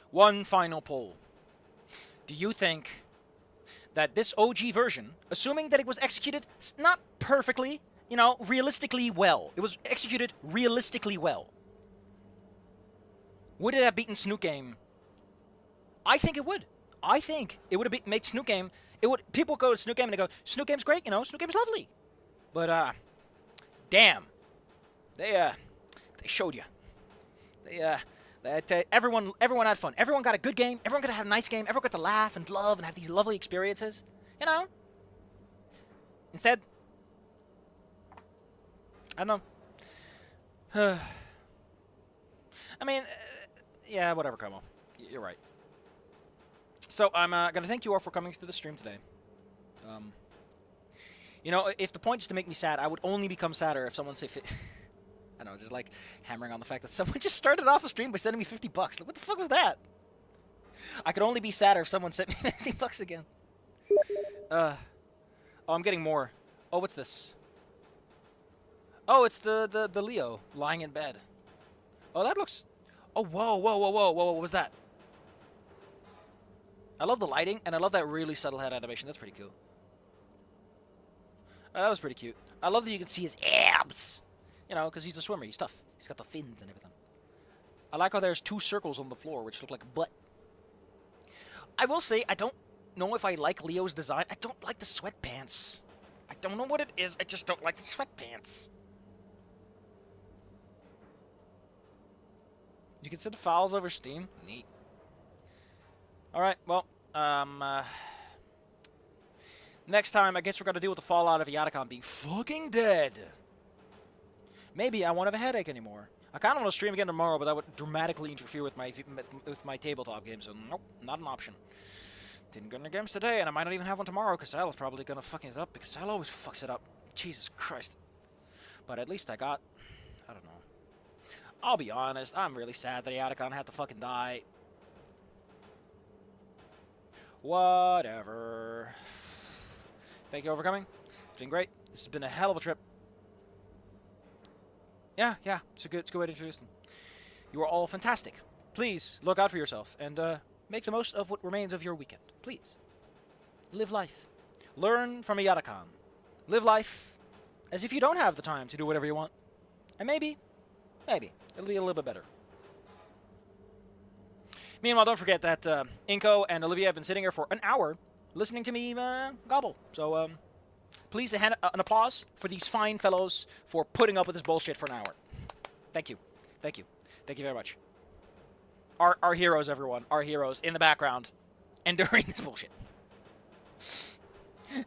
[SPEAKER 1] One final poll. Do you think that this OG version, assuming that it was executed not perfectly, you know, realistically well, it was executed realistically well, would it have beaten Snook Game? I think it would. I think it would have made Snook Game. It would. People go to Snook Game and they go, Snook Game's great, you know, Snook Game's lovely. But damn, they showed you. Everyone had fun. Everyone got a good game. Everyone got to have a nice game. Everyone got to laugh and love and have these lovely experiences. You know? Instead, I don't know. I mean, yeah, whatever, Como. You're right. So I'm going to thank you all for coming to the stream today. You know, if the point is to make me sad, I would only become sadder if someone say... I know, just like hammering on the fact that someone just started off a stream by sending me $50. Like, what the fuck was that? I could only be sadder if someone sent me $50 again. Oh, I'm getting more. Oh, what's this? Oh, it's the Leo lying in bed. Oh, that looks... Oh, whoa, what was that? I love the lighting, and I love that really subtle head animation. That's pretty cool. Oh, that was pretty cute. I love that you can see his abs. You know, because he's a swimmer. He's tough. He's got the fins and everything. I like how there's 2 circles on the floor, which look like a butt. I will say, I don't know if I like Leo's design. I don't like the sweatpants. I don't know what it is. I just don't like the sweatpants. You can send files over Steam? Neat. Alright, well, next time, I guess we're going to deal with the fallout of Yatacon being fucking dead. Maybe I won't have a headache anymore. I kind of want to stream again tomorrow, but that would dramatically interfere with my tabletop game, so nope, not an option. Didn't get any games today, and I might not even have one tomorrow, because Sal's probably going to fuck it up, because Sal always fucks it up. Jesus Christ. But at least I don't know. I'll be honest, I'm really sad that Yatacon had to fucking die. Whatever. Thank you all for coming. It's been great. This has been a hell of a trip. Yeah, it's a good way to introduce them. You are all fantastic. Please, look out for yourself, and make the most of what remains of your weekend. Please. Live life. Learn from a Yatacon. Live life as if you don't have the time to do whatever you want. And maybe, it'll be a little bit better. Meanwhile, don't forget that Inco and Olivia have been sitting here for an hour listening to me gobble. So, please, an applause for these fine fellows for putting up with this bullshit for an hour. Thank you. Thank you. Thank you very much. Our heroes, everyone. Our heroes in the background. Enduring this bullshit. If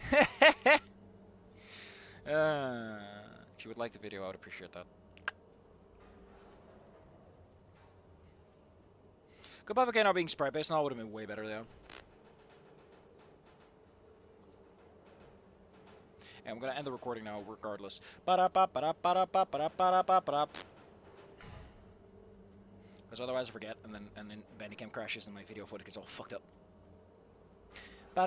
[SPEAKER 1] you would like the video, I would appreciate that. Goodbye Volcano being sprite-based, now would have been way better, though. And I'm going to end the recording now, regardless. Because otherwise I forget, and then Bandicam crashes and my video footage gets all fucked up. I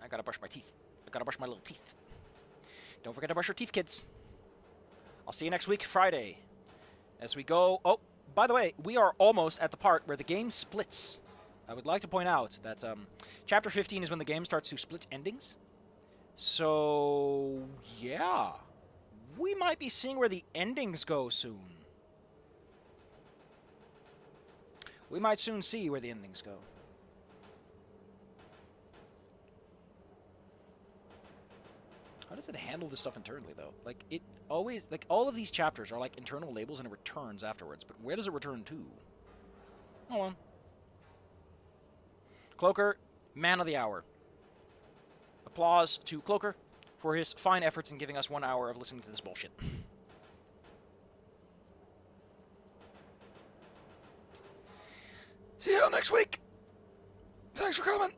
[SPEAKER 1] gotta brush my teeth. I gotta brush my little teeth. Don't forget to brush your teeth, kids. I'll see you next week, Friday. As we go... Oh, by the way, we are almost at the part where the game splits. I would like to point out that Chapter 15 is when the game starts to split endings. So, yeah. We might be seeing where the endings go soon. We might soon see where the endings go. How does it handle this stuff internally, though? Like, it always... Like, all of these chapters are, like, internal labels and it returns afterwards. But where does it return to? Hold on. Cloaker, man of the hour. Applause to Cloaker for his fine efforts in giving us 1 hour of listening to this bullshit. See you all next week. Thanks for coming.